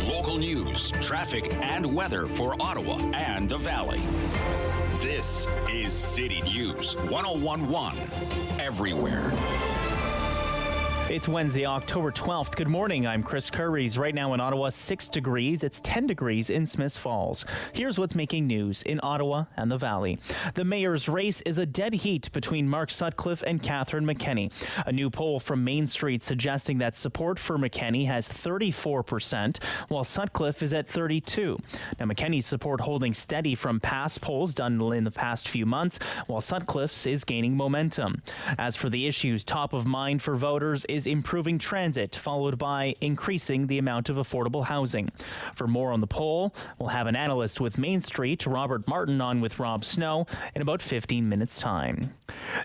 local news, traffic, and weather for Ottawa and the Valley. This is City News 101.1 everywhere. It's Wednesday, October 12th. Good morning. I'm Chris Curries. Right now in Ottawa, 6 degrees. It's 10 degrees in Smiths Falls. Here's what's making news in Ottawa and the Valley. The mayor's race is a dead heat between Mark Sutcliffe and Catherine McKenney. A new poll from Mainstreet suggesting that support for McKenney has 34%, while Sutcliffe is at 32%. Now, McKenney's support holding steady from past polls done in the past few months, while Sutcliffe's is gaining momentum. As for the issues top of mind for voters is improving transit, followed by increasing the amount of affordable housing. For more on the poll, we'll have an analyst with Mainstreet, Robert Martin, on with Rob Snow in about 15 minutes' time.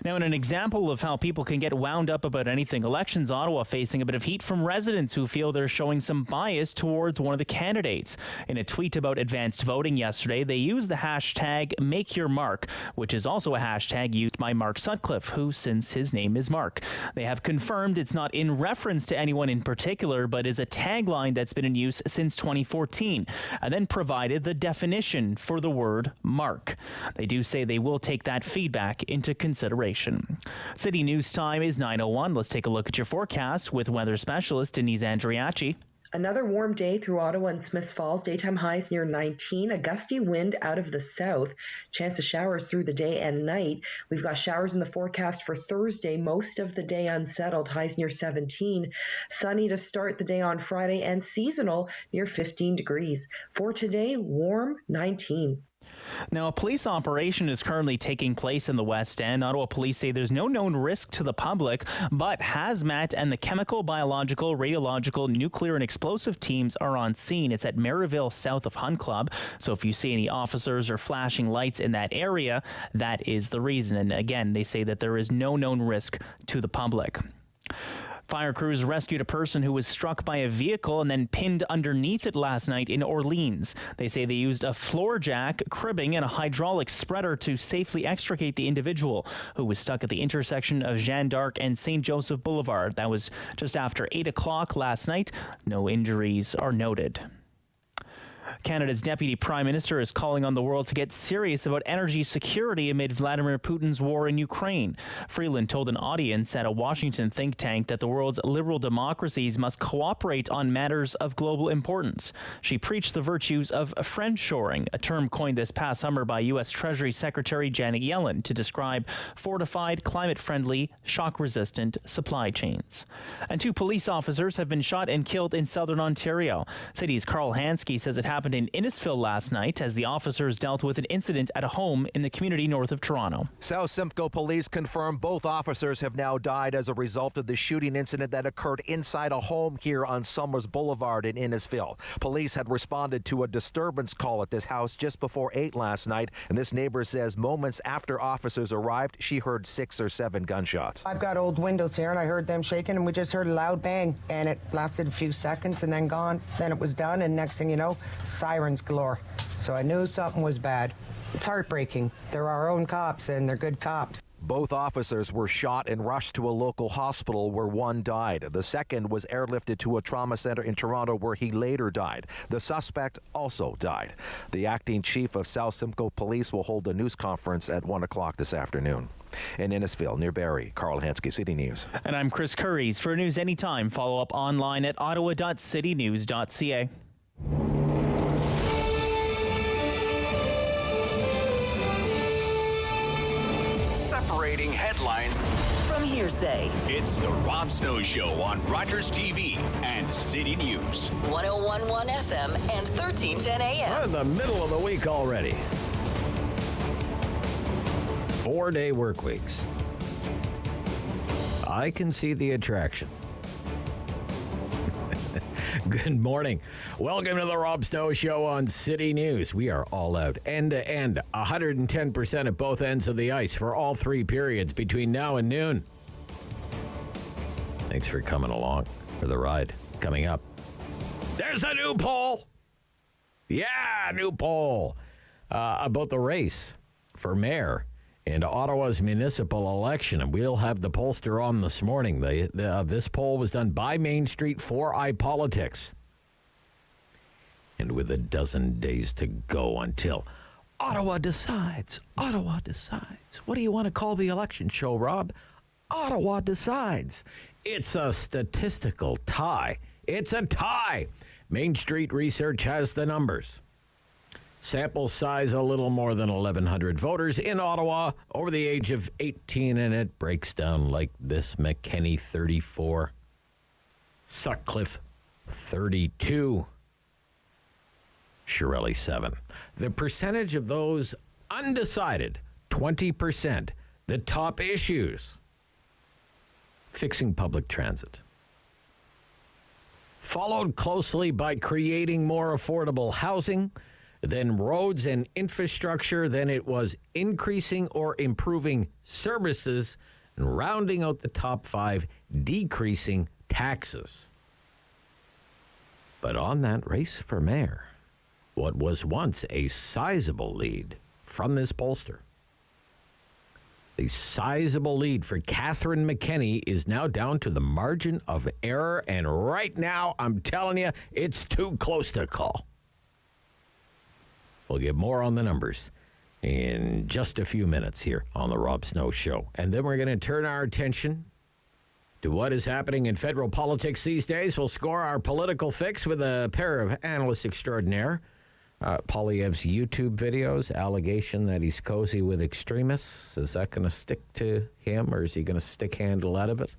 Now, in an example of how people can get wound up about anything, elections Ottawa facing a bit of heat from residents who feel they're showing some bias towards one of the candidates. In a tweet about advanced voting yesterday, they used the hashtag #MakeYourMark, which is also a hashtag used by Mark Sutcliffe, who, since his name is Mark. They have confirmed it's not in reference to anyone in particular, but is a tagline that's been in use since 2014, and then provided the definition for the word mark. They do say they will take that feedback into consideration. City News time is 9:01. Let's take a look at your forecast with weather specialist Denise Andriachi. Another warm day through Ottawa and Smiths Falls. Daytime highs near 19. A gusty wind out of the south. Chance of showers through the day and night. We've got showers in the forecast for Thursday. Most of the day unsettled. Highs near 17. Sunny to start the day on Friday and seasonal near 15 degrees. For today, warm 19. Now, a police operation is currently taking place in the West End. Ottawa police say there's no known risk to the public, but hazmat and the chemical, biological, radiological, nuclear, and explosive teams are on scene. It's at Maryville, south of Hunt Club. So if you see any officers or flashing lights in that area, that is the reason. And again, they say that there is no known risk to the public. Fire crews rescued a person who was struck by a vehicle and then pinned underneath it last night in Orleans. They say they used a floor jack, cribbing, and a hydraulic spreader to safely extricate the individual who was stuck at the intersection of Jeanne d'Arc and St. Joseph Boulevard. That was just after 8 o'clock last night. No injuries are noted. Canada's Deputy Prime Minister is calling on the world to get serious about energy security amid Vladimir Putin's war in Ukraine. Freeland told an audience at a Washington think tank that the world's liberal democracies must cooperate on matters of global importance. She preached the virtues of friendshoring, a term coined this past summer by U.S. Treasury Secretary Janet Yellen to describe fortified, climate-friendly, shock-resistant supply chains. And 2 police officers have been shot and killed in southern Ontario. City's Carl Hansky says it happened in Innisfil last night as the officers dealt with an incident at a home in the community north of Toronto. South Simcoe police confirm both officers have now died as a result of the shooting incident that occurred inside a home here on Summers Boulevard in Innisfil. Police had responded to a disturbance call at this house just before 8 last night, and this neighbor says moments after officers arrived, she heard 6 or 7 gunshots. I've got old windows here and I heard them shaking and we just heard a loud bang and it lasted a few seconds and then gone. Then it was done and next thing you know, sirens galore. So I knew something was bad. It's heartbreaking. They're our own cops and they're good cops. Both officers were shot and rushed to a local hospital where one died. The second was airlifted to a trauma center in Toronto where he later died. The suspect also died. The acting chief of South Simcoe Police will hold a news conference at 1 o'clock this afternoon. In Innisfil, near Barrie, Carl Hansky, City News. And I'm Chris Curries. For news anytime, follow up online at ottawa.citynews.ca. Separating headlines from hearsay. It's the Rob Snow Show on Rogers TV and City News. 101.1 FM and 1310 AM. We're in the middle of the week already. 4-day work weeks. I can see the attraction. Good morning. Welcome to the Rob Snow Show on City News. We are all out, end to end, 110% at both ends of the ice for all 3 periods between now and noon. Thanks for coming along for the ride. Coming up, there's a new poll. Yeah, new poll about the race for mayor in Ottawa's municipal election, and we'll have the pollster on this morning. This poll was done by Mainstreet for iPolitics. And with a dozen days to go until Ottawa decides. Ottawa decides. What do you want to call the election show, Rob? Ottawa decides. It's a statistical tie. It's a tie. Mainstreet Research has the numbers. Sample size a little more than 1,100 voters in Ottawa over the age of 18, and it breaks down like this. McKinney, 34. Sutcliffe, 32. Shirelli, 7. The percentage of those undecided, 20%. The top issues: fixing public transit, followed closely by creating more affordable housing, then roads and infrastructure, then it was increasing or improving services, and rounding out the top 5, decreasing taxes. But on that race for mayor, what was once a sizable lead from this pollster, the sizable lead for Catherine McKinney is now down to the margin of error, and right now, I'm telling you, it's too close to call. We'll get more on the numbers in just a few minutes here on the Rob Snow Show. And then we're going to turn our attention to what is happening in federal politics these days. We'll score our political fix with a pair of analysts extraordinaire. Poilievre's YouTube videos, allegation that he's cozy with extremists. Is that going to stick to him, or is he going to stick handle out of it?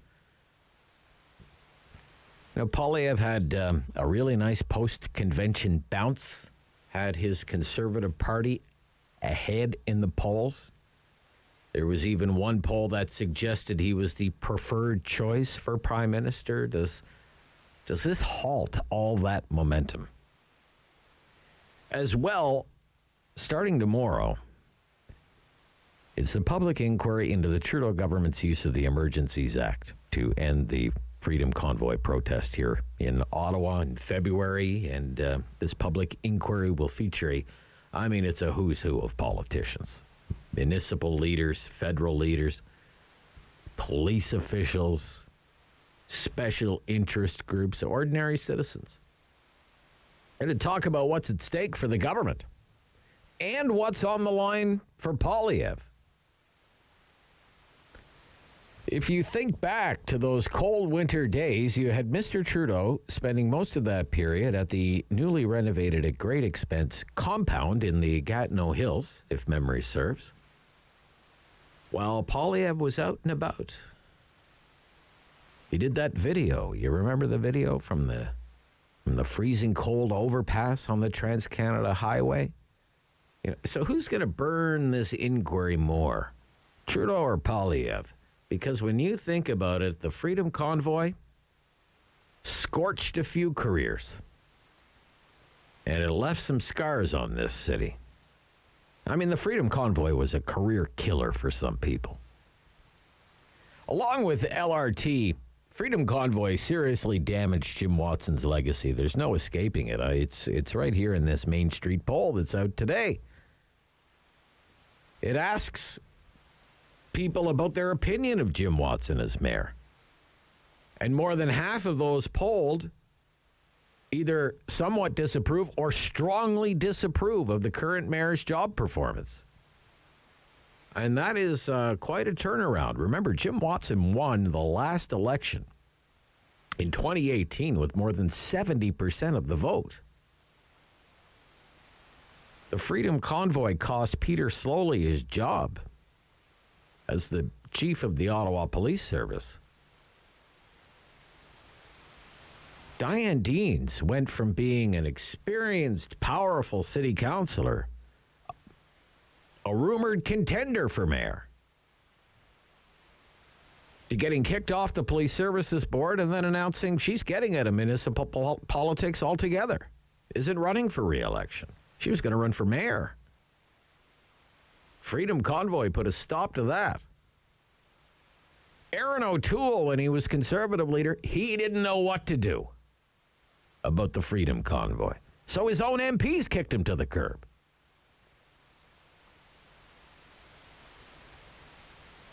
Now, Poilievre had a really nice post-convention bounce, had his Conservative Party ahead in the polls. There was even one poll that suggested he was the preferred choice for Prime Minister. Does this halt all that momentum? As well, starting tomorrow, it's the public inquiry into the Trudeau government's use of the Emergencies Act to end the Freedom Convoy protest here in Ottawa in February. And this public inquiry will feature it's a who's who of politicians, municipal leaders, federal leaders, police officials, special interest groups, ordinary citizens. And to talk about what's at stake for the government and what's on the line for Poilievre. If you think back to those cold winter days, you had Mr. Trudeau spending most of that period at the newly renovated at great expense compound in the Gatineau Hills, if memory serves, while Poilievre was out and about. He did that video. You remember the video from the freezing cold overpass on the Trans-Canada Highway? So who's going to burn this inquiry more, Trudeau or Poilievre? Because when you think about it, the Freedom Convoy scorched a few careers, and it left some scars on this city. The Freedom Convoy was a career killer for some people. Along with LRT, Freedom Convoy seriously damaged Jim Watson's legacy. There's no escaping it. It's right here in this Mainstreet poll that's out today. It asks people about their opinion of Jim Watson as mayor. And more than half of those polled either somewhat disapprove or strongly disapprove of the current mayor's job performance. And that is quite a turnaround. Remember, Jim Watson won the last election in 2018 with more than 70% of the vote. The Freedom Convoy cost Peter Slowly his job as the chief of the Ottawa Police Service. Diane Deans went from being an experienced, powerful city councillor, a rumored contender for mayor, to getting kicked off the Police Services Board and then announcing she's getting out of municipal politics altogether, isn't running for re-election. She was going to run for mayor. Freedom Convoy put a stop to that. Aaron O'Toole, when he was Conservative leader, he didn't know what to do about the Freedom Convoy. So his own MPs kicked him to the curb.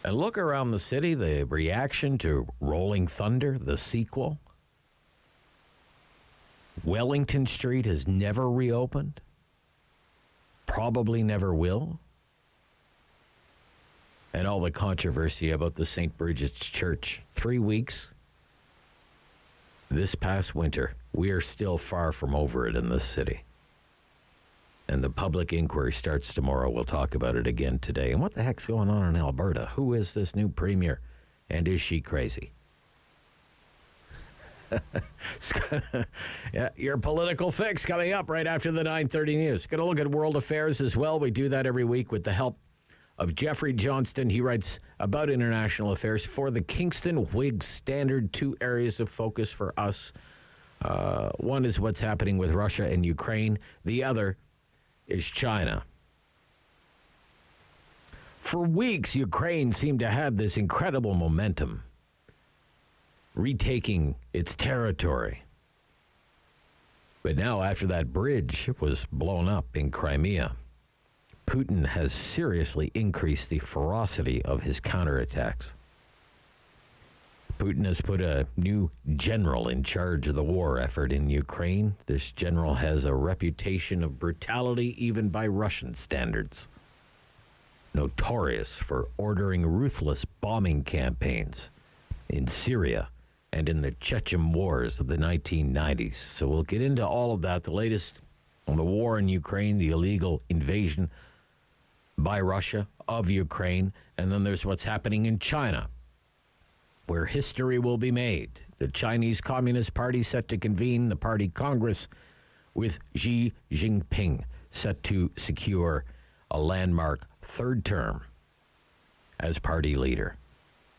And look around the city, the reaction to Rolling Thunder, the sequel. Wellington Street has never reopened. Probably never will. And all the controversy about the St. Bridget's Church. 3 weeks. This past winter, we are still far from over it in this city. And the public inquiry starts tomorrow. We'll talk about it again today. And what the heck's going on in Alberta? Who is this new premier? And is she crazy? Yeah, your political fix coming up right after the 9:30 news. Going to look at world affairs as well. We do that every week with the help of Geoffrey Johnston. He writes about international affairs for the Kingston Whig Standard. 2 areas of focus for us. One is what's happening with Russia and Ukraine. The other is China. For weeks, Ukraine seemed to have this incredible momentum, retaking its territory. But now, after that bridge was blown up in Crimea, Putin has seriously increased the ferocity of his counterattacks. Putin has put a new general in charge of the war effort in Ukraine. This general has a reputation of brutality even by Russian standards. Notorious for ordering ruthless bombing campaigns in Syria and in the Chechen wars of the 1990s. So we'll get into all of that, the latest on the war in Ukraine, the illegal invasion by Russia of Ukraine, and then there's what's happening in China, where history will be made. The Chinese Communist Party set to convene the party Congress with Xi Jinping set to secure a landmark 3rd term as party leader,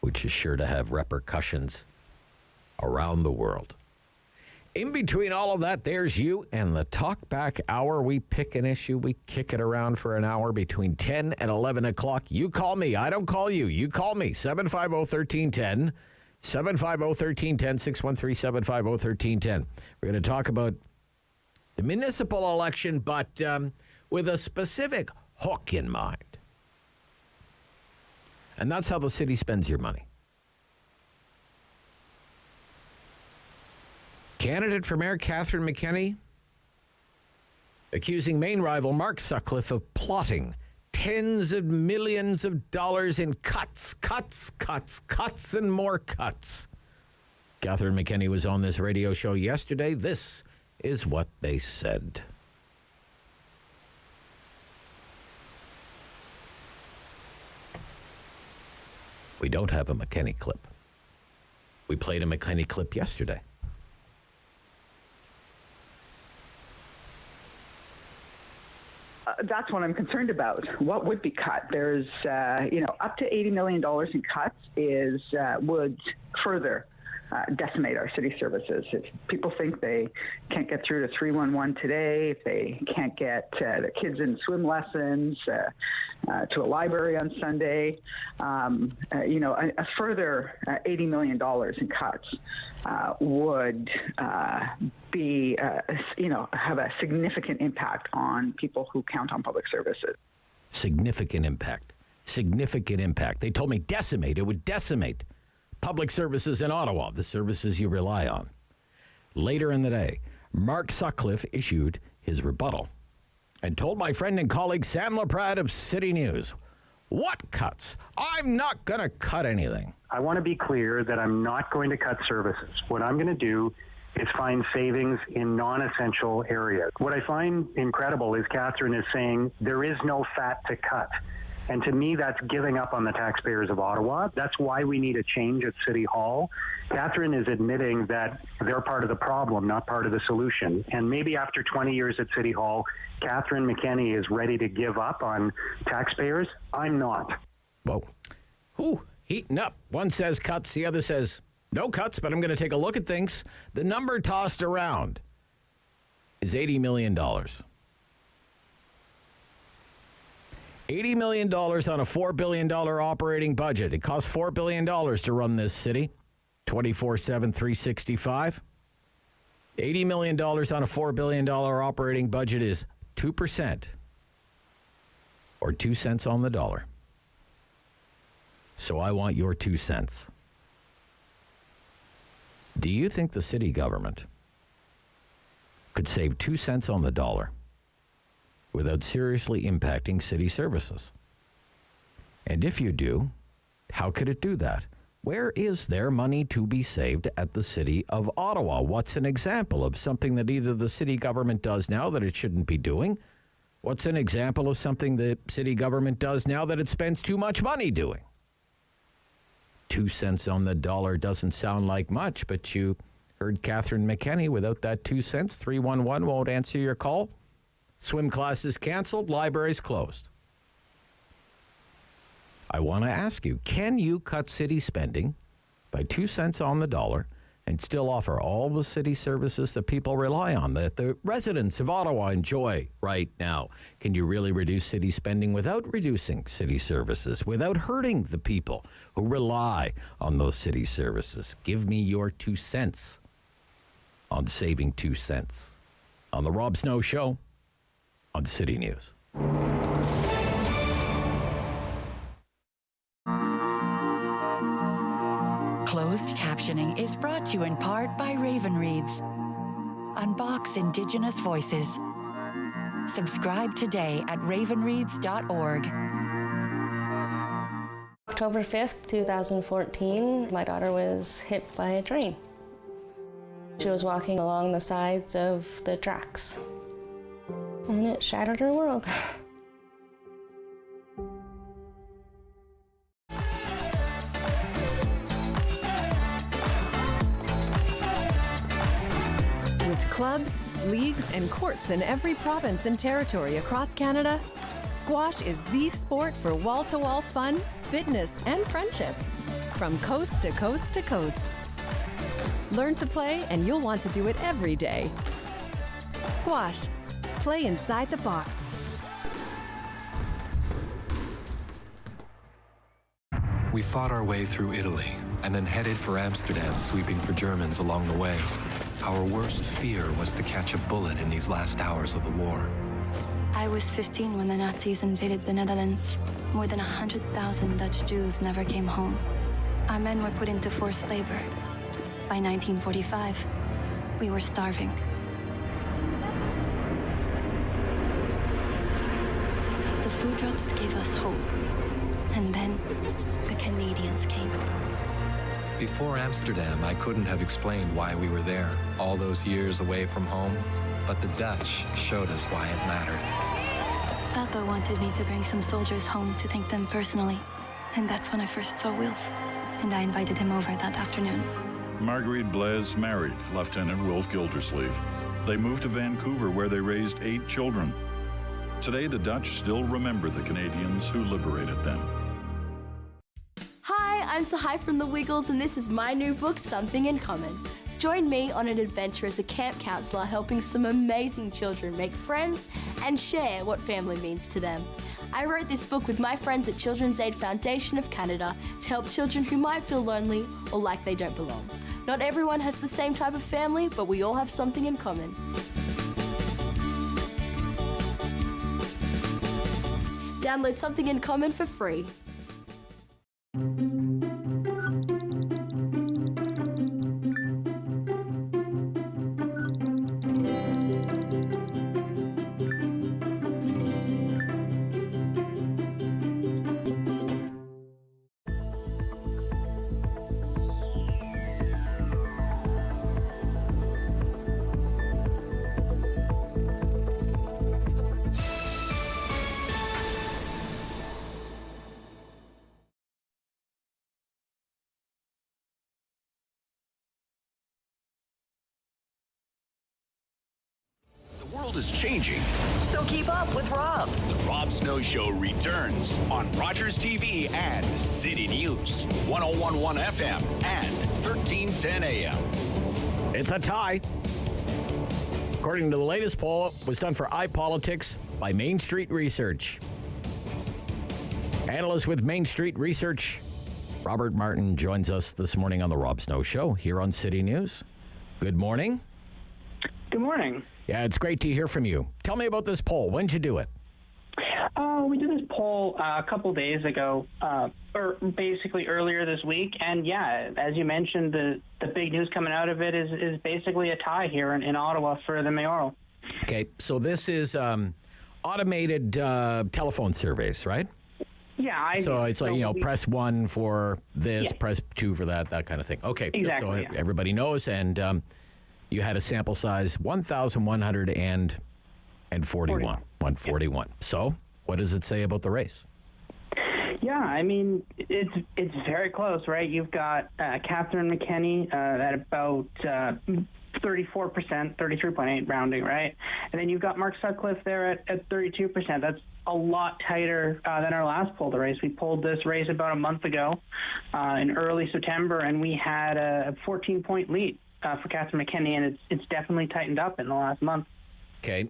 which is sure to have repercussions around the world. In between all of that, there's you and the Talkback Hour. We pick an issue. We kick it around for an hour between 10 and 11 o'clock. You call me. I don't call you. You call me. 750-1310. 750-1310. 613-750-1310. We're going to talk about the municipal election, but with a specific hook in mind. And that's how the city spends your money. Candidate for Mayor Catherine McKenney accusing main rival Mark Sutcliffe of plotting tens of millions of dollars in cuts, and more cuts. Catherine McKenney was on this radio show yesterday. This is what they said. We don't have a McKenney clip. We played a McKenney clip yesterday. That's what I'm concerned about. What would be cut? There's, up to $80 million in cuts would further decimate our city services. If people think they can't get through to 311 today, if they can't get their kids in swim lessons, to a library on Sunday, a further $80 million in cuts would have a significant impact on people who count on public services. Significant impact. They told me decimate. It would decimate public services in Ottawa, the services you rely on. Later in the day, Mark Sutcliffe issued his rebuttal and told my friend and colleague Sam LaPrade of CityNews, what cuts? I'm not going to cut anything. I want to be clear that I'm not going to cut services. What I'm going to do is find savings in non-essential areas. What I find incredible is Catherine is saying there is no fat to cut. And to me, that's giving up on the taxpayers of Ottawa. That's why we need a change at City Hall. Catherine is admitting that they're part of the problem, not part of the solution. And maybe after 20 years at City Hall, Catherine McKenney is ready to give up on taxpayers. I'm not. Whoa. Ooh, heating up. One says cuts, the other says no cuts, but I'm going to take a look at things. The number tossed around is $80 million. $80 million on a $4 billion operating budget. It costs $4 billion to run this city, 24/7, 365. $80 million on a $4 billion operating budget is 2%, or 2 cents on the dollar. So I want your 2 cents. Do you think the city government could save 2 cents on the dollar without seriously impacting city services? And if you do, how could it do that? Where is there money to be saved at the City of Ottawa? What's an example of something that either the city government does now that it shouldn't be doing? What's an example of something the city government does now that it spends too much money doing? 2 cents on the dollar doesn't sound like much, but you heard Catherine McKenney. Without that 2 cents, 311 won't answer your call. Swim classes canceled, libraries closed. I want to ask you, can you cut city spending by 2 cents on the dollar and still offer all the city services that people rely on, that the residents of Ottawa enjoy right now? Can you really reduce city spending without reducing city services, without hurting the people who rely on those city services? Give me your 2 cents on saving 2 cents on The Rob Snow Show on City News. Closed captioning is brought to you in part by Raven Reads. Unbox Indigenous voices. Subscribe today at ravenreads.org. October 5th, 2014, my daughter was hit by a train. She was walking along the sides of the tracks, and it shattered her world. With clubs, leagues, and courts in every province and territory across Canada, squash is the sport for wall-to-wall fun, fitness, and friendship. From coast to coast to coast. Learn to play, and you'll want to do it every day. Squash. Play inside the box. We fought our way through Italy and then headed for Amsterdam, sweeping for Germans along the way. Our worst fear was to catch a bullet in these last hours of the war. I was 15 when the Nazis invaded the Netherlands. More than 100,000 Dutch Jews never came home. Our men were put into forced labor. By 1945, we were starving. The food drops gave us hope. And then the Canadians came. Before Amsterdam, I couldn't have explained why we were there, all those years away from home, but the Dutch showed us why it mattered. Papa wanted me to bring some soldiers home to thank them personally, and that's when I first saw Wilf, and I invited him over that afternoon. Marguerite Blaise married Lieutenant Wilf Gildersleeve. They moved to Vancouver, where they raised 8 children. Today, the Dutch still remember the Canadians who liberated them. Hi, I'm Sahai from The Wiggles, and this is my new book, Something in Common. Join me on an adventure as a camp counselor, helping some amazing children make friends and share what family means to them. I wrote this book with my friends at Children's Aid Foundation of Canada to help children who might feel lonely or like they don't belong. Not everyone has the same type of family, but we all have something in common. Download Something in Common for free. The world is changing. So keep up with Rob. The Rob Snow Show returns on Rogers TV and City News, 101.1 FM and 1310 AM. It's a tie. According to the latest poll, it was done for iPolitics by Mainstreet Research. Analyst with Mainstreet Research, Robert Martin, joins us this morning on the Rob Snow Show here on City News. Good morning. Good morning. Yeah, it's great to hear from you. Tell me about this poll. When'd you do it? We did this poll a couple days ago, or basically earlier this week, and yeah, as you mentioned, the big news coming out of it is basically a tie here in Ottawa for the mayoral. Okay, so this is automated telephone surveys, right? Yeah. So it's like, press 1 for this, Yeah. press 2 for that kind of thing. Okay, Exactly, so everybody knows, and you had a sample size 1,141. 141. So what does it say about the race? Yeah, I mean, it's very close, right? You've got Catherine McKenney at about 34%, 33.8 rounding, right? And then you've got Mark Sutcliffe there at 32%. That's a lot tighter than our last poll, the race. We polled this race about a month ago in early September, and we had a 14-point lead for Catherine McKenney, and it's definitely tightened up in the last month. Okay.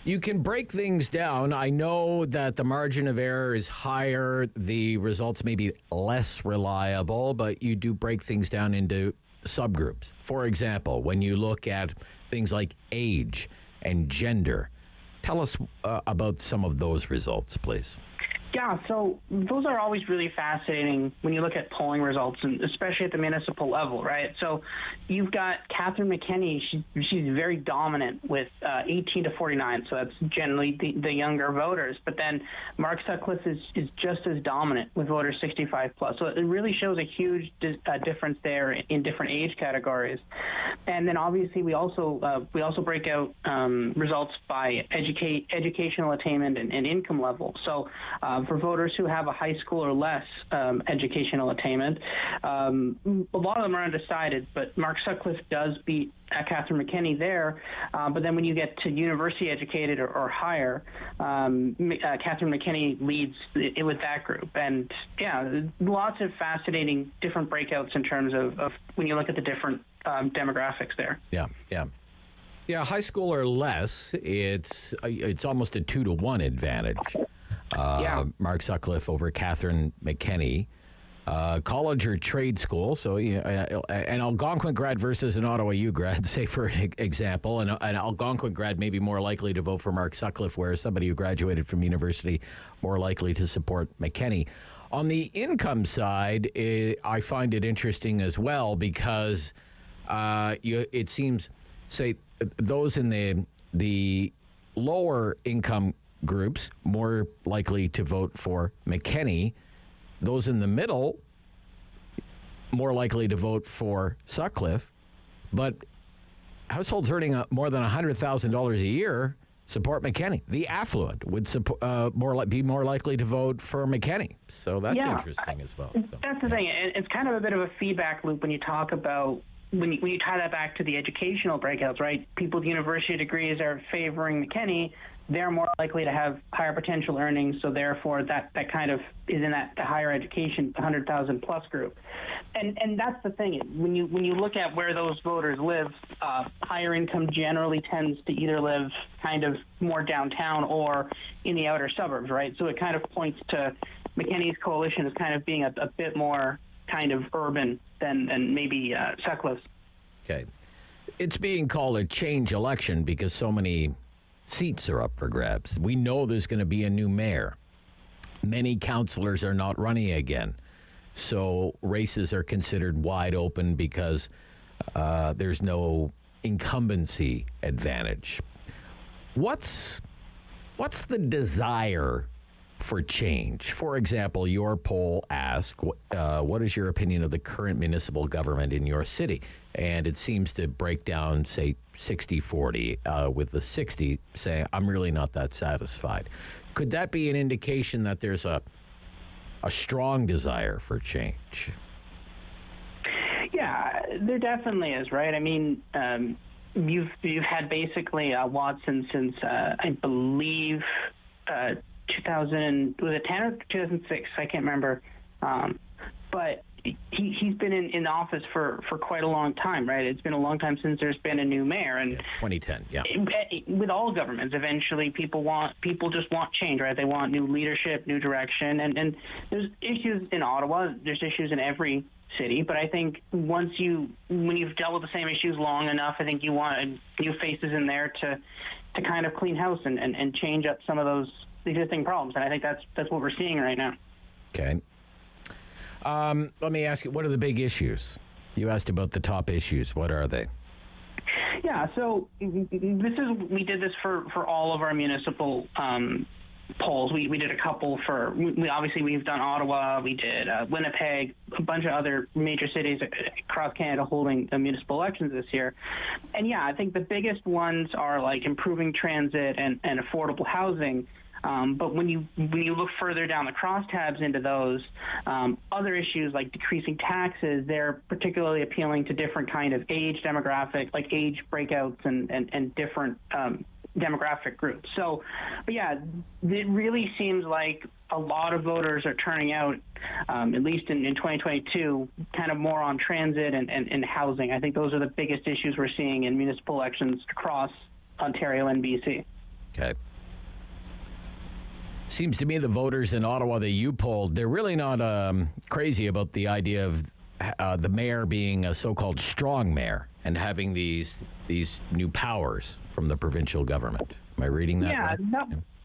You can break things down. I know that the margin of error is higher. The results may be less reliable, but you do break things down into subgroups. For example, when you look at things like age and gender, tell us about some of those results, please. Yeah, so those are always really fascinating when you look at polling results, and especially at the municipal level, right? So you've got Catherine McKenney. She's very dominant with 18 to 49, so that's generally the younger voters. But then Mark Sutcliffe is just as dominant with voters 65 plus. So it really shows a huge difference there in different age categories. And then obviously we also break out results by educational attainment and income level. So for voters who have a high school or less educational attainment, a lot of them are undecided, but Mark Sutcliffe does beat Catherine McKenney there. But then when you get to university educated or higher, Catherine McKenney leads with that group. And yeah, lots of fascinating different breakouts in terms of when you look at the different demographics there. Yeah. High school or less, it's almost a 2-to-1 advantage. Mark Sutcliffe over Catherine McKenney. College or trade school, so an Algonquin grad versus an Ottawa U grad, say for example, and an Algonquin grad may be more likely to vote for Mark Sutcliffe, whereas somebody who graduated from university more likely to support McKenney. On the income side, I find it interesting as well because it seems, say, those in the lower income groups more likely to vote for McKenney. Those in the middle more likely to vote for Sutcliffe, but households earning more than $100,000 a year support McKenney. The affluent would be more likely to vote for McKenney. So that's interesting as well. So, that's the thing. It's kind of a bit of a feedback loop when you talk about when you tie that back to the educational breakouts, right? People with university degrees are favoring McKenney. They're more likely to have higher potential earnings, so therefore that kind of is in the higher education 100,000 plus group, and that's the thing. When you look at where those voters live, higher income generally tends to either live kind of more downtown or in the outer suburbs, right? So it kind of points to McKenney's coalition as kind of being a bit more kind of urban than maybe Sutcliffe's. Okay, it's being called a change election because so many seats are up for grabs. We know there's going to be a new mayor. Many councillors are not running again. So races are considered wide open because there's no incumbency advantage. What's the desire for change? For example, your poll asked, what is your opinion of the current municipal government in your city? And it seems to break down, say, 60-40, with the 60 saying, I'm really not that satisfied. Could that be an indication that there's a strong desire for change? Yeah, there definitely is, right? I mean, you've had basically Watson since, I believe, 2000, was it 10 or 2006? I can't remember. But he's been in office for quite a long time, right? It's been a long time since there's been a new mayor, and 2010, yeah. With all governments, eventually people just want change, right? They want new leadership, new direction, and there's issues in Ottawa. There's issues in every city, but I think when you've dealt with the same issues long enough, I think you want new faces in there to kind of clean house and change up some of those existing problems, and I think that's what we're seeing right now. Okay. Let me ask you, what are the big issues? You asked about the top issues. What are they? Yeah, so we did this for all of our municipal polls. We did a couple we've done Ottawa, we did Winnipeg, a bunch of other major cities across Canada holding municipal elections this year. And yeah, I think the biggest ones are like improving transit and affordable housing. But when you look further down the crosstabs into those, other issues like decreasing taxes, they're particularly appealing to different kind of age demographic, like age breakouts and different demographic groups. So, but yeah, it really seems like a lot of voters are turning out, at least in 2022, kind of more on transit and housing. I think those are the biggest issues we're seeing in municipal elections across Ontario and BC. Okay. Seems to me the voters in Ottawa that you polled, they're really not crazy about the idea of the mayor being a so-called strong mayor and having these new powers from the provincial government. Am I reading that right?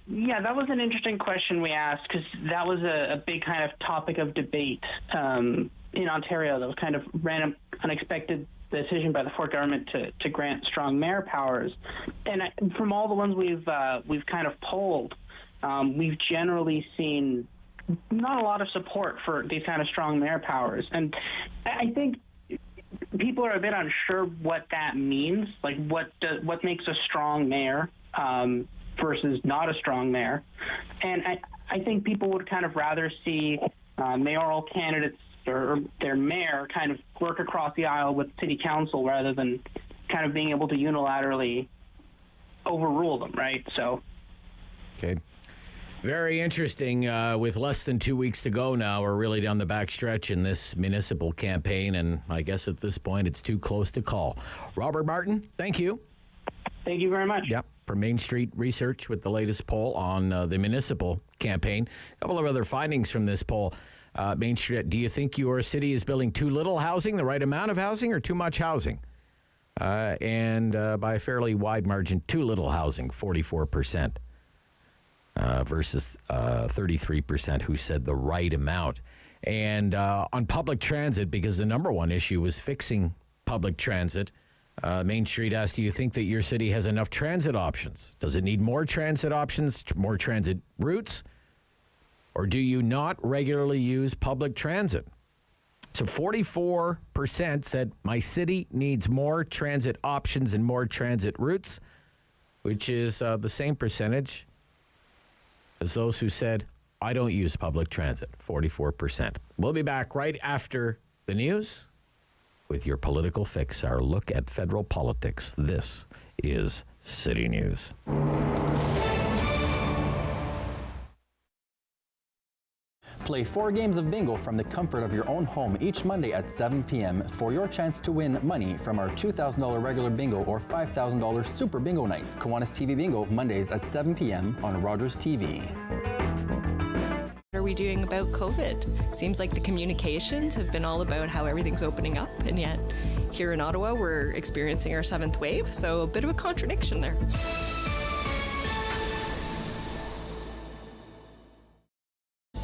Yeah, that was an interesting question we asked, because that was a big kind of topic of debate in Ontario. That was kind of random, unexpected decision by the Ford government to grant strong mayor powers. And from all the ones we've kind of polled, we've generally seen not a lot of support for these kind of strong mayor powers. And I think people are a bit unsure what that means, like what makes a strong mayor versus not a strong mayor. And I think people would kind of rather see mayoral candidates or their mayor kind of work across the aisle with city council rather than kind of being able to unilaterally overrule them, right? So. Okay. Very interesting. With less than 2 weeks to go now, we're really down the back stretch in this municipal campaign, and I guess at this point it's too close to call. Robert Martin, thank you. Thank you very much. Yep, from Mainstreet Research with the latest poll on the municipal campaign. A couple of other findings from this poll. Mainstreet, do you think your city is building too little housing, the right amount of housing, or too much housing? And by a fairly wide margin, too little housing, 44%. Versus 33% who said the right amount. And on public transit, because the number one issue was fixing public transit, Mainstreet asked, do you think that your city has enough transit options? Does it need more transit options, more transit routes? Or do you not regularly use public transit? So 44% said my city needs more transit options and more transit routes, which is the same percentage as those who said, I don't use public transit, 44%. We'll be back right after the news with your political fix, our look at federal politics. This is City News. Play 4 games of bingo from the comfort of your own home each Monday at 7 p.m. for your chance to win money from our $2,000 regular bingo or $5,000 super bingo night. Kiwanis TV Bingo, Mondays at 7 p.m. on Rogers TV. What are we doing about COVID? Seems like the communications have been all about how everything's opening up, and yet here in Ottawa we're experiencing our 7th wave, so a bit of a contradiction there.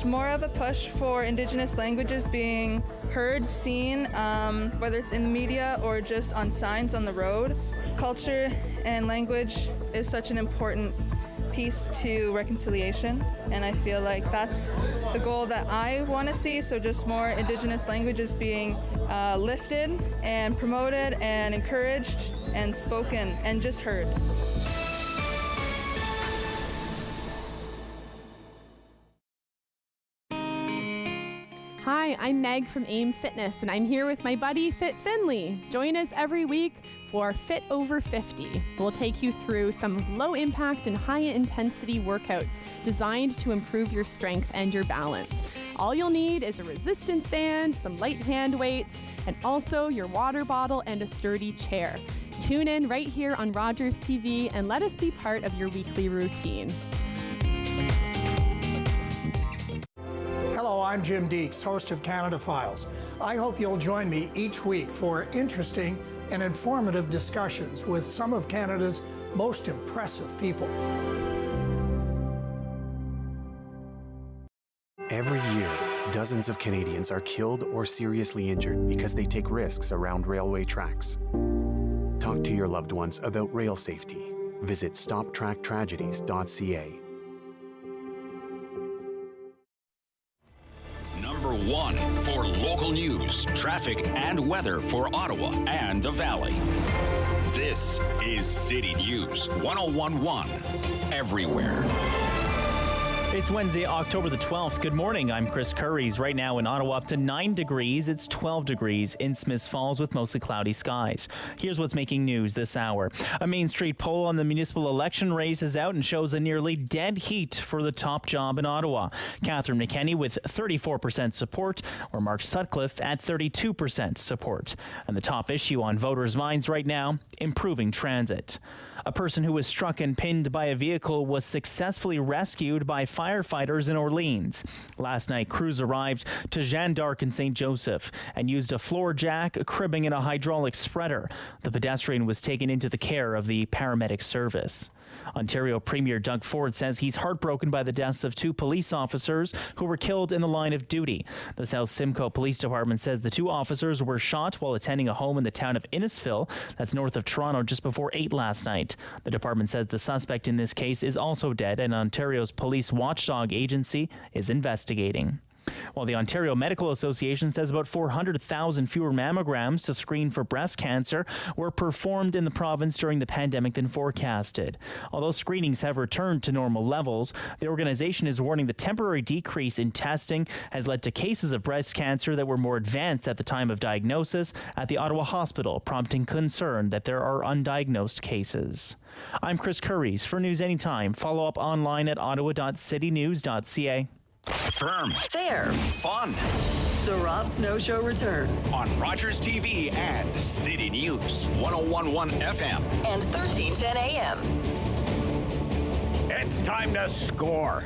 More of a push for Indigenous languages being heard, seen, whether it's in the media or just on signs on the road. Culture and language is such an important piece to reconciliation, and I feel like that's the goal that I want to see, so just more Indigenous languages being lifted and promoted and encouraged and spoken and just heard. Hi, I'm Meg from AIM Fitness, and I'm here with my buddy Fit Finley. Join us every week for Fit Over 50. We'll take you through some low-impact and high-intensity workouts designed to improve your strength and your balance. All you'll need is a resistance band, some light hand weights, and also your water bottle and a sturdy chair. Tune in right here on Rogers TV and let us be part of your weekly routine. Hello, I'm Jim Deeks, host of Canada Files. I hope you'll join me each week for interesting and informative discussions with some of Canada's most impressive people. Every year, dozens of Canadians are killed or seriously injured because they take risks around railway tracks. Talk to your loved ones about rail safety. Visit stoptracktragedies.ca. Number 1 for local news, traffic, and weather for Ottawa and the Valley. This is City News 1011 everywhere. It's Wednesday, October the 12th. Good morning. I'm Chris Curries. Right now in Ottawa, up to 9 degrees. It's 12 degrees in Smiths Falls with mostly cloudy skies. Here's what's making news this hour. A Mainstreet poll on the municipal election race is out and shows a nearly dead heat for the top job in Ottawa. Catherine McKenney with 34% support, or Mark Sutcliffe at 32% support. And the top issue on voters' minds right now, improving transit. A person who was struck and pinned by a vehicle was successfully rescued by firefighters in Orleans. Last night, crews arrived to Jeanne d'Arc in St. Joseph and used a floor jack, cribbing, and a hydraulic spreader. The pedestrian was taken into the care of the paramedic service. Ontario Premier Doug Ford says he's heartbroken by the deaths of 2 police officers who were killed in the line of duty. The South Simcoe Police Department says the 2 officers were shot while attending a home in the town of Innisfil, that's north of Toronto, just before 8 last night. The department says the suspect in this case is also dead, and Ontario's police watchdog agency is investigating. While the Ontario Medical Association says about 400,000 fewer mammograms to screen for breast cancer were performed in the province during the pandemic than forecasted. Although screenings have returned to normal levels, the organization is warning the temporary decrease in testing has led to cases of breast cancer that were more advanced at the time of diagnosis at the Ottawa Hospital, prompting concern that there are undiagnosed cases. I'm Chris Curries. For News Anytime, follow up online at ottawa.citynews.ca. Firm. Fair. Fun. The Rob Snow Show returns On Rogers TV and City News 1011 FM. and 1310 AM. It's time to score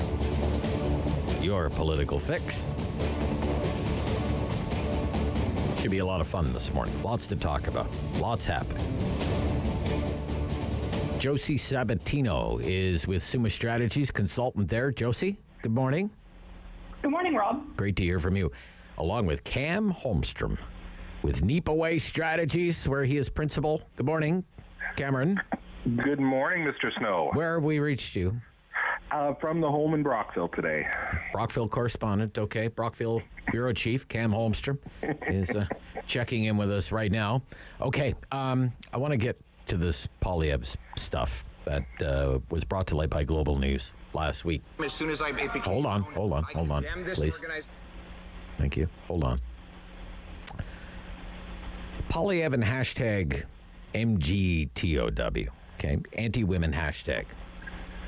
your political fix. Should be a lot of fun this morning. Lots to talk about. Lots happening. Josie Sabatino is with Summa Strategies, consultant there. Josie, good morning. Good morning, Rob. Great to hear from you. Along with Cam Holmstrom with Niipaawi Strategies, where he is principal. Good morning, Cameron. Good morning, Mr. Snow. Where have we reached you? From the home in Brockville today. Brockville correspondent, okay. Brockville Bureau Chief Cam Holmstrom is checking in with us right now. Okay, I want to get to this Poilievre stuff that was brought to light by Global News last week. As soon as Hold on, please. Thank you. Hold on. Poilievre and hashtag MGTOW, okay, anti-women hashtag,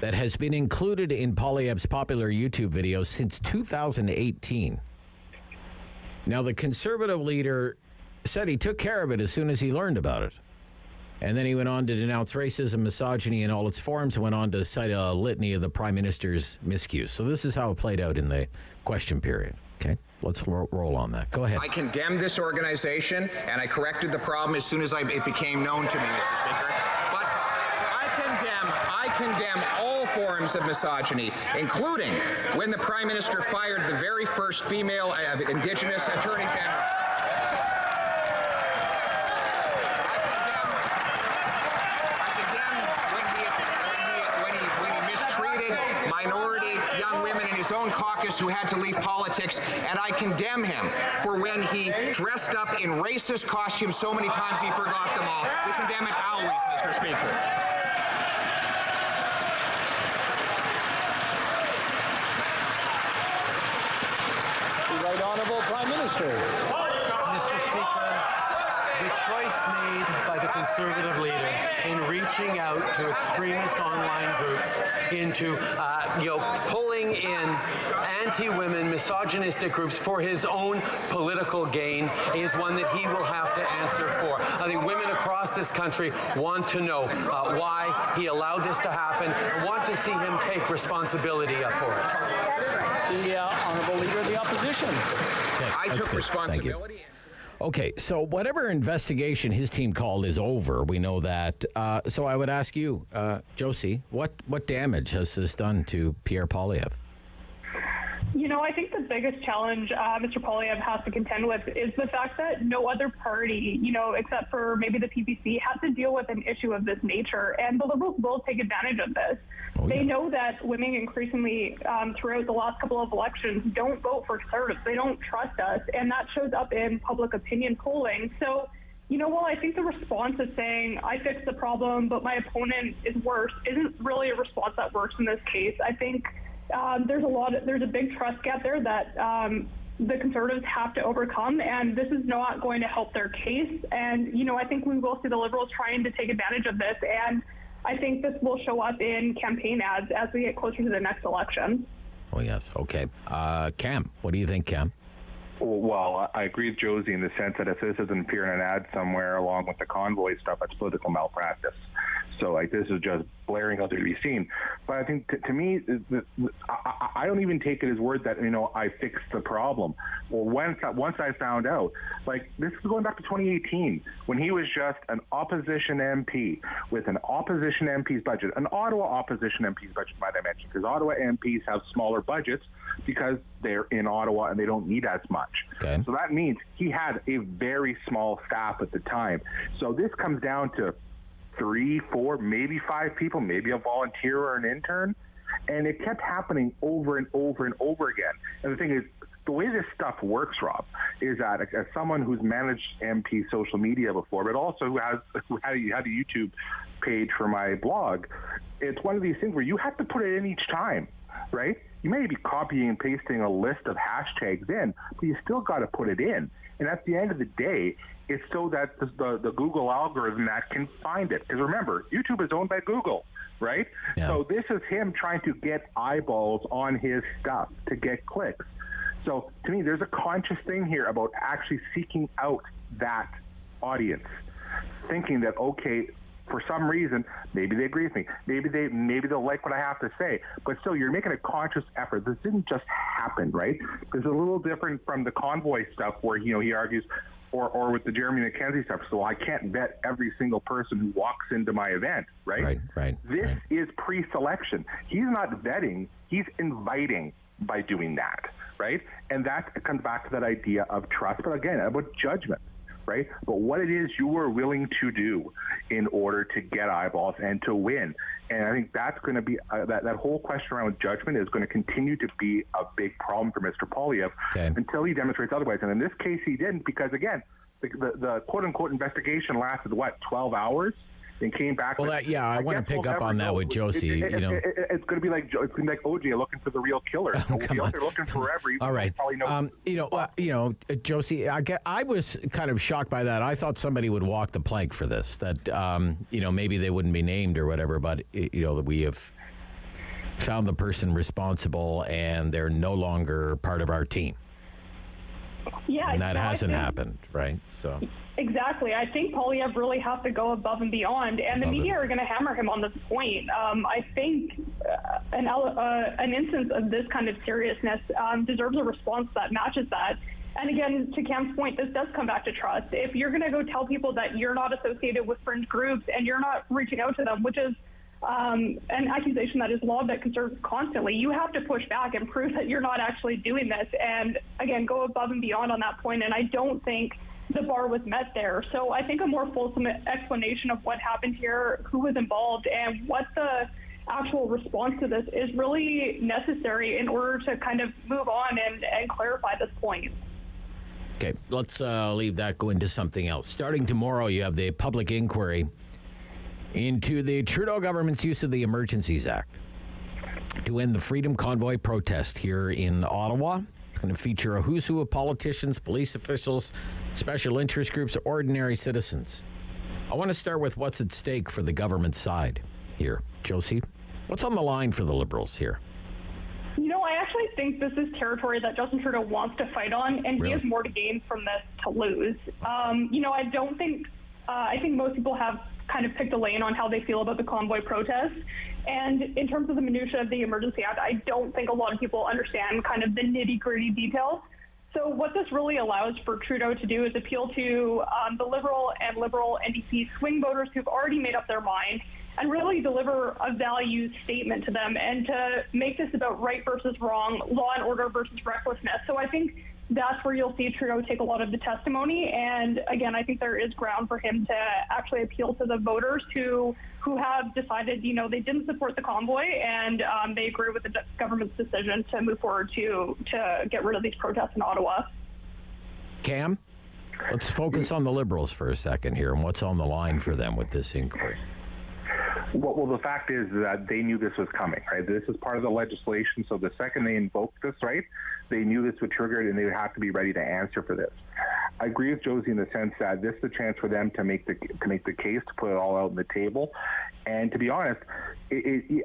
that has been included in Poilievre's popular YouTube videos since 2018. Now, the Conservative leader said he took care of it as soon as he learned about it. And then he went on to denounce racism, misogyny in all its forms, and went on to cite a litany of the Prime Minister's miscues. So this is how it played out in the question period. Okay, let's roll on that. Go ahead. I condemned this organization, and I corrected the problem as soon as it became known to me, Mr. Speaker. But I condemn all forms of misogyny, including when the Prime Minister fired the very first female Indigenous Attorney General. His own caucus who had to leave politics, and I condemn him for when he dressed up in racist costumes so many times he forgot them all. We condemn it always, Mr. Speaker. The Right Honourable Prime Minister. Mr. Speaker, the choice made by the Conservative leader in reaching out to extremist online groups into, pulling in anti-women, misogynistic groups for his own political gain is one that he will have to answer for. I think women across this country want to know why he allowed this to happen and want to see him take responsibility for it. That's right. The Honourable Leader of the Opposition. Okay, I took responsibility. Okay, so whatever investigation his team called is over. We know that. So I would ask you, Josie, what damage has this done to Pierre Poilievre? You know, I think the biggest challenge Mr. Poilievre has to contend with is the fact that no other party, you know, except for maybe the PPC, has to deal with an issue of this nature. And the Liberals will take advantage of this. They know that women increasingly throughout the last couple of elections don't vote for Conservatives. They don't trust us. And that shows up in public opinion polling. So, you know, while I think the response is saying, I fixed the problem, but my opponent is worse, isn't really a response that works in this case. I think there's a big trust gap there that the Conservatives have to overcome, and this is not going to help their case. And, you know, I think we will see the Liberals trying to take advantage of this, and I think this will show up in campaign ads as we get closer to the next election. Oh, yes. Okay. Cam, what do you think, Cam? Well, I agree with Josie in the sense that if this doesn't appear in an ad somewhere along with the convoy stuff, it's political malpractice. So, like, this is just blaring out there to be seen. But I think, to me, I don't even take it as word that, you know, I fixed the problem. Or once I found out, like, this is going back to 2018, when he was just an opposition MP with an opposition MP's budget, an Ottawa opposition MP's budget, might I mention, because Ottawa MPs have smaller budgets because they're in Ottawa and they don't need as much. Okay. So that means he had a very small staff at the time. So this comes down to 3, 4, maybe 5 people, maybe a volunteer or an intern. And it kept happening over and over and over again. And the thing is, the way this stuff works, Rob, is that as someone who's managed MP social media before, but also who had a YouTube page for my blog, it's one of these things where you have to put it in each time, right? You may be copying and pasting a list of hashtags in, but you still got to put it in. And at the end of the day, it's so that the Google algorithm that can find it. Because remember, YouTube is owned by Google, right? Yeah. So this is him trying to get eyeballs on his stuff to get clicks. So to me, there's a conscious thing here about actually seeking out that audience, thinking that, okay, for some reason, maybe they agree with me. Maybe they'll like what I have to say. But still, you're making a conscious effort. This didn't just happen, right? It's a little different from the convoy stuff where, you know, he argues, or with the Jeremy McKenzie stuff. So I can't vet every single person who walks into my event, right? Right. This is pre-selection. He's not vetting. He's inviting by doing that, right? And that comes back to that idea of trust, but again, about judgment. Right? But what it is you are willing to do in order to get eyeballs and to win. And I think that's going to be, that whole question around judgment is going to continue to be a big problem for Mr. Poilievre until he demonstrates otherwise. And in this case, he didn't, because again, the quote-unquote investigation lasted, 12 hours? And came back. Well, I want to pick up on that with Josie. It's going to be like OJ looking for the real killer. They're looking forever. All right. Josie, I was kind of shocked by that. I thought somebody would walk the plank for this. That maybe they wouldn't be named or whatever, but that we have found the person responsible and they're no longer part of our team. Yeah, and that hasn't happened, right? So. Exactly. I think Poilievre really has to go above and beyond, and the media are going to hammer him on this point. I think an instance of this kind of seriousness deserves a response that matches that. And again, to Cam's point, this does come back to trust. If you're going to go tell people that you're not associated with fringe groups and you're not reaching out to them, which is an accusation that is lobbed at Conservatives constantly, you have to push back and prove that you're not actually doing this. And again, go above and beyond on that point. And I don't think the bar was met there. So I think a more fulsome explanation of what happened here, who was involved, and what the actual response to this is really necessary in order to kind of move on and clarify this point. Okay, let's leave that, go into something else. Starting tomorrow, you have the public inquiry into the Trudeau government's use of the Emergencies Act to end the Freedom Convoy protest here in Ottawa. It's going to feature a who's who of politicians, police officials, special interest groups, ordinary citizens. I want to start with what's at stake for the government side here. Josie, what's on the line for the Liberals here? You know, I actually think this is territory that Justin Trudeau wants to fight on, and really? He has more to gain from this to lose. I don't think, I think most people have kind of picked a lane on how they feel about the convoy protests. And in terms of the minutiae of the Emergency Act, I don't think a lot of people understand kind of the nitty-gritty details. So what this really allows for Trudeau to do is appeal to the Liberal NDP swing voters who've already made up their mind and really deliver a values statement to them and to make this about right versus wrong, law and order versus recklessness. So I think that's where you'll see Trudeau take a lot of the testimony. And again, I think there is ground for him to actually appeal to the voters who have decided, they didn't support the convoy and they agree with the government's decision to move forward to get rid of these protests in Ottawa. Cam, let's focus on the Liberals for a second here and what's on the line for them with this inquiry. Well, the fact is that they knew this was coming, right? This is part of the legislation, so the second they invoked this, right, they knew this would trigger it and they would have to be ready to answer for this. I agree with Josie in the sense that this is a chance for them to make the case, to put it all out on the table. And to be honest,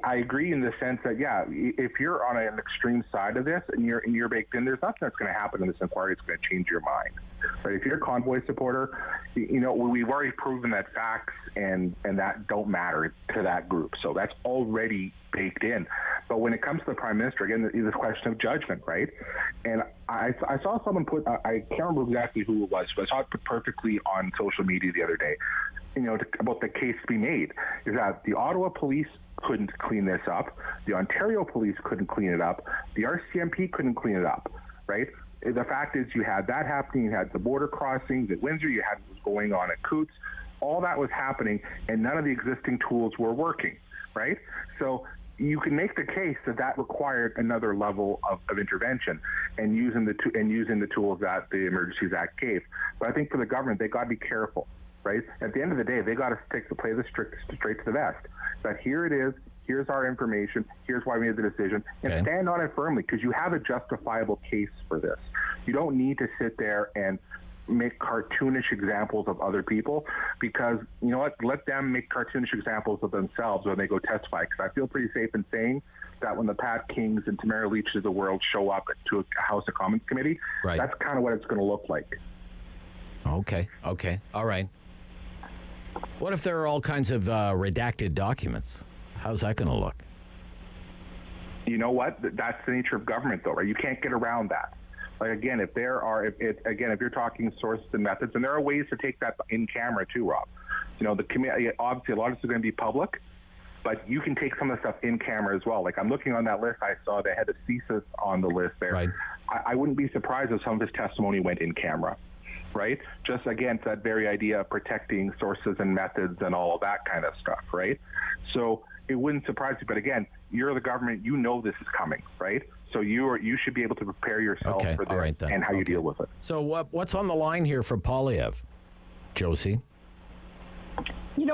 I agree in the sense that, yeah, if you're on an extreme side of this and you're baked in, there's nothing that's going to happen in this inquiry that's going to change your mind. But if you're a convoy supporter, we've already proven that facts and that don't matter to that group. So that's already baked in. But when it comes to the Prime Minister, again, it's a question of judgment, right? And I saw someone put, I can't remember exactly who it was, but I saw it put perfectly on social media the other day, about the case to be made, is that the Ottawa police couldn't clean this up, the Ontario police couldn't clean it up, the RCMP couldn't clean it up, right? The fact is you had that happening, you had the border crossings at Windsor, you had what was going on at Coots, all that was happening, and none of the existing tools were working, right? So you can make the case that required another level of intervention and using the tools that the Emergencies Act gave. But I think for the government, they got to be careful, right? At the end of the day, they got to play this straight to the vest. That here it is, here's our information, here's why we made the decision, and stand on it firmly, because you have a justifiable case for this. You don't need to sit there and make cartoonish examples of other people, because you know what, let them make cartoonish examples of themselves when they go testify, because I feel pretty safe in saying that when the Pat Kings and Tamara Leaches of the world show up to a House of Commons committee, that's kind of what it's going to look like. Okay, all right. What if there are all kinds of redacted documents? How's that going to look? You know what, that's the nature of government though, right? You can't get around that. Like, again, if you're talking sources and methods, and there are ways to take that in camera too, Rob. The committee, obviously a lot of this is going to be public, but you can take some of the stuff in camera as well. Like, I'm looking on that list, I saw they had a CSIS on the list there. Right. I wouldn't be surprised if some of his testimony went in camera, right? Just, again, to that very idea of protecting sources and methods and all of that kind of stuff, right? So it wouldn't surprise you, but again, you're the government, you know this is coming, right? So you should be able to prepare yourself for this and how you deal with it. So what's on the line here for Poilievre, Josie?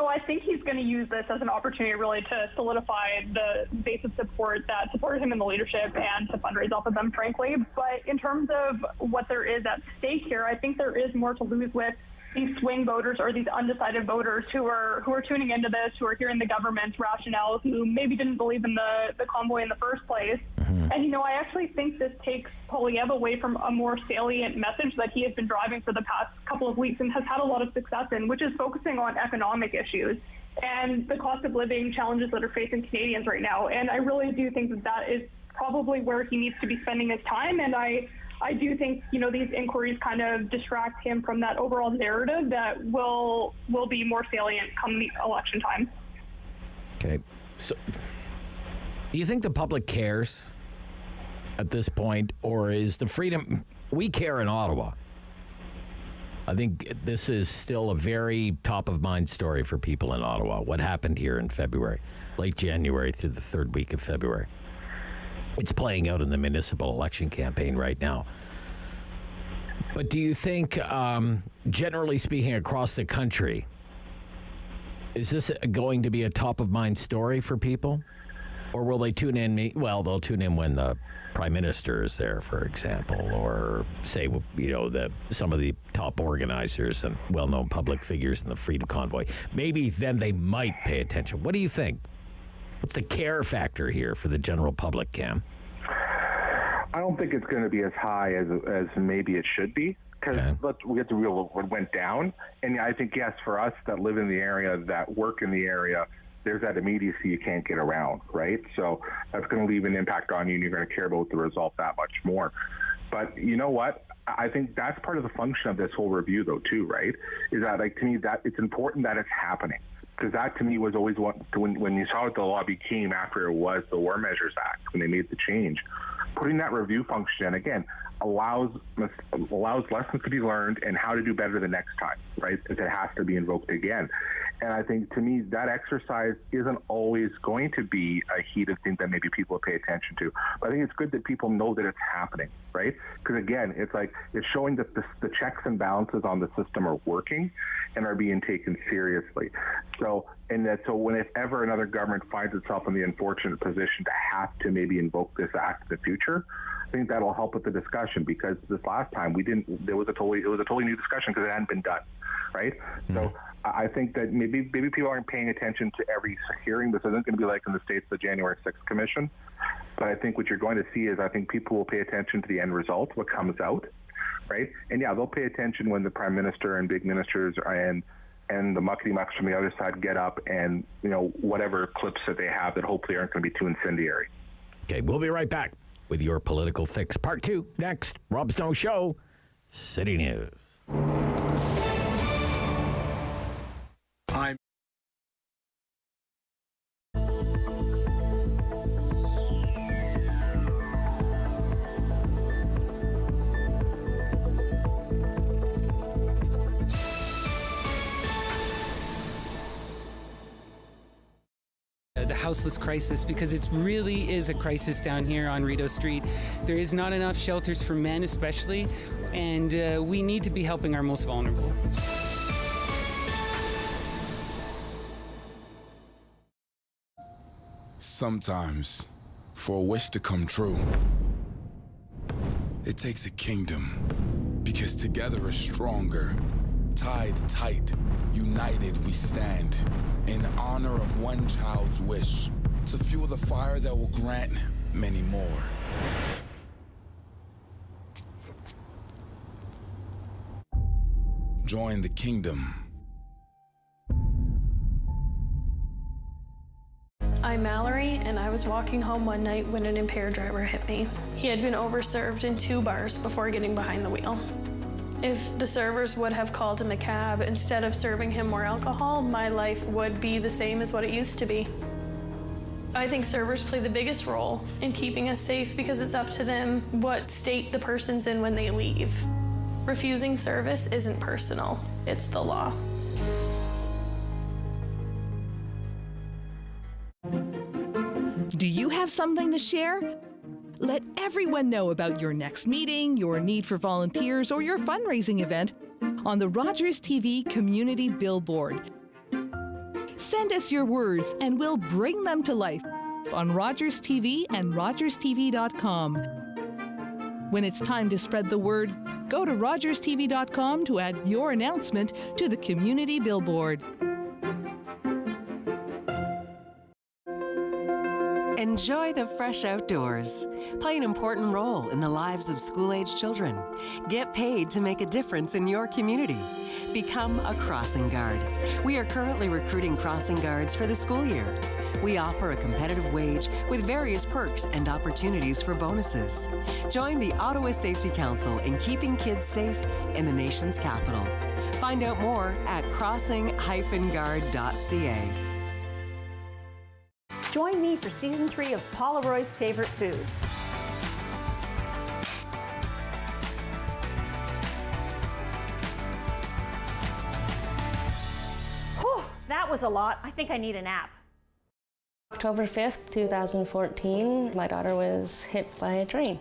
I think he's going to use this as an opportunity really to solidify the base of support that supported him in the leadership and to fundraise off of them, frankly. But in terms of what there is at stake here, I think there is more to lose with these swing voters or these undecided voters who are tuning into this, who are hearing the government's rationale, who maybe didn't believe in the convoy in the first place. Mm-hmm. And, I actually think this takes Poilievre away from a more salient message that he has been driving for the past couple of weeks and has had a lot of success in, which is focusing on economic issues and the cost of living challenges that are facing Canadians right now. And I really do think that is probably where he needs to be spending his time. And I do think, these inquiries kind of distract him from that overall narrative that will be more salient come the election time. Okay. So do you think the public cares at this point, or is the freedom we care in Ottawa? I think this is still a very top-of-mind story for people in Ottawa, what happened here in February, late January through the third week of February. It's playing out in the municipal election campaign right now. But do you think, generally speaking, across the country, is this going to be a top-of-mind story for people? Or will they tune in? Well, they'll tune in when the Prime Minister is there, for example, or say, some of the top organizers and well-known public figures in the Freedom Convoy. Maybe then they might pay attention. What do you think? What's the care factor here for the general public, Cam? I don't think it's going to be as high as maybe it should be, because we have to realize what went down. And I think, yes, for us that live in the area, that work in the area, there's that immediacy you can't get around, right? So that's going to leave an impact on you, and you're going to care about the result that much more. But you know what? I think that's part of the function of this whole review, though, too, right? Is that, like, to me, that it's important that it's happening. Because that, to me, was always when you saw what the law became after it was the War Measures Act, when they made the change. Putting that review function in, again, allows lessons to be learned and how to do better the next time, right? Because it has to be invoked again. And I think, to me, that exercise isn't always going to be a heated thing that maybe people pay attention to. But I think it's good that people know that it's happening, right? Because, again, it's showing that the checks and balances on the system are working and are being taken seriously. So if ever another government finds itself in the unfortunate position to have to maybe invoke this act in the future, I think that'll help with the discussion, because this last time it was a totally new discussion because it hadn't been done, right? Mm-hmm. So I think that maybe people aren't paying attention to every hearing. This isn't going to be like in the States, the January 6th Commission. But I think what you're going to see is, I think people will pay attention to the end result, what comes out, right? And yeah, they'll pay attention when the Prime Minister and big ministers and the muckety-mucks from the other side get up and, whatever clips that they have that hopefully aren't going to be too incendiary. Okay, we'll be right back with your political fix. Part 2 next. Rob Snow Show, City News. The houseless crisis, because it really is a crisis down here on Rideau Street. There is not enough shelters for men especially, and we need to be helping our most vulnerable. Sometimes, for a wish to come true, it takes a kingdom, because together we're stronger. Tied tight, united we stand, in honor of one child's wish, to fuel the fire that will grant many more. Join the kingdom. I'm Mallory, and I was walking home one night when an impaired driver hit me. He had been overserved in 2 bars before getting behind the wheel. If the servers would have called him a cab instead of serving him more alcohol, my life would be the same as what it used to be. I think servers play the biggest role in keeping us safe, because it's up to them what state the person's in when they leave. Refusing service isn't personal, it's the law. Do you have something to share? Let everyone know about your next meeting, your need for volunteers, or your fundraising event on the Rogers TV Community Billboard. Send us your words and we'll bring them to life on Rogers TV and rogerstv.com. When it's time to spread the word, go to rogerstv.com to add your announcement to the Community Billboard. Enjoy the fresh outdoors. Play an important role in the lives of school-age children. Get paid to make a difference in your community. Become a crossing guard. We are currently recruiting crossing guards for the school year. We offer a competitive wage with various perks and opportunities for bonuses. Join the Ottawa Safety Council in keeping kids safe in the nation's capital. Find out more at crossing-guard.ca. Join me for Season 3 of Paula Roy's Favorite Foods. Whew, that was a lot. I think I need a nap. October 5th, 2014, my daughter was hit by a train.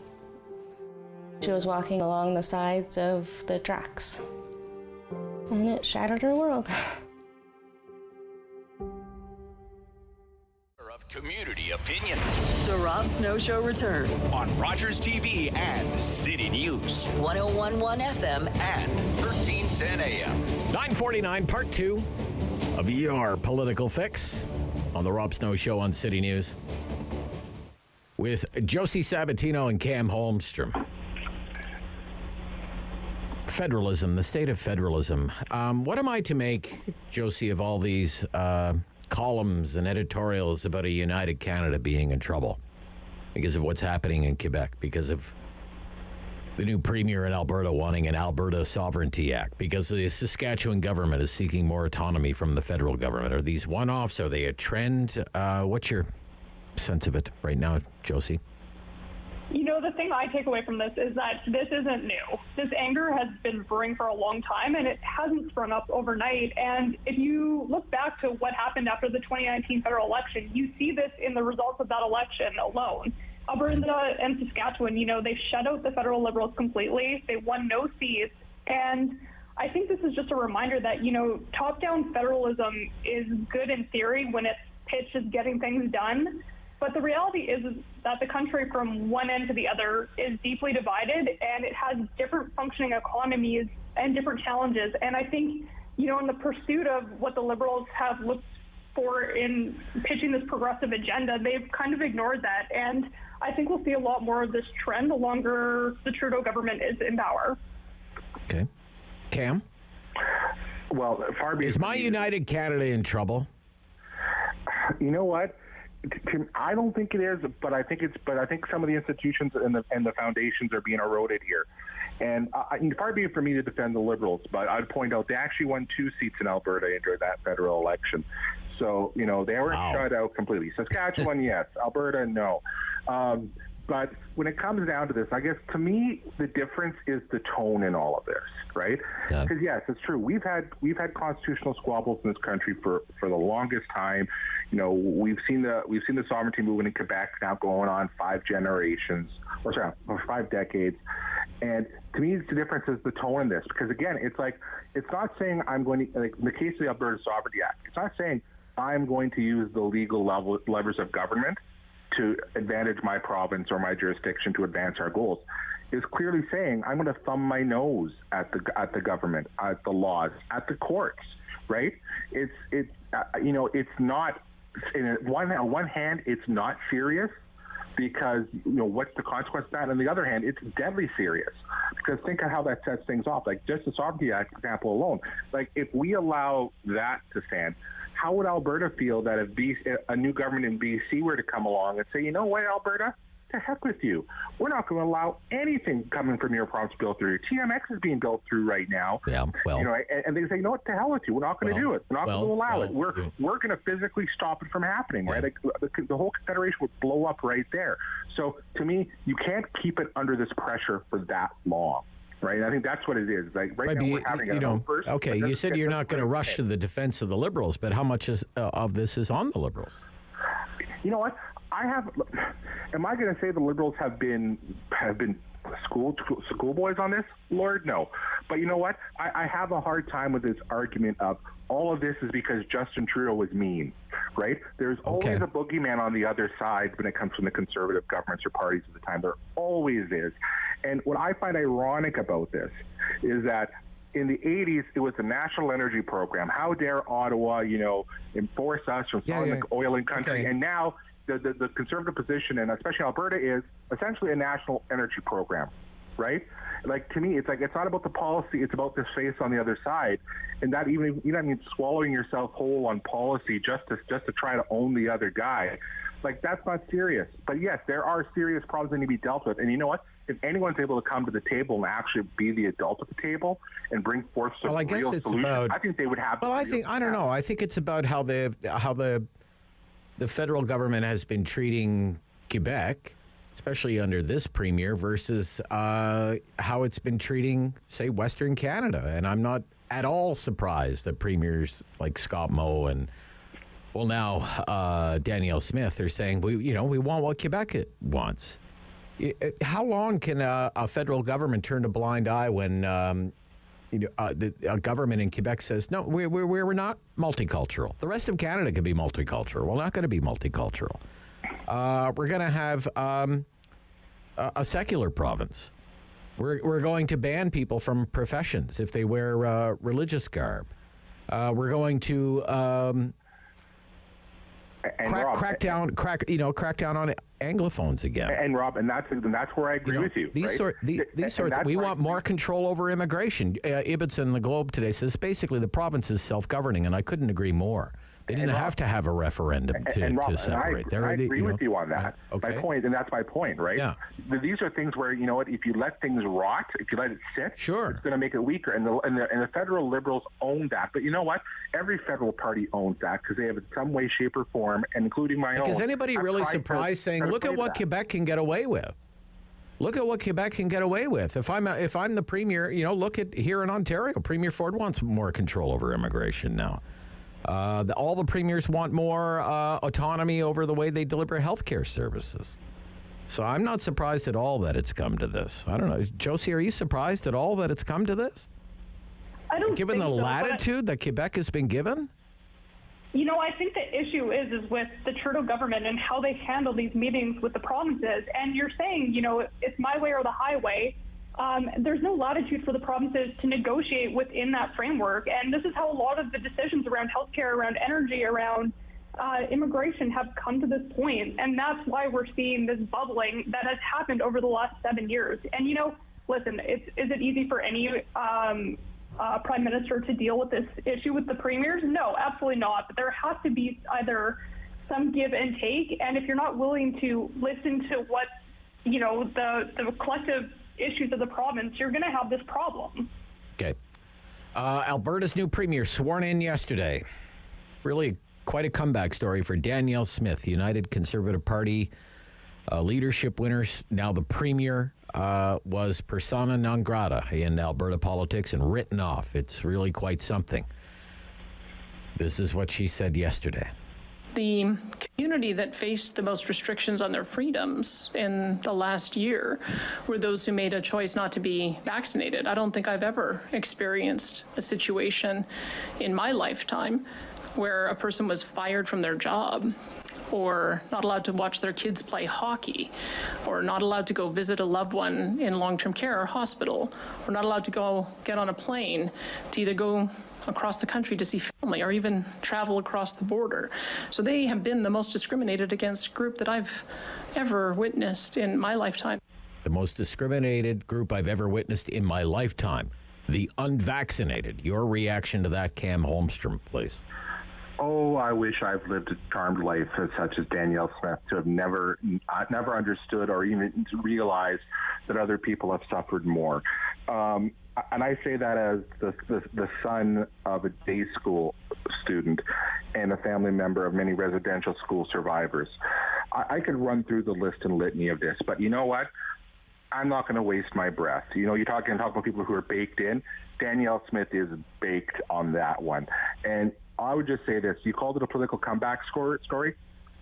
She was walking along the sides of the tracks, and it shattered her world. Community opinion. The Rob Snow Show returns on Rogers TV and City News. 101.1 FM and 1310 AM. 9:49, part 2 of your political fix on the Rob Snow Show on City News with Josie Sabatino and Cam Holmstrom. Federalism, the state of federalism. What am I to make, Josie, of all these columns and editorials about a united Canada being in trouble because of what's happening in Quebec, because of the new premier in Alberta wanting an Alberta Sovereignty Act because the Saskatchewan government is seeking more autonomy from the federal government. Are these one-offs? Are they a trend? What's your sense of it right now, Josie? The thing I take away from this is that this isn't new. This anger has been brewing for a long time, and it hasn't sprung up overnight. And if you look back to what happened after the 2019 federal election, you see this in the results of that election alone. Alberta and Saskatchewan, they shut out the federal Liberals completely. They won no seats. And I think this is just a reminder that, top-down federalism is good in theory when its pitch is getting things done. But the reality is that the country from one end to the other is deeply divided, and it has different functioning economies and different challenges. And I think, in the pursuit of what the Liberals have looked for in pitching this progressive agenda, they've kind of ignored that. And I think we'll see a lot more of this trend the longer the Trudeau government is in power. Okay. Cam? Well, is My United Canada in trouble? You know what? I don't think it is, but I think some of the institutions and the foundations are being eroded here. And far be it for me to defend the Liberals, but I'd point out they actually won 2 seats in Alberta during that federal election. So, they weren't shut out completely. Saskatchewan, yes. Alberta, no. But when it comes down to this, I guess to me the difference is the tone in all of this, right? Because yes, it's true. We've had constitutional squabbles in this country for the longest time. We've seen the sovereignty movement in Quebec now going on 5 decades. And to me, the difference is the tone in this, because again, it's not saying I'm going to, like in the case of the Alberta Sovereignty Act, it's not saying I'm going to use the legal levers of government to advantage my province or my jurisdiction to advance our goals. Is clearly saying I'm going to thumb my nose at the government, at the laws, at the courts, right? It's not. On one hand, it's not serious because what's the consequence of that? On the other hand, it's deadly serious because think of how that sets things off. Like just the Sovereignty Act example alone. Like if we allow that to stand, how would Alberta feel that if a new government in BC were to come along and say, you know what, Alberta, to heck with you. We're not going to allow anything coming from your province built through. TMX is being built through right now. Yeah, well. And they say, no, what, to hell with you. We're not going to do it. We're not going to allow it. We're going to physically stop it from happening, right? Like, the whole Confederation would blow up right there. So to me, you can't keep it under this pressure for that long. Right, I think that's what it is. Like right now, we're having an outburst. Okay, you said you're not going to rush to the defense of the Liberals, but how much of this is on the Liberals? You know what? Am I going to say the Liberals have been schoolboys on this? Lord, no. But you know what? I have a hard time with this argument of all of this is because Justin Trudeau was mean, right? There's always a boogeyman on the other side when it comes from the conservative governments or parties at the time. There always is. And what I find ironic about this is that in the 80s, it was the National Energy Program. How dare Ottawa, enforce us from selling the oil in country? Okay. And now the conservative position, and especially Alberta, is essentially a national energy program, right? Like to me, it's not about the policy; it's about this face on the other side, and that even swallowing yourself whole on policy just to try to own the other guy. Like that's not serious. But yes, there are serious problems that need to be dealt with. And you know what? If anyone's able to come to the table and actually be the adult at the table and bring forth some real solutions, I think they would have. Well, I don't know. I think it's about how the federal government has been treating Quebec, especially under this premier, versus how it's been treating, say, Western Canada. And I'm not at all surprised that premiers like Scott Moe and now Danielle Smith are saying we want what Quebec wants. How long can a federal government turn a blind eye when a government in Quebec says, no, we're not multicultural. The rest of Canada can be multicultural. We're not going to be multicultural. We're going to have a secular province. We're going to ban people from professions if they wear religious garb. We're going to crack down on Anglophones again. And Rob, and that's where I agree with you. These sorts. We want more control over immigration. Ibbotson, the Globe today, says basically the province is self-governing, and I couldn't agree more. They didn't have to have a referendum to separate. I agree with you on that. Okay. My point, and that's my point, right? Yeah. These are things where, you know what, if you let things rot, if you let it sit, it's going to make it weaker. And the federal Liberals own that. But you know what? Every federal party owns that because they have in some way, shape, or form, and including my own. Is anybody really surprised saying, look at what Quebec can get away with? Look at what Quebec can get away with. If I'm the premier, look at here in Ontario. Premier Ford wants more control over immigration now. All the premiers want more autonomy over the way they deliver healthcare services. So I'm not surprised at all that it's come to this. I don't know. Josie, are you surprised at all that it's come to this? I don't Given think the so, latitude that Quebec has been given? I think the issue is with the Trudeau government and how they handle these meetings with the provinces. And you're saying, it's my way or the highway. There's no latitude for the provinces to negotiate within that framework. And this is how a lot of the decisions around healthcare, around energy, around immigration have come to this point. And that's why we're seeing this bubbling that has happened over the last 7 years. And, listen, is it easy for any prime minister to deal with this issue with the premiers? No, absolutely not. But there has to be either some give and take. And if you're not willing to listen to what, the collective issues of the province, you're going to have this problem. Okay. Alberta's new premier sworn in yesterday. Really quite a comeback story for Danielle Smith, United Conservative Party leadership winners. Now the premier was persona non grata in Alberta politics and written off. It's really quite something. This is what she said yesterday. The community that faced the most restrictions on their freedoms in the last year were those who made a choice not to be vaccinated. I don't think I've ever experienced a situation in my lifetime where a person was fired from their job, or not allowed to watch their kids play hockey, or not allowed to go visit a loved one in long-term care or hospital, or not allowed to go get on a plane to either go across the country to see family or even travel across the border. So they have been the most discriminated against group that I've ever witnessed in my lifetime. The most discriminated group I've ever witnessed in my lifetime. The unvaccinated. Your reaction to that, Cam Holmstrom, please. Oh, I wish I've lived a charmed life such as Danielle Smith to have never understood or even realized that other people have suffered more. And I say that as the son of a day school student and a family member of many residential school survivors. I could run through the list and litany of this, but you know what? I'm not going to waste my breath. You're talking about people who are baked in. Danielle Smith is baked on that one. And I would just say this. You called it a political comeback story.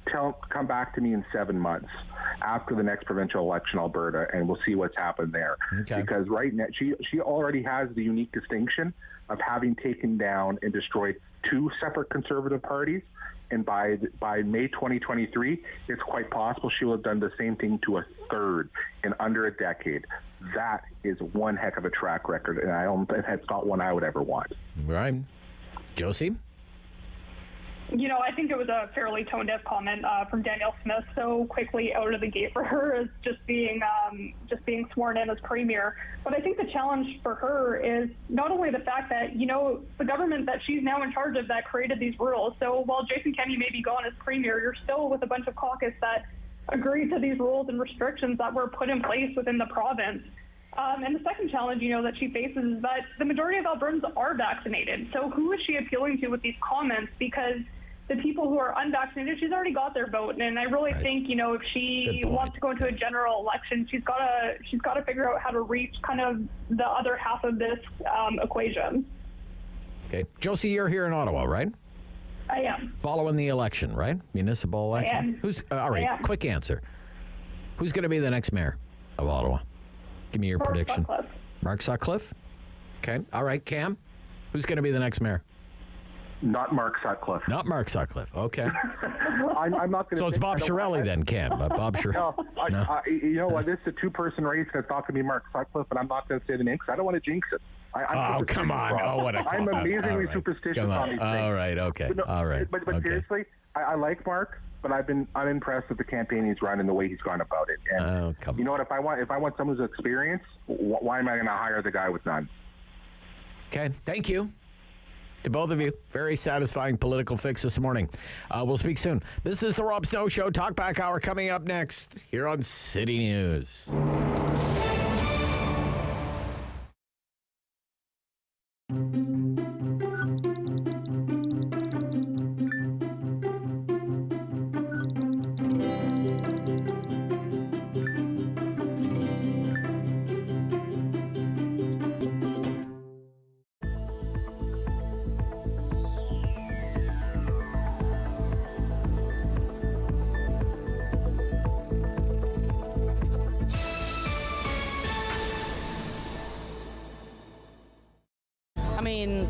Come back to me in 7 months after the next provincial election, Alberta, and we'll see what's happened there. Okay. Because right now, she already has the unique distinction of having taken down and destroyed two separate Conservative parties. And by May 2023, it's quite possible she will have done the same thing to a third in under a decade. That is one heck of a track record, and it's not one I would ever want. Right. Josie? I think it was a fairly tone-deaf comment from Danielle Smith so quickly out of the gate for her as just being sworn in as premier. But I think the challenge for her is not only the fact that, the government that she's now in charge of that created these rules. So while Jason Kenney may be gone as premier, you're still with a bunch of caucus that agreed to these rules and restrictions that were put in place within the province. And the second challenge, that she faces is that the majority of Albertans are vaccinated. So who is she appealing to with these comments? Because the people who are unvaccinated, she's already got their vote. And I really think, if she wants to go into a general election, she's got to figure out how to reach kind of the other half of this equation. Okay. Josie, you're here in Ottawa, right? I am. Following the election, right? Municipal election? I am. All right, quick answer. Who's going to be the next mayor of Ottawa? Give me your prediction. Sutcliffe. Mark Sutcliffe? Okay. All right, Cam? Who's going to be the next mayor? Not Mark Sutcliffe. Not Mark Sutcliffe. Okay. I'm not going to. So it's Bob Shirelli then, Cam. Bob Shirelli. No. You know what? This is a two-person race, and it's not going to be Mark Sutcliffe, and I'm not going to say the name because I don't want to jinx it. Come on. Oh, what a I'm amazingly superstitious on these things. All right. Okay. But all right. But seriously, I like Mark, but I'm impressed with the campaign he's run and the way he's gone about it. And you know what? If I want someone who's experienced, why am I going to hire the guy with none? Okay. Thank you. to both of you. Very satisfying political fix this morning. We'll speak soon. This is the Rob Snow Show. Talkback Hour coming up next here on City News.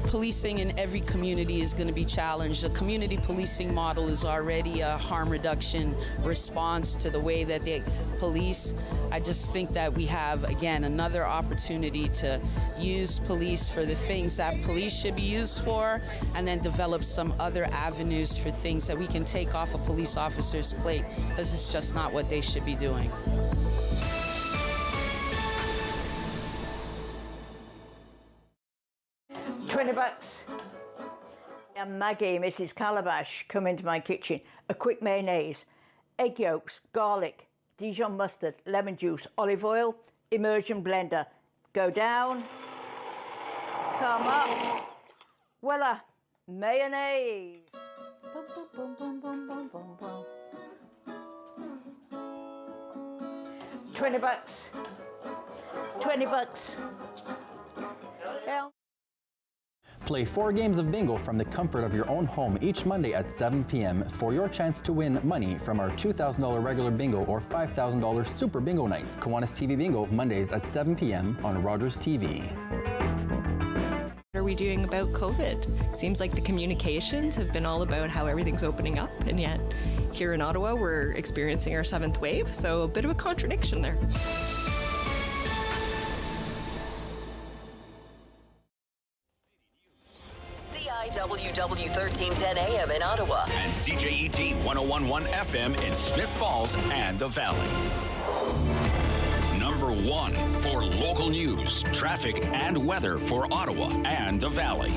Policing in every community is going to be challenged. The community policing model is already a harm reduction response to the way that they police. I just think that we have, again, another opportunity to use police for the things that police should be used for, and then develop some other avenues for things that we can take off a police officer's plate, because it's just not what they should be doing. $20. And Maggie, Mrs. Calabash, come into my kitchen. A quick mayonnaise, egg yolks, garlic, Dijon mustard, lemon juice, olive oil, immersion blender. Go down, come up. Voila, mayonnaise. Bum, bum, bum, bum, bum, bum, bum. $20. $20. Yeah. Play 4 games of bingo from the comfort of your own home each Monday at 7 p.m. for your chance to win money from our $2,000 regular bingo or $5,000 super bingo night. Kiwanis TV Bingo, Mondays at 7 p.m. on Rogers TV. What are we doing about COVID? Seems like the communications have been all about how everything's opening up, and yet here in Ottawa we're experiencing our 7th wave, so a bit of a contradiction there. WW 1310 AM in Ottawa. And CJET 1011 FM in Smiths Falls and the Valley. Number 1 for local news, traffic, and weather for Ottawa and the Valley.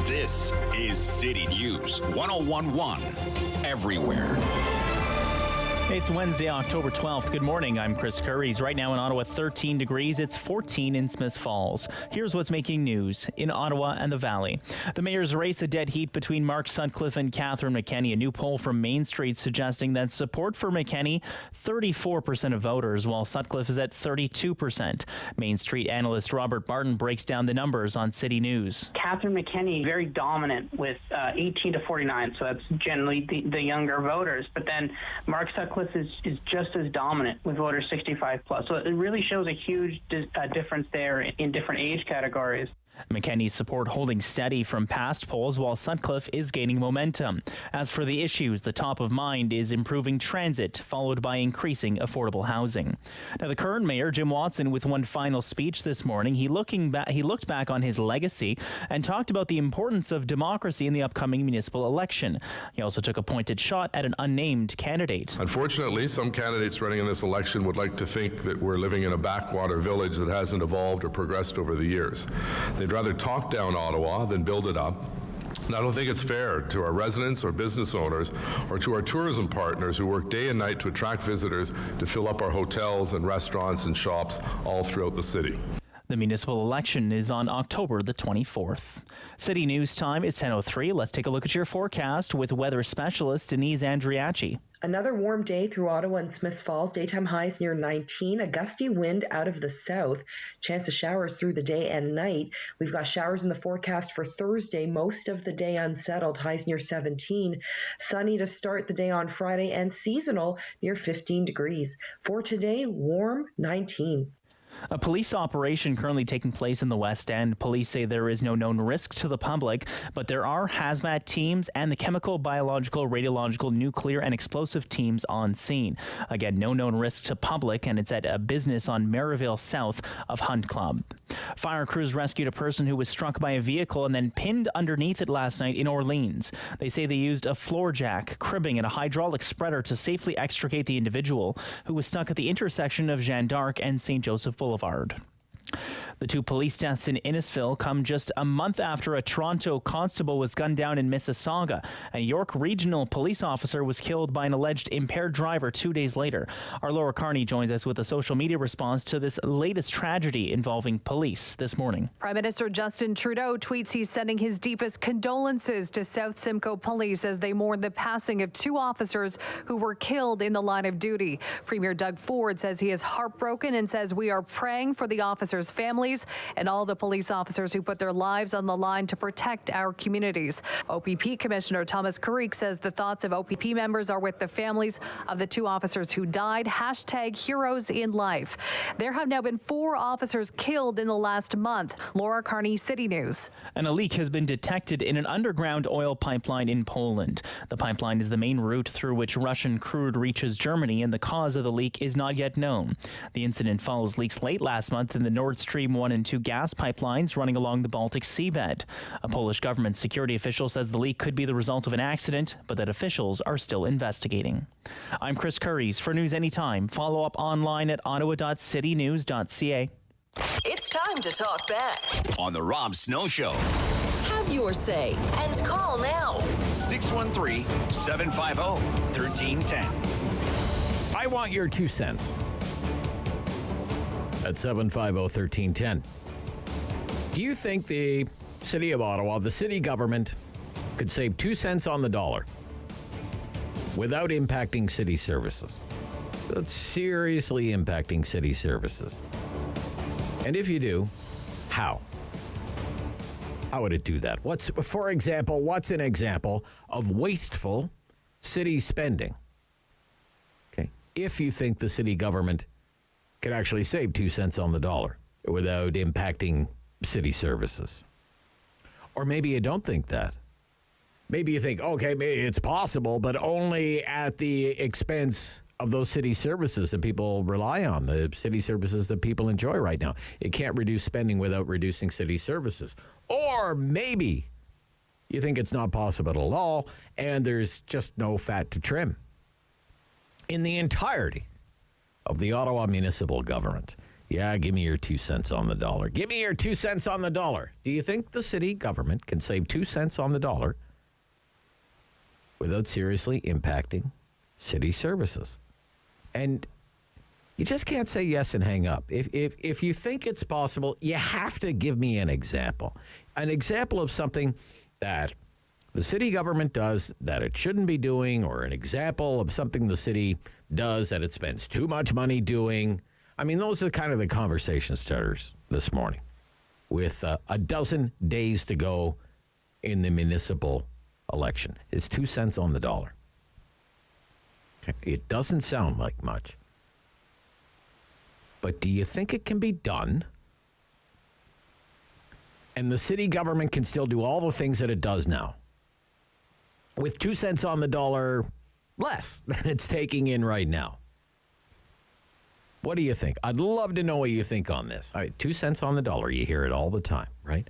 This is City News 1011 everywhere. It's Wednesday, October 12th. Good morning. I'm Chris Curries. Right now in Ottawa, 13 degrees. It's 14 in Smiths Falls. Here's what's making news in Ottawa and the Valley. The mayor's race, a dead heat between Mark Sutcliffe and Catherine McKenney. A new poll from Mainstreet suggesting that support for McKenney, 34% of voters, while Sutcliffe is at 32%. Mainstreet analyst Robert Barton breaks down the numbers on City News. Catherine McKenney, very dominant with 18 to 49, so that's generally the younger voters. But then Mark Sutcliffe is just as dominant with voters 65 plus. So it really shows a huge difference there in different age categories. McKenney's support holding steady from past polls, while Sutcliffe is gaining momentum. As for the issues, the top of mind is improving transit, followed by increasing affordable housing. Now, the current mayor, Jim Watson, with one final speech this morning, he looked back on his legacy and talked about the importance of democracy in the upcoming municipal election. He also took a pointed shot at an unnamed candidate. Unfortunately, some candidates running in this election would like to think that we're living in a backwater village that hasn't evolved or progressed over the years. They'd rather talk down Ottawa than build it up. And I don't think it's fair to our residents or business owners or to our tourism partners who work day and night to attract visitors to fill up our hotels and restaurants and shops all throughout the city. The municipal election is on October the 24th. City News time is 10:03. Let's take a look at your forecast with weather specialist Denise Andriachi. Another warm day through Ottawa and Smiths Falls. Daytime highs near 19. A gusty wind out of the south. Chance of showers through the day and night. We've got showers in the forecast for Thursday. Most of the day unsettled. Highs near 17. Sunny to start the day on Friday and seasonal near 15 degrees. For today, warm 19. A police operation currently taking place in the West End. Police say there is no known risk to the public, but there are hazmat teams and the chemical, biological, radiological, nuclear, and explosive teams on scene. Again, no known risk to public, and it's at a business on Merivale south of Hunt Club. Fire crews rescued a person who was struck by a vehicle and then pinned underneath it last night in Orleans. They say they used a floor jack, cribbing, and a hydraulic spreader to safely extricate the individual who was stuck at the intersection of Jeanne d'Arc and St. Joseph Boulevard. The two police deaths in Innisfil come just a month after a Toronto constable was gunned down in Mississauga. A York Regional police officer was killed by an alleged impaired driver 2 days later. Our Laura Carney joins us with a social media response to this latest tragedy involving police this morning. Prime Minister Justin Trudeau tweets he's sending his deepest condolences to South Simcoe Police as they mourn the passing of two officers who were killed in the line of duty. Premier Doug Ford says he is heartbroken and says we are praying for the officers' families and all the police officers who put their lives on the line to protect our communities. OPP Commissioner Thomas Carrick says the thoughts of OPP members are with the families of the two officers who died. #Heroes in Life. There have now been 4 officers killed in the last month. Laura Carney, City News. And a leak has been detected in an underground oil pipeline in Poland. The pipeline is the main route through which Russian crude reaches Germany, and the cause of the leak is not yet known. The incident follows leaks late last month in the Nord Stream 1 and 2 gas pipelines running along the Baltic seabed. A Polish government security official says the leak could be the result of an accident, but that officials are still investigating. I'm Chris Curries. For news anytime, follow up online at ottawa.citynews.ca. It's time to talk back On the Rob Snow Show. Have your say and call now. 613-750-1310. I want your 2 cents. At 750-1310. Do you think the City of Ottawa, the city government, could save 2 cents on the dollar without impacting city services? That's seriously impacting city services. And if you do, how? How would it do that? For example, what's an example of wasteful city spending? Okay. If you think the city government can actually save 2 cents on the dollar without impacting city services. Or maybe you don't think that. Maybe you think, okay, maybe it's possible, but only at the expense of those city services that people rely on, the city services that people enjoy right now. It can't reduce spending without reducing city services. Or maybe you think it's not possible at all, and there's just no fat to trim in the entirety of the Ottawa municipal government. Yeah, give me your 2 cents on the dollar. Give me your 2 cents on the dollar. Do you think the city government can save 2 cents on the dollar without seriously impacting city services? And you just can't say yes and hang up. If you think it's possible, you have to give me an example. An example of something that the city government does that it shouldn't be doing, or an example of something the city does that it spends too much money doing. I mean, those are kind of the conversation starters this morning with a dozen days to go in the municipal election. It's 2 cents on the dollar. Okay. It doesn't sound like much. But do you think it can be done? And the city government can still do all the things that it does now with 2 cents on the dollar less than it's taking in right now. What do you think? I'd love to know what you think on this. All right, 2 cents on the dollar. You hear it all the time, right?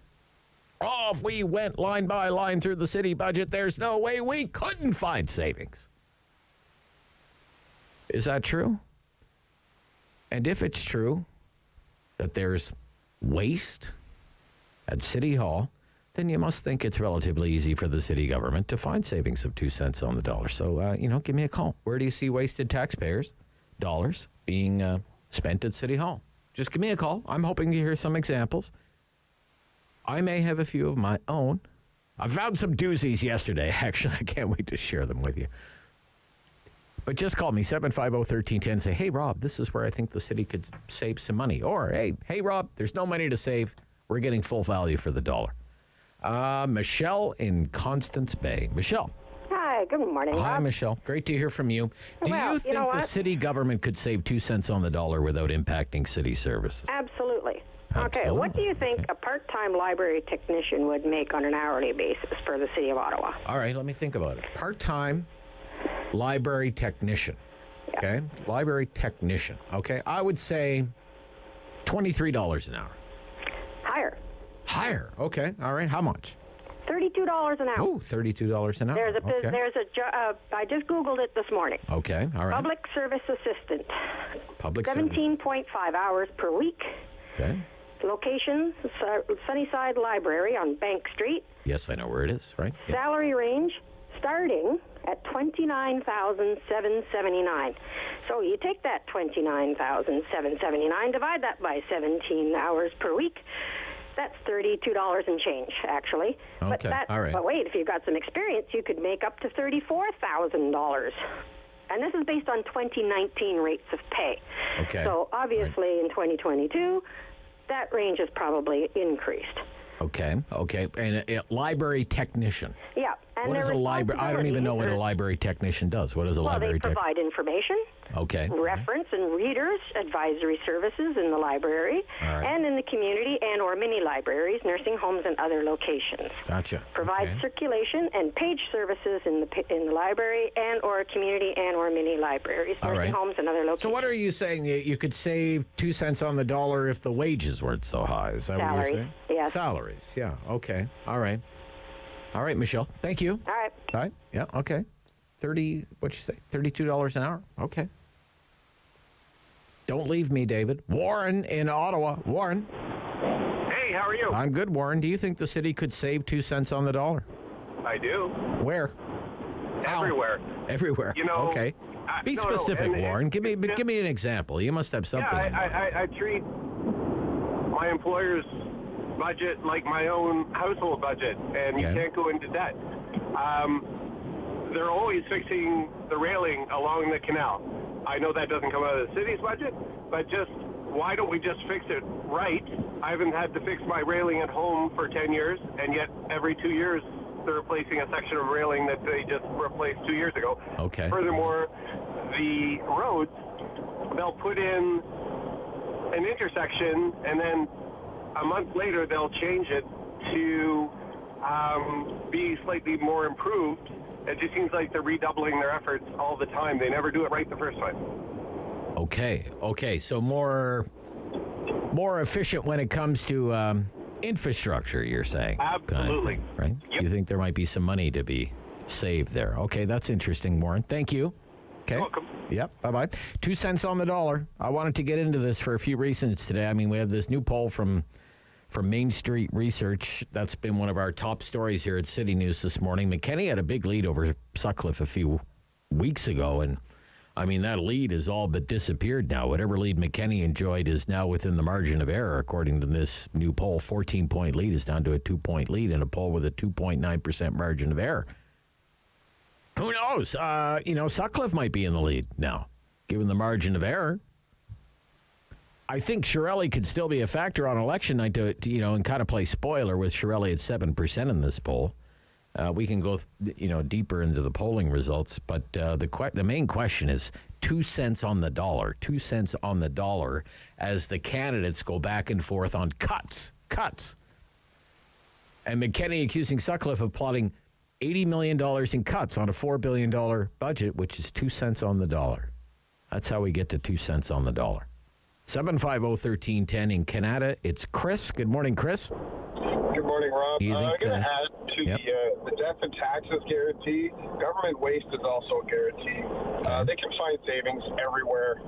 Oh, if we went line by line through the city budget, there's no way we couldn't find savings. Is that true? And if it's true that there's waste at City Hall, then you must think it's relatively easy for the city government to find savings of 2 cents on the dollar. So, give me a call. Where do you see wasted taxpayers' dollars being spent at City Hall? Just give me a call. I'm hoping to hear some examples. I may have a few of my own. I found some doozies yesterday, actually. I can't wait to share them with you. But just call me, 750-1310. Say, hey, Rob, this is where I think the city could save some money. Or, hey, Rob, there's no money to save. We're getting full value for the dollar. Michelle in Constance Bay. Michelle. Hi, good morning, Rob. Hi, Michelle. Great to hear from you. Do you think the city government could save 2 cents on the dollar without impacting city services? Absolutely. Okay, what do you think a part-time library technician would make on an hourly basis for the city of Ottawa? All right, let me think about it. Part-time library technician. Yeah. Okay, library technician. Okay, I would say $23 an hour. Higher. Okay, all right. How much? $32 an hour. Oh, $32 an hour. I just Googled it this morning. Okay, all right. Public service assistant. Public 17.5 hours per week. Okay. Location, Sunnyside Library on Bank Street. Yes, I know where it is, right? Yeah. Salary range starting at $29,779. So you take that $29,779, divide that by 17 hours per week. That's $32 and change, actually. Okay, all right. But wait, if you've got some experience, you could make up to $34,000. And this is based on 2019 rates of pay. Okay. So obviously in 2022, that range has probably increased. Okay. And a library technician. Yeah. And What is a library? I don't even know what a library technician does. What is a library technician? Well, they provide information. Okay. Reference and readers, advisory services in the library, and in the community and or mini libraries, nursing homes, and other locations. Gotcha. Provide circulation and page services in the library and or community and or mini libraries, nursing homes, and other locations. So what are you saying? You could save 2 cents on the dollar if the wages weren't so high? Is that what you're saying? Yes. Salaries. Yeah. Okay. All right, Michelle. Thank you. All right. Yeah. Okay. $32 an hour. Okay. Don't leave me, David. Warren in Ottawa. Warren. Hey, how are you? I'm good, Warren. Do you think the city could save 2 cents on the dollar? I do. Where? Everywhere. Everywhere. You know. Okay. Be specific, Warren. Give me an example. You must have something. Yeah, I treat my employer's budget like my own household budget, and you can't go into debt. They're always fixing the railing along the canal. I know that doesn't come out of the city's budget, but just why don't we just fix it right? I haven't had to fix my railing at home for 10 years, and yet every 2 years they're replacing a section of railing that they just replaced 2 years ago. Okay. Furthermore, the roads, they'll put in an intersection, and then a month later they'll change it to be slightly more improved. It just seems like they're redoubling their efforts all the time. They never do it right the first time. Okay. So more efficient when it comes to infrastructure, you're saying? Absolutely. Right? Yep. You think there might be some money to be saved there? Okay, that's interesting, Warren. Thank you. Okay. You're welcome. Yep. Bye-bye. 2 cents on the dollar. I wanted to get into this for a few reasons today. I mean, we have this new poll from Mainstreet Research. That's been one of our top stories here at City News this morning. McKinney had a big lead over Sutcliffe a few weeks ago, and I mean, that lead has all but disappeared now. Whatever lead McKinney enjoyed is now within the margin of error, according to this new poll. 14-point lead is down to a 2-point lead in a poll with a 2.9% margin of error. Who knows? Sutcliffe might be in the lead now, given the margin of error. I think Shirelli could still be a factor on election night to and kind of play spoiler with Shirelli at 7% in this poll. We can go, deeper into the polling results, but the main question is 2 cents on the dollar. 2 cents on the dollar as the candidates go back and forth on cuts. And McKinney accusing Sutcliffe of plotting $80 million in cuts on a $4 billion budget, which is 2 cents on the dollar. That's how we get to 2 cents on the dollar. 750-1310 in Canada. It's Chris. Good morning, Chris. Good morning, Rob. I'm going to add to the death and taxes guarantee. Government waste is also a guarantee. They can find savings everywhere.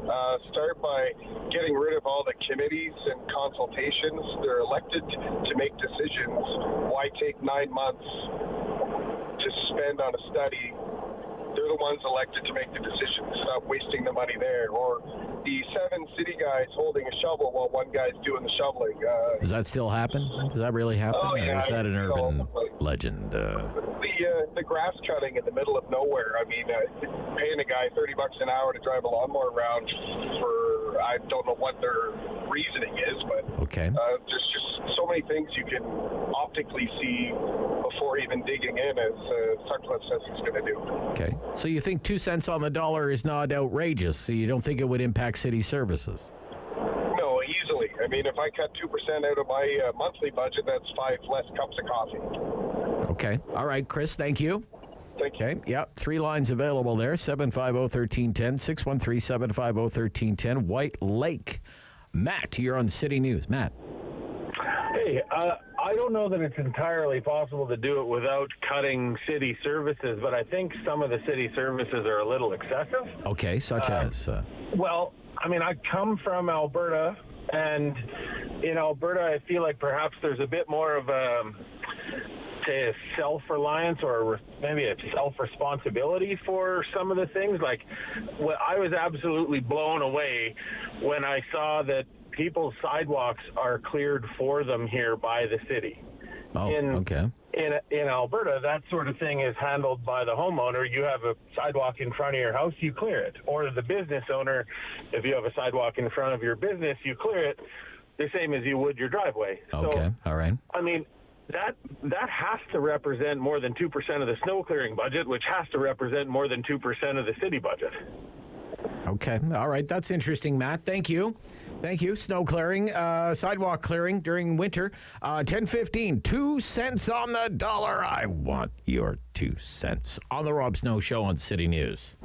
Start by getting rid of all the committees and consultations. They're elected to make decisions. Why take 9 months to spend on a study? They're the ones elected to make the decisions. Stop wasting the money there. Or the 7 city guys holding a shovel while one guy's doing the shoveling. Does that still happen? Does that really happen? Oh, yeah, or is that an urban legend? The grass cutting in the middle of nowhere. I mean, paying a guy $30 an hour to drive a lawnmower around for, I don't know what their reasoning is, but there's just so many things you can optically see before even digging in, as Sutcliffe says he's going to do. Okay. So you think 2 cents on the dollar is not outrageous? So you don't think it would impact city services? No, easily. I mean, if I cut 2% out of my monthly budget, that's 5 less cups of coffee. Okay. All right, Chris, thank you. Thank you. Okay. Yep. 3 lines available there. 750-1310, 613-750-1310. White Lake. Matt, you're on City News. Matt. Hey, I don't know that it's entirely possible to do it without cutting city services, but I think some of the city services are a little excessive. Okay, such as? Well, I mean, I come from Alberta, and in Alberta, I feel like perhaps there's a bit more of a self-reliance or maybe a self-responsibility for some of the things. Like, I was absolutely blown away when I saw that people's sidewalks are cleared for them here by the city. Oh, okay. In Alberta, that sort of thing is handled by the homeowner. You have a sidewalk in front of your house, you clear it. Or the business owner, if you have a sidewalk in front of your business, you clear it the same as you would your driveway. Okay, all right. I mean, that has to represent more than 2% of the snow clearing budget, which has to represent more than 2% of the city budget. Okay, all right. That's interesting, Matt. Thank you. Thank you. Snow clearing, sidewalk clearing during winter. 10:15, 2 cents on the dollar. I want your 2 cents on the Rob Snow Show on City News.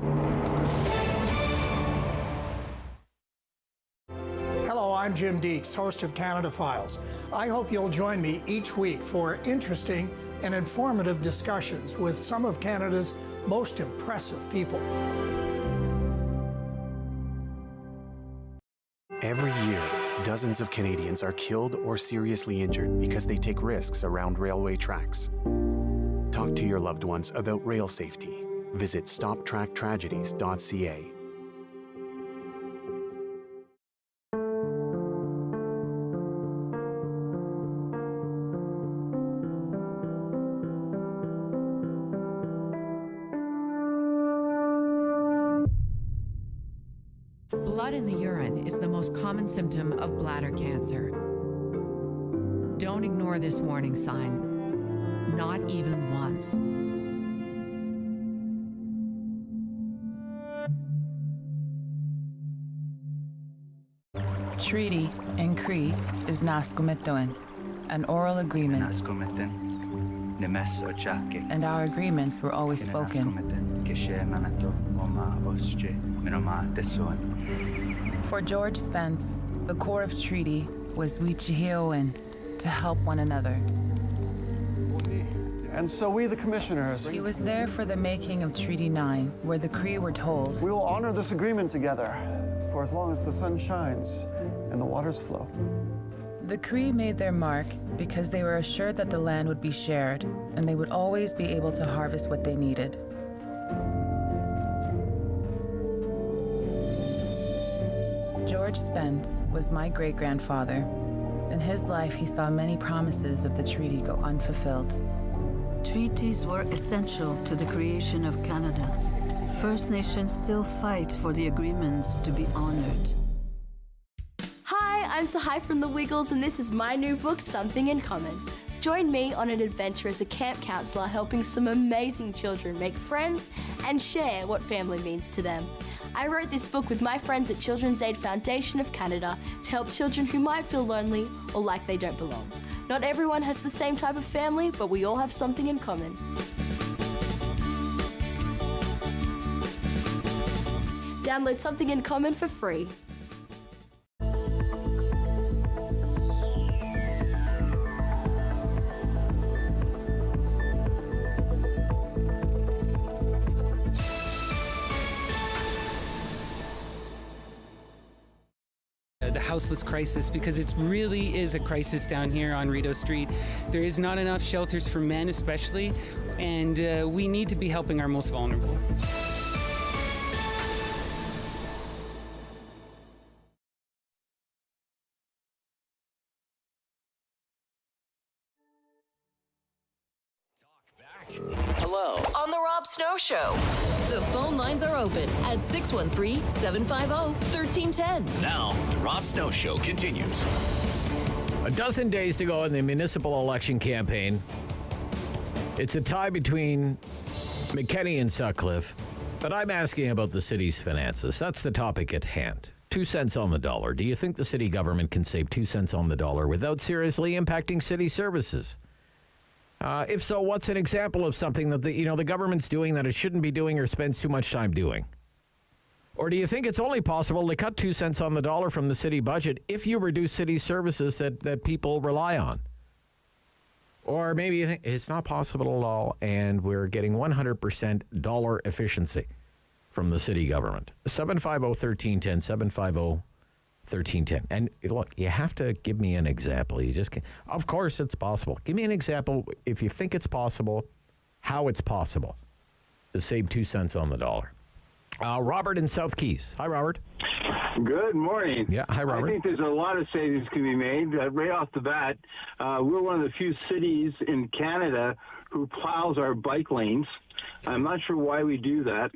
Hello, I'm Jim Deeks, host of Canada Files. I hope you'll join me each week for interesting and informative discussions with some of Canada's most impressive people. Every year, dozens of Canadians are killed or seriously injured because they take risks around railway tracks. Talk to your loved ones about rail safety. Visit stoptracktragedies.ca. Blood in the urine is the most common symptom of bladder cancer. Don't ignore this warning sign, not even once. Treaty in Cree is Naskomitoin, an oral agreement. And our agreements were always spoken. For George Spence, the core of treaty was Wichihioin, to help one another. And so we, the commissioners... He was there for the making of Treaty 9, where the Cree were told... We will honor this agreement together, for as long as the sun shines and the waters flow. The Cree made their mark because they were assured that the land would be shared, and they would always be able to harvest what they needed. George Spence was my great-grandfather. In his life, he saw many promises of the treaty go unfulfilled. Treaties were essential to the creation of Canada. First Nations still fight for the agreements to be honored. Hi, I'm Sahai from The Wiggles, and this is my new book, Something in Common. Join me on an adventure as a camp counselor helping some amazing children make friends and share what family means to them. I wrote this book with my friends at Children's Aid Foundation of Canada to help children who might feel lonely or like they don't belong. Not everyone has the same type of family, but we all have something in common. Download Something in Common for free. The houseless crisis, because it really is a crisis down here on Rideau Street. There is not enough shelters for men especially, and we need to be helping our most vulnerable. Hello. On the Rob Snow Show. The phone lines are open at 613-750-1310. Now, the Rob Snow Show continues. A dozen days to go in the municipal election campaign. It's a tie between McKinney and Sutcliffe, but I'm asking about the city's finances. That's the topic at hand. 2 cents on the dollar. Do you think the city government can save 2 cents on the dollar without seriously impacting city services? If so, what's an example of something that the government's doing that it shouldn't be doing or spends too much time doing? Or do you think it's only possible to cut 2 cents on the dollar from the city budget if you reduce city services that people rely on? Or maybe you think it's not possible at all and we're getting 100% dollar efficiency from the city government. 750-1310, 1310. And look, you have to give me an example. You just can't. Of course it's possible. Give me an example, if you think it's possible, how it's possible to save 2 cents on the dollar. Robert in South Keys. Hi, Robert. Good morning. Yeah, hi, Robert. I think there's a lot of savings can be made. Right off the bat, we're one of the few cities in Canada who plows our bike lanes. I'm not sure why we do that.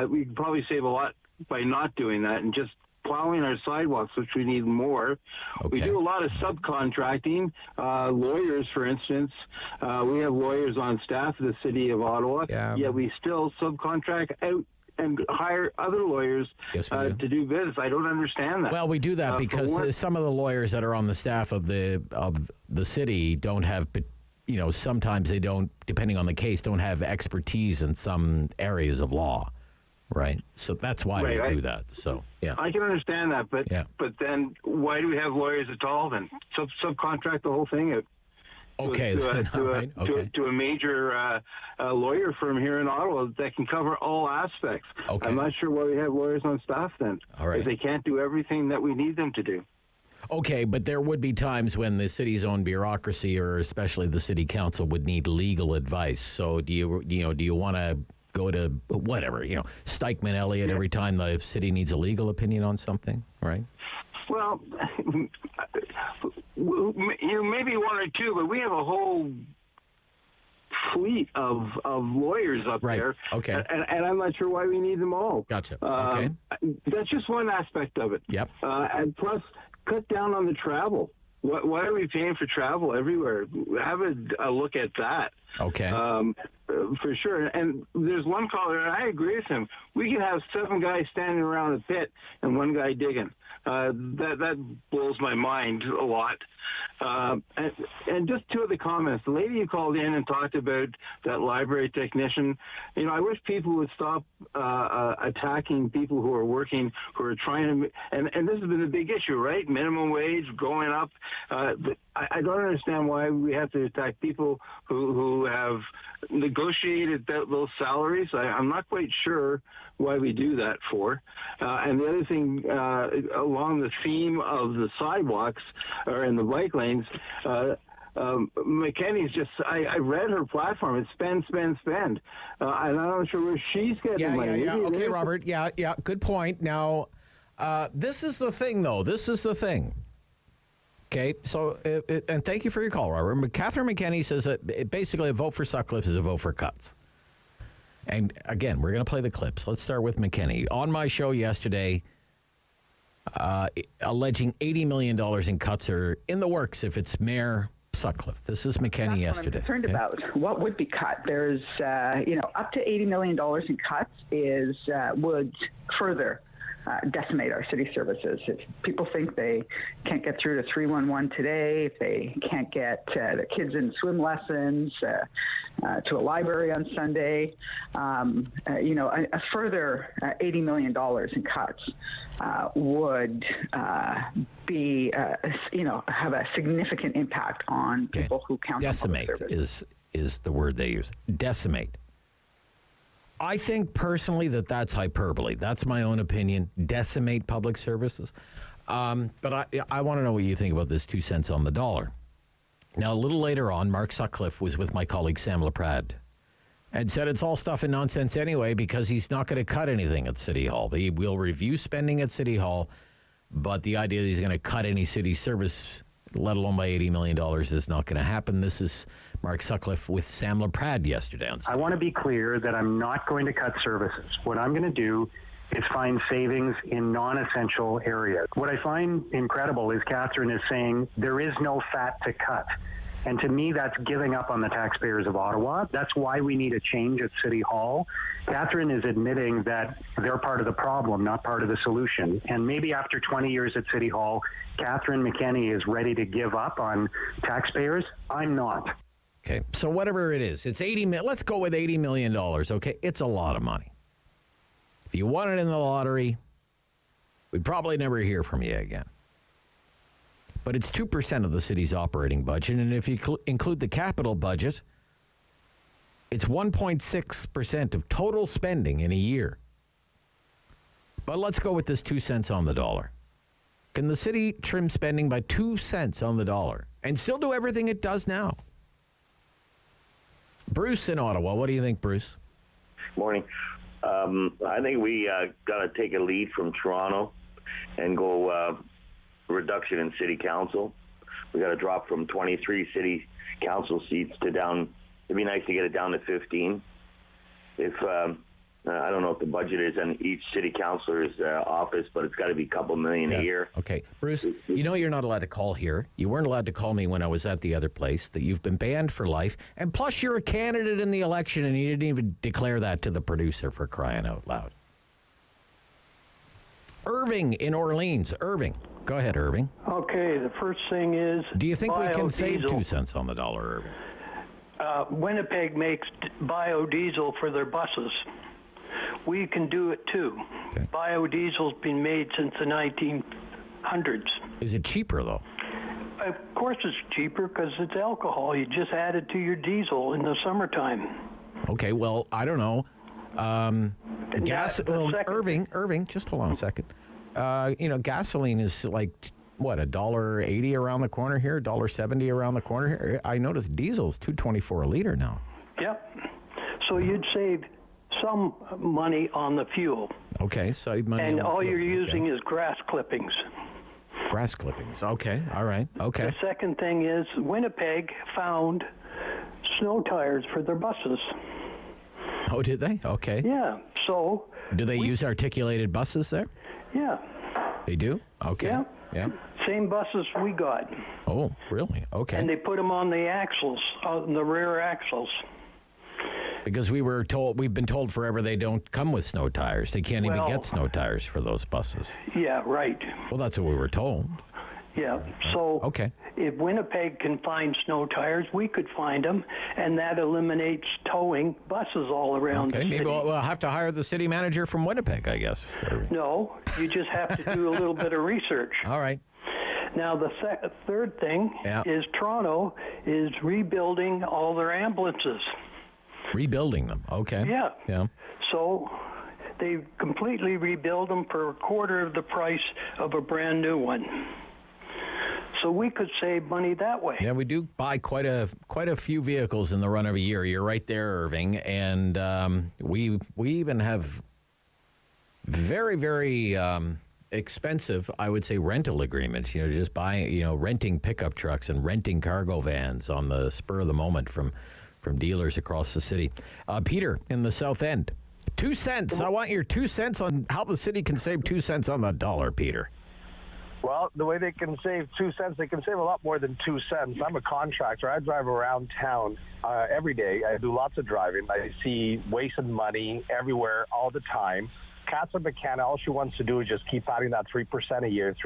We could probably save a lot by not doing that and just plowing our sidewalks, which we need more. We do a lot of subcontracting. Lawyers, for instance, we have lawyers on staff of the City of Ottawa, yet we still subcontract out and hire other lawyers to do business. I don't understand that. Well, we do that because some of the lawyers that are on the staff of the city don't have, sometimes they don't, depending on the case, don't have expertise in some areas of law, right? So that's why we do that. So, yeah. I can understand that, but then why do we have lawyers at all then? Subcontract the whole thing out. Okay. To a major lawyer firm here in Ottawa that can cover all aspects. Okay. I'm not sure why we have lawyers on staff then. All right. If they can't do everything that we need them to do. Okay, but there would be times when the city's own bureaucracy, or especially the city council, would need legal advice. So do you want to go to whatever, Stikeman Elliott every time the city needs a legal opinion on something, right? Well, maybe one or two, but we have a whole fleet of lawyers up there. Okay. And I'm not sure why we need them all. Gotcha. Okay. That's just one aspect of it. Yep. And plus, cut down on the travel. Why are we paying for travel everywhere? Have a look at that. Okay. For sure. And there's one caller, and I agree with him. We can have 7 guys standing around a pit and 1 guy digging. That blows my mind a lot. And just 2 of the comments. The lady who called in and talked about that library technician, I wish people would stop attacking people who are working, who are trying to, and this has been a big issue, right? Minimum wage going up. I don't understand why we have to attack people who have negotiated those salaries. I'm not quite sure why we do that for. And the other thing, along the theme of the sidewalks or in the bike lanes, McKenny's just, I read her platform. It's spend. And I'm not sure where she's getting money. Yeah. Okay, Robert. Yeah. Good point. Now, this is the thing, though. This is the thing. Okay, so, and thank you for your call, Robert. Catherine McKenny says that basically a vote for Sutcliffe is a vote for cuts. And again, we're going to play the clips. Let's start with McKenny. On my show yesterday, alleging $80 million in cuts are in the works if it's Mayor Sutcliffe. This is McKenny yesterday. What I'm concerned about what would be cut. There's, up to $80 million in cuts would further decimate our city services. If people think they can't get through to 311 today, if they can't get their kids in swim lessons, to a library on Sunday, a further $80 million in cuts would have a significant impact on people who count on public service. Decimate is the word they use. Decimate. I think personally that's hyperbole. That's my own opinion. Decimate public services. But I want to know what you think about this 2 cents on the dollar. Now, a little later on, Mark Sutcliffe was with my colleague Sam LaPrade and said it's all stuff and nonsense anyway because he's not going to cut anything at City Hall. He will review spending at City Hall, but the idea that he's going to cut any city service, let alone by $80 million, is not going to happen. This is Mark Sutcliffe with Sam LaPrade yesterday. I want to be clear that I'm not going to cut services. What I'm going to do is find savings in non-essential areas. What I find incredible is Catherine is saying there is no fat to cut. And to me, that's giving up on the taxpayers of Ottawa. That's why we need a change at City Hall. Catherine is admitting that they're part of the problem, not part of the solution. And maybe after 20 years at City Hall, Catherine McKenny is ready to give up on taxpayers. I'm not. Okay, so whatever it is, it's let's go with $80 million, okay? It's a lot of money. If you won it in the lottery, we'd probably never hear from you again. But it's 2% of the city's operating budget, and if you include the capital budget, it's 1.6% of total spending in a year. But let's go with this 2 cents on the dollar. Can the city trim spending by 2 cents on the dollar and still do everything it does now? Bruce in Ottawa. What do you think, Bruce? Morning. I think we got to take a lead from Toronto and go reduction in city council. We got to drop from 23 city council seats to down. It'd be nice to get it down to 15. If I don't know if the budget is in each city councilor's office, but it's got to be a couple million a year. Okay. Bruce, you know you're not allowed to call here. You weren't allowed to call me when I was at the other place, that you've been banned for life. And plus, you're a candidate in the election, and you didn't even declare that to the producer, for crying out loud. Irving in Orleans. Irving. Go ahead, Irving. Okay, the first thing is... Do you think we can save 2 cents on the dollar, Irving? Winnipeg makes biodiesel for their buses. We can do it too. Okay. Biodiesel's been made since the 1900s. Is it cheaper, though? Of course it's cheaper because it's alcohol. You just add it to your diesel in the summertime. Okay, well, I don't know. Irving, just hold on a second. Gasoline is like, what, $1.80 around the corner here, $1.70 around the corner here? I noticed diesel's $2.24 a liter now. Yep. So you'd save some money on the fuel. Okay, save money. And all you're using is grass clippings. Grass clippings. Okay, all right. Okay. The second thing is Winnipeg found snow tires for their buses. Oh, did they? Okay. Yeah. So. Do they use articulated buses there? Yeah. They do? Okay. Yeah. Same buses we got. Oh, really? Okay. And they put them on the axles, on the rear axles. Because we've been told forever they don't come with snow tires. They can't even get snow tires for those buses. Yeah, right. Well, that's what we were told. Yeah, so if Winnipeg can find snow tires, we could find them, and that eliminates towing buses all around the city. Maybe we'll have to hire the city manager from Winnipeg, I guess. No, you just have to do a little bit of research. All right. Now, the third thing is Toronto is rebuilding all their ambulances. Rebuilding them, okay. Yeah. So they completely rebuild them for a quarter of the price of a brand new one. So we could save money that way. Yeah, we do buy quite a few vehicles in the run of a year. You're right there, Irving. And we even have very, very expensive, I would say, rental agreements. Just buying, renting pickup trucks and renting cargo vans on the spur of the moment from dealers across the city. Peter in the South End. 2 cents. I want your 2 cents on how the city can save 2 cents on the dollar, Peter. Well, the way they can save 2 cents, they can save a lot more than 2 cents. I'm a contractor. I drive around town every day. I do lots of driving. I see wasted money everywhere all the time. Catherine McKenna, all she wants to do is just keep adding that 3% a year,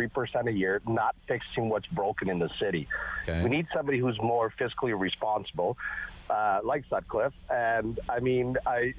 not fixing what's broken in the city. Okay. We need somebody who's more fiscally responsible. Like Sutcliffe, and I mean, I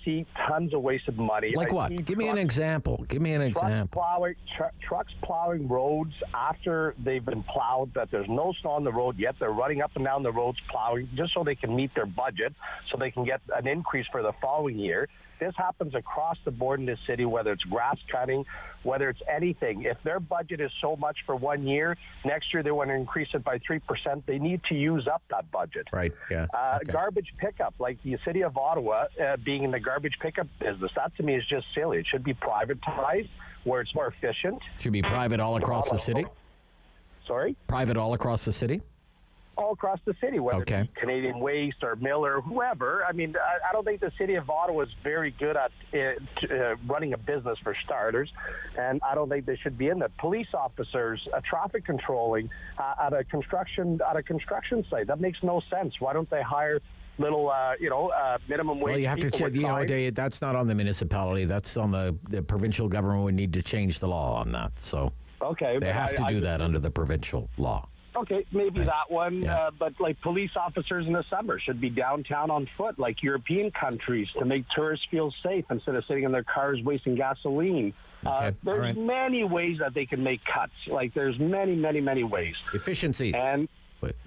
see tons of wasted money. Like what? Give me an example. Trucks plowing roads after they've been plowed, that there's no snow on the road yet. They're running up and down the roads plowing just so they can meet their budget, so they can get an increase for the following year. This happens across the board in this city, whether it's grass cutting, whether it's anything. If their budget is so much for 1 year, next year they want to increase it by 3%. They need to use up that budget. Right, yeah. Garbage pickup, like the city of Ottawa being in the garbage pickup business, that to me is just silly. It should be privatized where it's more efficient. Should be private all across the city? Sorry? Private all across the city? All across the city, whether it's Canadian Waste or Miller, whoever. I mean, I don't think the city of Ottawa is very good at running a business, for starters, and I don't think they should be in there. Police officers, traffic controlling at a construction site, that makes no sense. Why don't they hire little, minimum wage? Well, you have to check. That's not on the municipality. That's on the provincial government. We need to change the law on that. So they have to do that under the provincial law. Okay, maybe that one, but like police officers in the summer should be downtown on foot, like European countries, to make tourists feel safe instead of sitting in their cars wasting gasoline. There's many ways that they can make cuts. Like there's many, many, many ways. Efficiency. And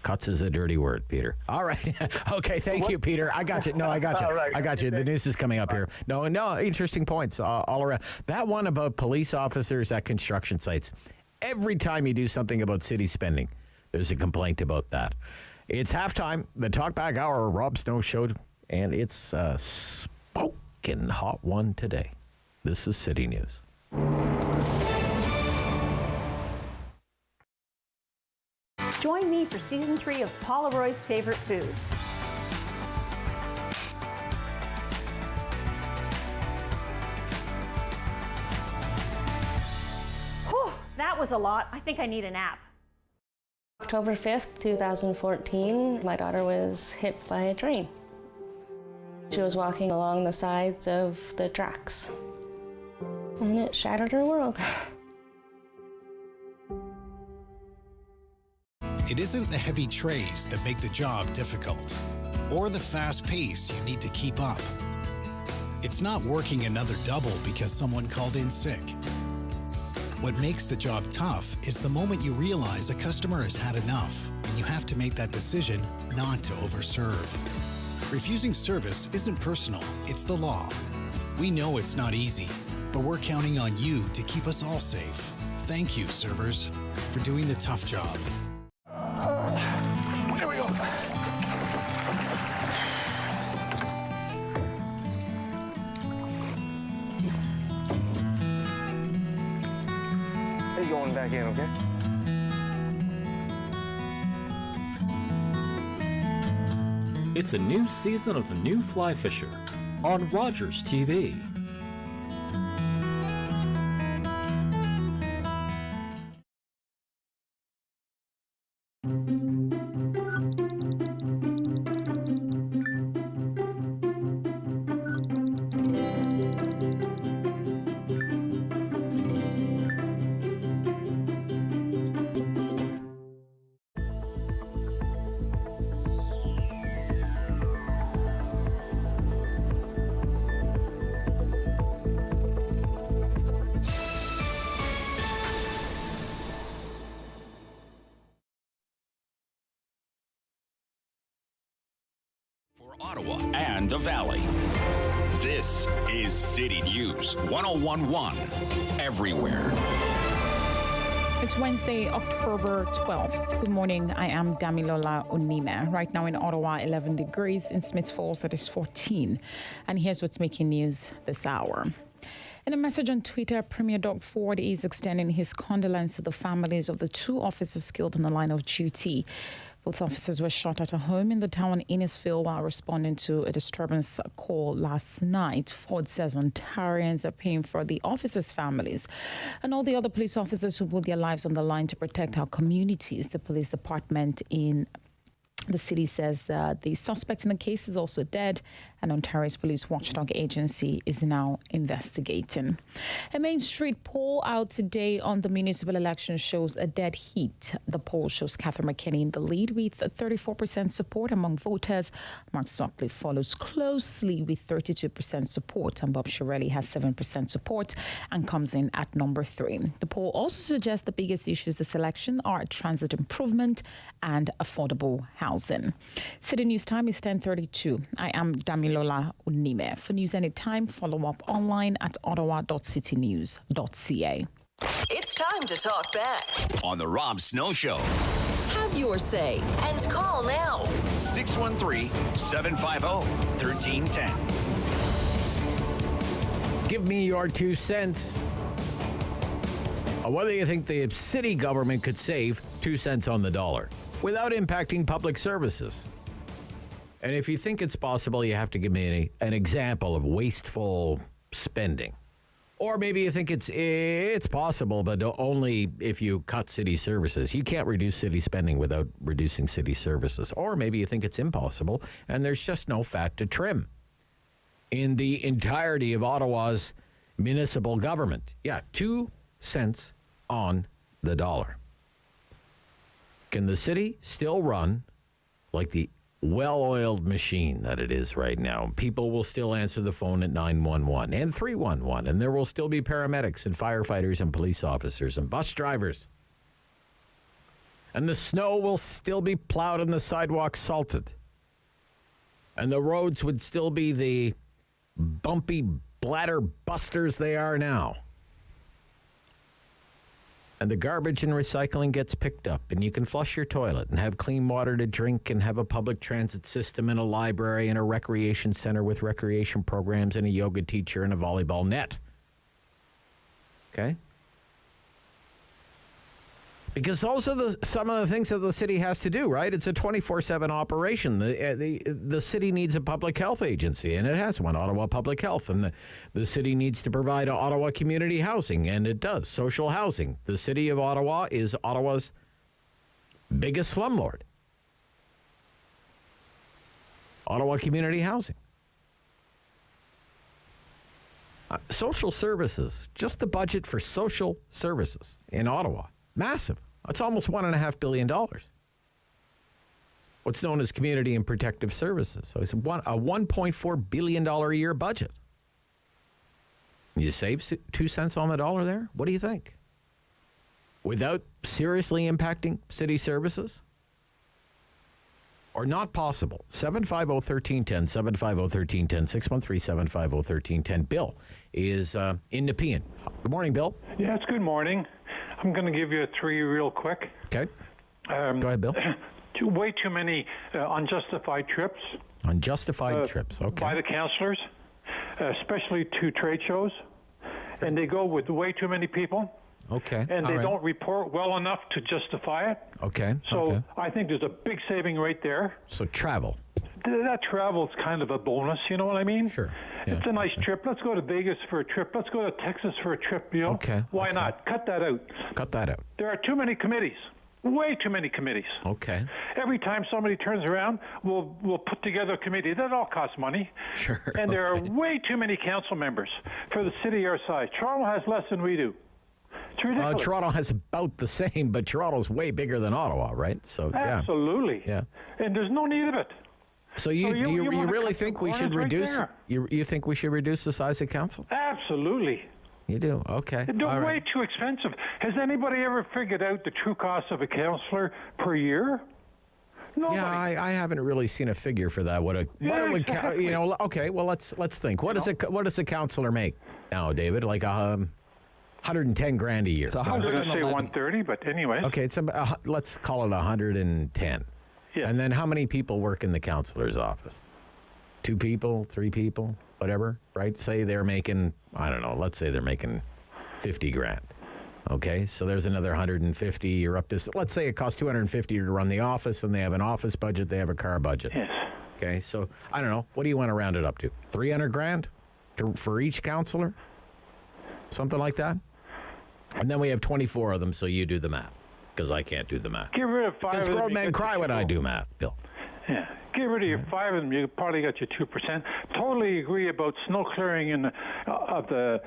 cuts is a dirty word, Peter. All right. Okay, thank you, Peter. I got you. No, I got you. Right. I got you. The news is coming up here. No, interesting points all around. That one about police officers at construction sites. Every time you do something about city spending, there's a complaint about that. It's halftime, the Talkback Hour, Rob Snow Show, and it's a smoking hot one today. This is City News. Join me for Season 3 of Paula Roy's Favorite Foods. Whew, that was a lot. I think I need a nap. October 5th, 2014, my daughter was hit by a train. She was walking along the sides of the tracks, and it shattered her world. It isn't the heavy trays that make the job difficult, or the fast pace you need to keep up. It's not working another double because someone called in sick. What makes the job tough is the moment you realize a customer has had enough, and you have to make that decision not to overserve. Refusing service isn't personal, it's the law. We know it's not easy, but we're counting on you to keep us all safe. Thank you, servers, for doing the tough job. There we go. Hey, going back in, okay? It's a new season of The New Fly Fisher on Rogers TV. Ottawa and the Valley. This is City News 1011 everywhere. It's Wednesday, October 12th. Good morning. I am Damilola Onime. Right now in Ottawa, 11 degrees. In Smiths Falls, it is 14. And here's what's making news this hour. In a message on Twitter, Premier Doug Ford is extending his condolence to the families of the two officers killed on the line of duty. Both officers were shot at a home in the town Innisfil while responding to a disturbance call last night. Ford says Ontarians are paying for the officers' families and all the other police officers who put their lives on the line to protect our communities. The police department in the city says the suspect in the case is also dead, and Ontario's police watchdog agency is now investigating. A Mainstreet poll out today on the municipal election shows a dead heat. The poll shows Catherine McKinney in the lead with 34% support among voters. Mark Sutcliffe follows closely with 32% support, and Bob Shirelli has 7% support and comes in at number 3. The poll also suggests the biggest issues this election are transit improvement and affordable housing. City News time is 10:32. I am Damilola Onime. For news anytime, follow up online at ottawa.citynews.ca. It's time to talk back On the Rob Snow Show. Have your say and call now. 613-750-1310. Give me your 2 cents. Whether you think the city government could save 2 cents on the dollar without impacting public services. And if you think it's possible, you have to give me an example of wasteful spending. Or maybe you think it's possible, but only if you cut city services. You can't reduce city spending without reducing city services. Or maybe you think it's impossible, and there's just no fat to trim in the entirety of Ottawa's municipal government. Yeah, 2 cents on the dollar. Can the city still run like the well-oiled machine that it is right now? People will still answer the phone at 911 and 311, and there will still be paramedics and firefighters and police officers and bus drivers. And the snow will still be plowed and the sidewalks salted. And the roads would still be the bumpy bladder busters they are now. And the garbage and recycling gets picked up, and you can flush your toilet and have clean water to drink and have a public transit system and a library and a recreation center with recreation programs and a yoga teacher and a volleyball net. Okay? Because those are some of the things that the city has to do, right? It's a 24/7 operation. The city needs a public health agency, and it has one, Ottawa Public Health. And the city needs to provide Ottawa community housing, and it does, social housing. The city of Ottawa is Ottawa's biggest slumlord. Ottawa community housing. Social services, just the budget for social services in Ottawa, massive. It's almost $1.5 billion. What's known as community and protective services. So it's a $1.4 billion a year budget. You save 2 cents on the dollar there? What do you think? Without seriously impacting city services? Or not possible? 750-1310, 750-1310, 613-750-1310. Bill is in Nepean. Good morning, Bill. Yes, good morning. I'm going to give you 3 real quick. Okay. Go ahead, Bill. Way too many unjustified trips. Unjustified trips, okay. By the councillors, especially to trade shows. And they go with way too many people. Okay. And they don't report well enough to justify it. Okay. So I think there's a big saving right there. So travel. That travel's kind of a bonus, you know what I mean? Sure. Yeah. It's a nice trip. Let's go to Vegas for a trip. Let's go to Texas for a trip, you know? Okay. Why not? Cut that out. Cut that out. There are too many committees. Way too many committees. Okay. Every time somebody turns around, we'll put together a committee. That all costs money. Sure. And there are way too many council members for the city our size. Toronto has less than we do. It's ridiculous. Toronto has about the same, but Toronto's way bigger than Ottawa, right? So Absolutely. Yeah. And there's no need of it. So you really think we should reduce? You think we should reduce the size of council? Absolutely. You do? Okay. They're way too expensive. Has anybody ever figured out the true cost of a councillor per year? Nobody. Yeah, I haven't really seen a figure for that. Exactly. Okay. Well, let's think. What does a councillor make now, David? Like 110 grand a year. I was going to say 130, but anyway. Okay, it's let's call it 110. Yeah. And then how many people work in the councillor's office? 2 people, 3 people, whatever, right? Say they're making, I don't know, let's say they're making 50 grand. Okay, so there's another 150. You're up to, let's say it costs 250 to run the office, and they have an office budget, they have a car budget. Yes. Okay, so I don't know. What do you want to round it up to? 300 grand for each councillor? Something like that? And then we have 24 of them, so you do the math, because I can't do the math. Get rid of 5 Because of them. grown men cry when I do math, Bill. Yeah. Get rid of your 5 of them, you probably got your 2%. Totally agree about snow clearing of the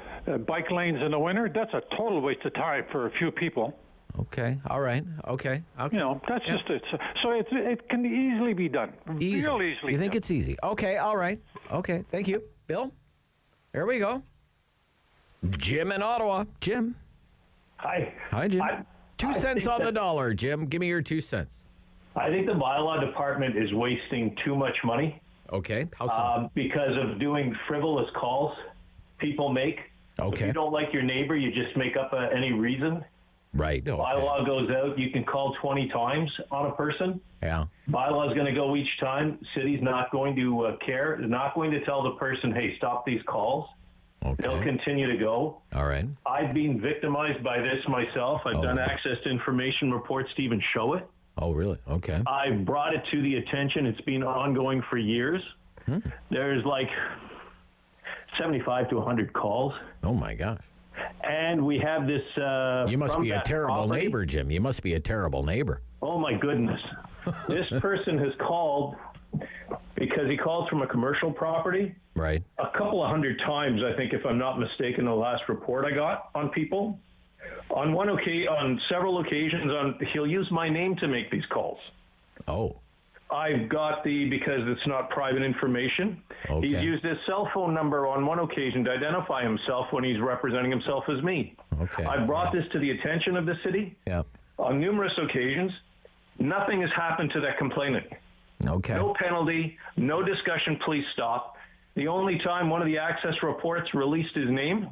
bike lanes in the winter. That's a total waste of time for a few people. Okay. All right. Okay. You know, that's just it. So it can easily be done. Easy. Real easily. You think it's easy? Okay. All right. Okay. Thank you, Bill. There we go. Jim in Ottawa. Jim. Hi. Hi, Jim. 2 cents on the dollar, Jim. Give me your 2 cents. I think the bylaw department is wasting too much money. Okay. How so? Because of doing frivolous calls people make. Okay. If you don't like your neighbor, you just make up any reason. Right. Okay. Bylaw goes out. You can call 20 times on a person. Yeah. Bylaw is going to go each time. City's not going to care. They're not going to tell the person, hey, stop these calls. Okay. They'll continue to go. All right. I've been victimized by this myself. I've done access to information reports to even show it. Oh, really? Okay. I brought it to the attention. It's been ongoing for years. There's like 75 to 100 calls. Oh, my gosh. And we have this... you must be a terrible neighbor, Jim. You must be a terrible neighbor. Oh, my goodness. This person has called because he called from a commercial property. Right. A couple of hundred times, I think, if I'm not mistaken, the last report I got on people. On several occasions, he'll use my name to make these calls. Oh. I've got because it's not private information. Okay. He's used his cell phone number on one occasion to identify himself when he's representing himself as me. Okay. I've brought this to the attention of the city on numerous occasions. Nothing has happened to that complainant. Okay. No penalty, no discussion, please stop. The only time one of the access reports released his name,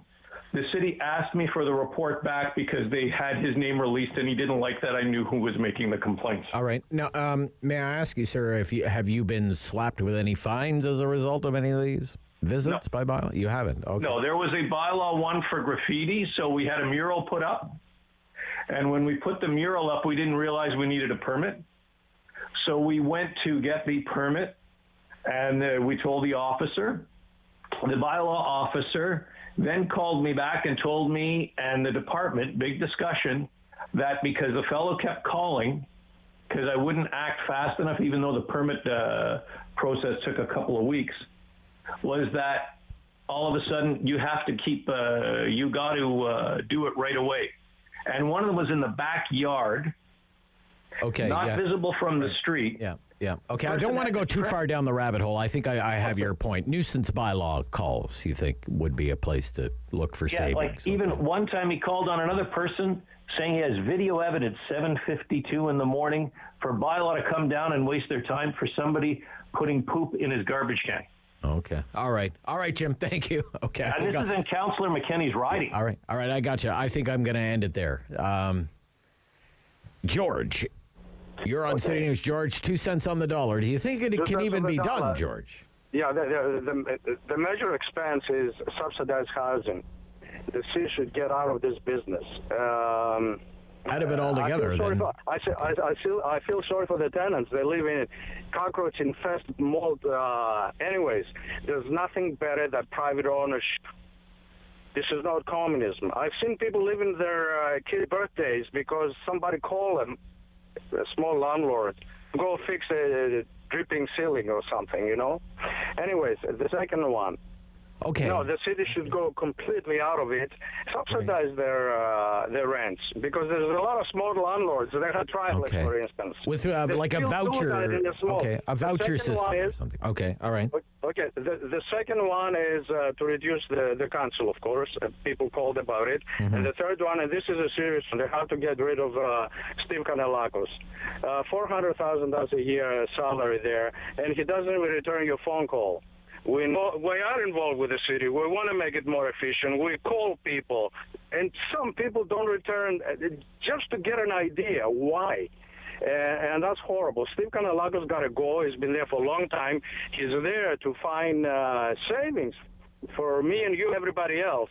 the city asked me for the report back because they had his name released, and he didn't like that I knew who was making the complaints. All right. Now, may I ask you, sir, have you been slapped with any fines as a result of any of these visits by bylaw? You haven't? Okay. No, there was a bylaw one for graffiti, so we had a mural put up. And when we put the mural up, we didn't realize we needed a permit. So we went to get the permit, and we told the officer. The bylaw officer then called me back and told me and the department, big discussion, that because the fellow kept calling, because I wouldn't act fast enough, even though the permit process took a couple of weeks, was that all of a sudden you have to keep, you got to do it right away. And one of them was in the backyard, not visible from the street. Yeah. Okay, I don't want to go too far down the rabbit hole. I think I have your point. Nuisance bylaw calls, you think, would be a place to look for savings. Like even one time he called on another person saying he has video evidence, 7:52 in the morning, for bylaw to come down and waste their time for somebody putting poop in his garbage can. Okay. All right, Jim. Thank you. Okay. And this is in Councillor McKinney's riding. All right. I got you. I think I'm going to end it there. George, you're on City News. George, 2 cents on the dollar. Do you think it can even be done, George? Yeah, the major expense is subsidized housing. The city should get out of this business. Out of it altogether, I feel sorry for the tenants. They live in cockroach-infested mold. Anyways, there's nothing better than private ownership. This is not communism. I've seen people living their kids' birthdays because somebody called them, a small landlord, go fix a dripping ceiling or something, Anyways, the second one. Okay. No, the city should go completely out of it, subsidize their rents, because there's a lot of small landlords. They have trialists, for instance. With like a voucher, a voucher system or something. Okay, all right. Okay, the second one is to reduce the council, of course. People called about it. Mm-hmm. And the third one, and this is a serious one, they have to get rid of Steve Kanellakos. $400,000 a year salary there, and he doesn't even return your phone call. We are involved with the city. We want to make it more efficient. We call people, and some people don't return just to get an idea why. And that's horrible. Steve Kanellakos got to go. He's been there for a long time. He's there to find savings for me and you, everybody else.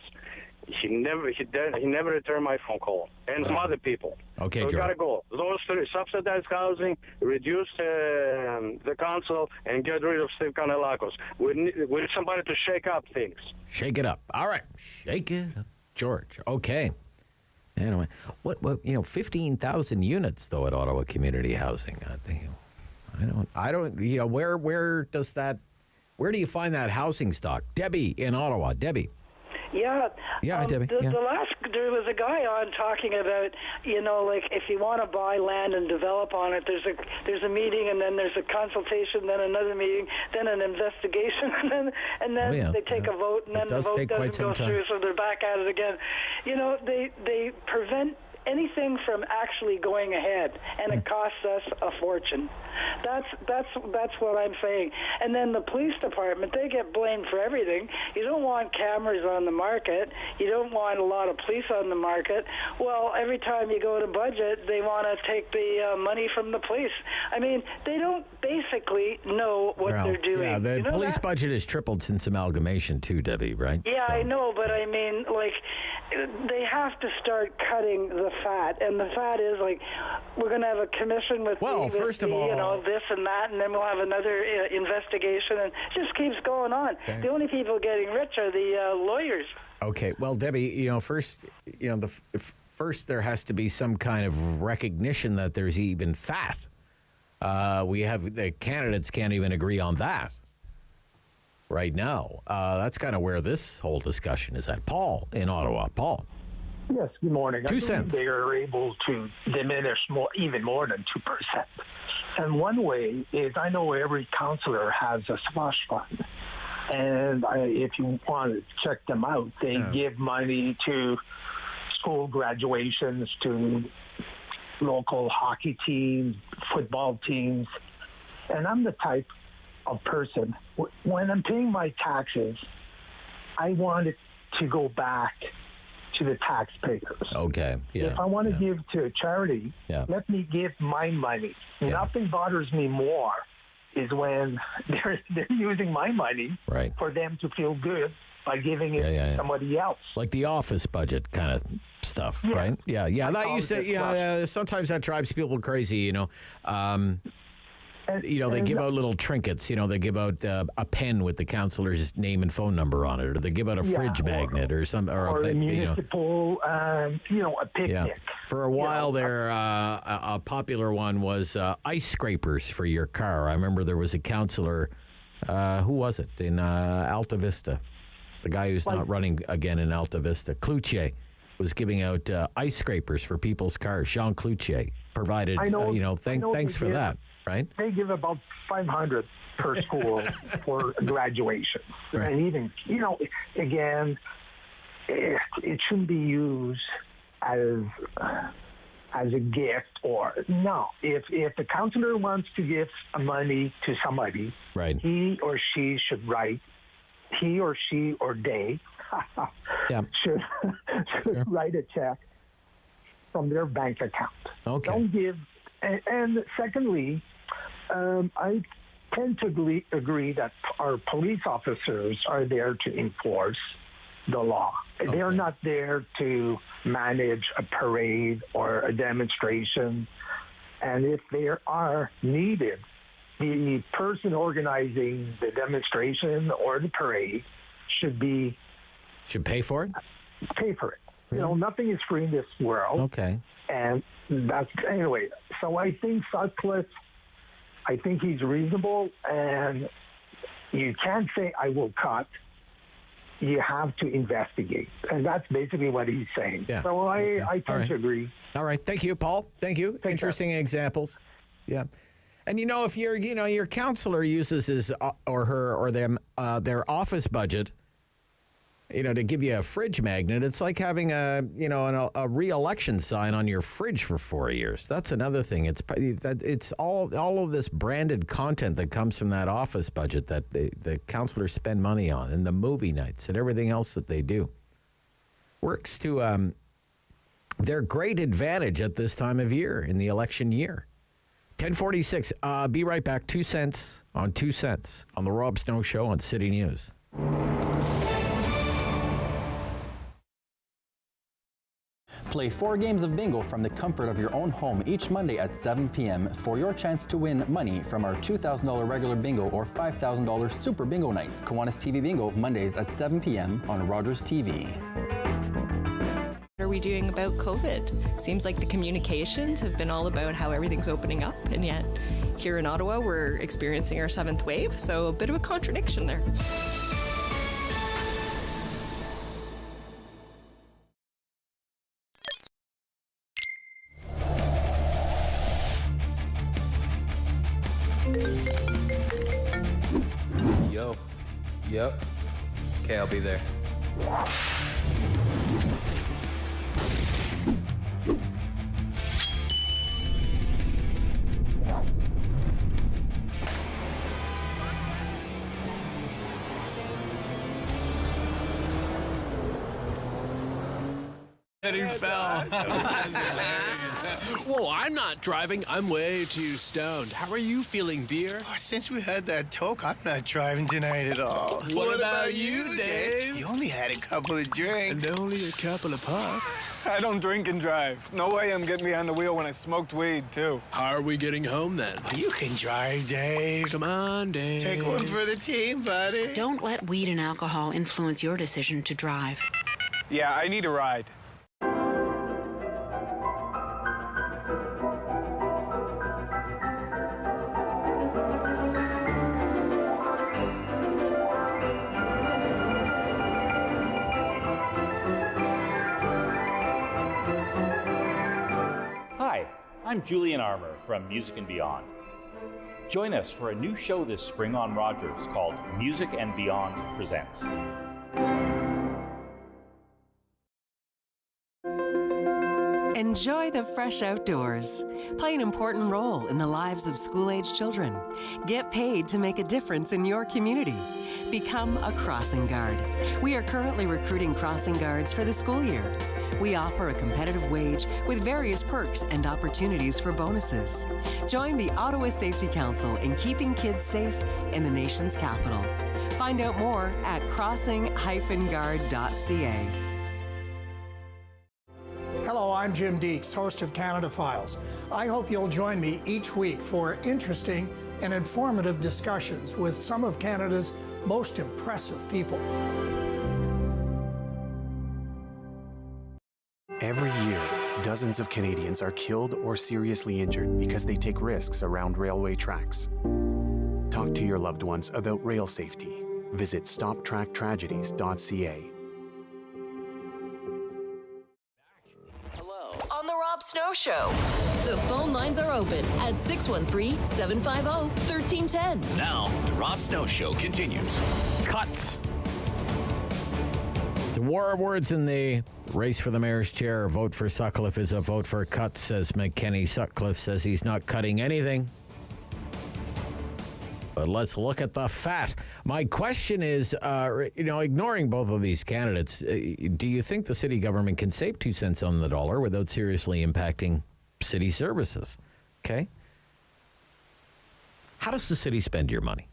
He never returned my phone call, and some other people. Okay, so we George. got to go. Those three: subsidized housing, reduce the council, and get rid of Steve Kanellakos. We need somebody to shake up things. Shake it up. All right, shake it up, George. Okay. Anyway, what 15,000 units though at Ottawa Community Housing. I don't. Where does that? Where do you find that housing stock? Debbie in Ottawa. Debbie. Yeah. Debbie. There was a guy on talking about, like if you want to buy land and develop on it, there's a meeting, and then there's a consultation, then another meeting, then an investigation, and then they take a vote, and then the vote doesn't go through, so they're back at it again. They prevent anything from actually going ahead, and it costs us a fortune. That's what I'm saying. And then the police department, they get blamed for everything. You don't want cameras on the market. You don't want a lot of police on the market. Well, every time you go to budget, they want to take the money from the police. I mean, they don't basically know what they're doing. Yeah, the police budget has tripled since amalgamation too, Debbie, right? Yeah, I know, but I mean, they have to start cutting the fat, and the fat is we're going to have a commission with first of all, this and that, and then we'll have another investigation, and it just keeps going on. Okay. The only people getting rich are the lawyers. Okay, well, Debbie, first there has to be some kind of recognition that there's even fat. The candidates can't even agree on that right now. That's kind of where this whole discussion is at. Paul in Ottawa. Paul. Yes, good morning. 2 cents. They are able to diminish even more than 2%. And one way is, I know every councillor has a slush fund. And if you want to check them out, they give money to school graduations, to local hockey teams, football teams. And I'm the type of person, when I'm paying my taxes, I want it to go back to the taxpayers. Okay. Yeah. If I want to give to a charity, let me give my money. Nothing bothers me more is when they're using my money for them to feel good by giving it to somebody else. Like the office budget kind of stuff, right? Yeah. That used to. Sometimes that drives people crazy. You know. They give out little trinkets. They give out a pen with the councillor's name and phone number on it, or they give out a fridge magnet, or a municipal, a picnic. Yeah. For a while there, a popular one was ice scrapers for your car. I remember there was a councillor, who was it, in Alta Vista? The guy who's not running again in Alta Vista, Cloutier, was giving out ice scrapers for people's cars. Jean Cloutier provided, thanks for that. Right? They give about 500 per school for graduation. Right. And even, again, it shouldn't be used as a gift or no. If the counselor wants to give money to somebody, he or she should write, he or she or they should write a check from their bank account. Okay. Don't give. And secondly, I tend to agree that our police officers are there to enforce the law. Okay. They are not there to manage a parade or a demonstration. And if they are needed, the person organizing the demonstration or the parade should pay for it? Pay for it. Really? Nothing is free in this world. Okay. And that's, anyway, so I think Sutcliffe, I think he's reasonable, and you can't say, I will cut. You have to investigate. And that's basically what he's saying. Yeah. So I tend to agree. All right. Thank you, Paul. Thank you. Interesting examples. Yeah. And if your counselor uses his or her or them their office budget, to give you a fridge magnet, it's like having a re-election sign on your fridge for 4 years. That's another thing. It's all of this branded content that comes from that office budget that the counselors spend money on, and the movie nights and everything else that they do. Works to their great advantage at this time of year in the election year. 10:46. Be right back. 2 cents on 2 cents on the Rob Snow Show on City News. Play 4 games of bingo from the comfort of your own home each Monday at 7 p.m. for your chance to win money from our $2,000 regular bingo or $5,000 super bingo night. Kiwanis TV Bingo, Mondays at 7 p.m. on Rogers TV. What are we doing about COVID? Seems like the communications have been all about how everything's opening up, and yet here in Ottawa we're experiencing our 7th wave, so a bit of a contradiction there. Yep. Okay, I'll be there. He fell. Whoa, I'm not driving. I'm way too stoned. How are you feeling, Veer? Oh, since we had that talk, I'm not driving tonight at all. What about you, Dave? You only had a couple of drinks. And only a couple of puffs. I don't drink and drive. No way I'm getting behind the wheel when I smoked weed, too. How are we getting home, then? Oh, you can drive, Dave. Come on, Dave. Take one for the team, buddy. Don't let weed and alcohol influence your decision to drive. Yeah, I need a ride. I'm Julian Armour from Music and Beyond. Join us for a new show this spring on Rogers called Music and Beyond Presents. Enjoy the fresh outdoors. Play an important role in the lives of school-age children. Get paid to make a difference in your community. Become a crossing guard. We are currently recruiting crossing guards for the school year. We offer a competitive wage with various perks and opportunities for bonuses. Join the Ottawa Safety Council in keeping kids safe in the nation's capital. Find out more at crossing-guard.ca. Hello, I'm Jim Deeks, host of Canada Files. I hope you'll join me each week for interesting and informative discussions with some of Canada's most impressive people. Every year, dozens of Canadians are killed or seriously injured because they take risks around railway tracks. Talk to your loved ones about rail safety. Visit stoptracktragedies.ca. On the Rob Snow Show. The phone lines are open at 613-750-1310. Now, the Rob Snow Show continues. Cuts. The war of words in the race for the mayor's chair. A vote for Sutcliffe is a vote for cuts, says McKenny. Sutcliffe says he's not cutting anything. But let's look at the fat. My question is, ignoring both of these candidates, do you think the city government can save 2 cents on the dollar without seriously impacting city services? Okay. How does the city spend your money?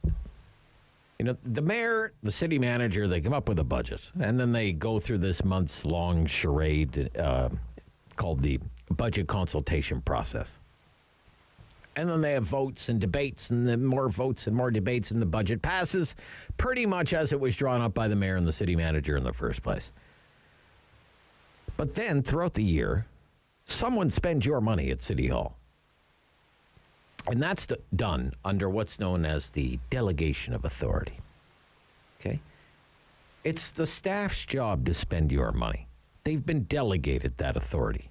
You know, the mayor, the city manager, they come up with a budget, and then they go through this months-long charade called the budget consultation process. And then they have votes and debates, and then more votes and more debates, and the budget passes pretty much as it was drawn up by the mayor and the city manager in the first place. But then, throughout the year, someone spends your money at City Hall. And that's done under what's known as the delegation of authority. Okay? It's the staff's job to spend your money. They've been delegated that authority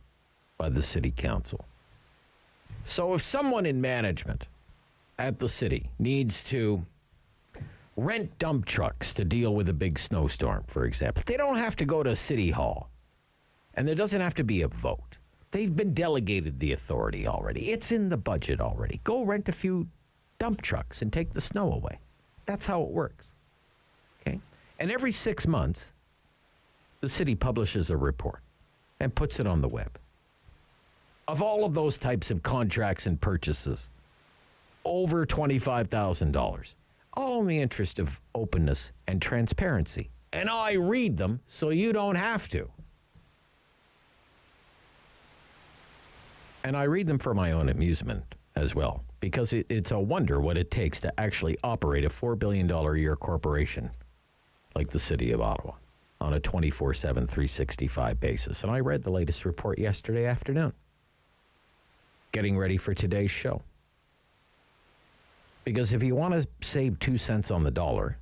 by the city council. So if someone in management at the city needs to rent dump trucks to deal with a big snowstorm, for example, they don't have to go to City Hall. And there doesn't have to be a vote. They've been delegated the authority already. It's in the budget already. Go rent a few dump trucks and take the snow away. That's how it works. Okay? And every 6 months, the city publishes a report and puts it on the web. Of all of those types of contracts and purchases, over $25,000, all in the interest of openness and transparency. And I read them so you don't have to. And I read them for my own amusement as well, because it's a wonder what it takes to actually operate a $4 billion a year corporation like the City of Ottawa on a 24/7, 365 basis. And I read the latest report yesterday afternoon, getting ready for today's show. Because if you want to save 2 cents on the dollar,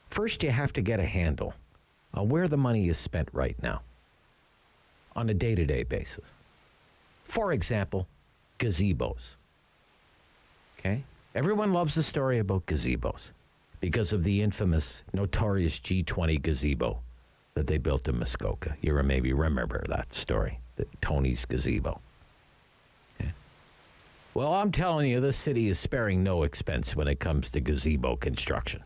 first you have to get a handle on where the money is spent right now on a day-to-day basis. For example, gazebos. Okay? Everyone loves the story about gazebos because of the infamous, notorious G20 gazebo that they built in Muskoka. You maybe remember that story, Tony's gazebo. Well, I'm telling you, this city is sparing no expense when it comes to gazebo construction.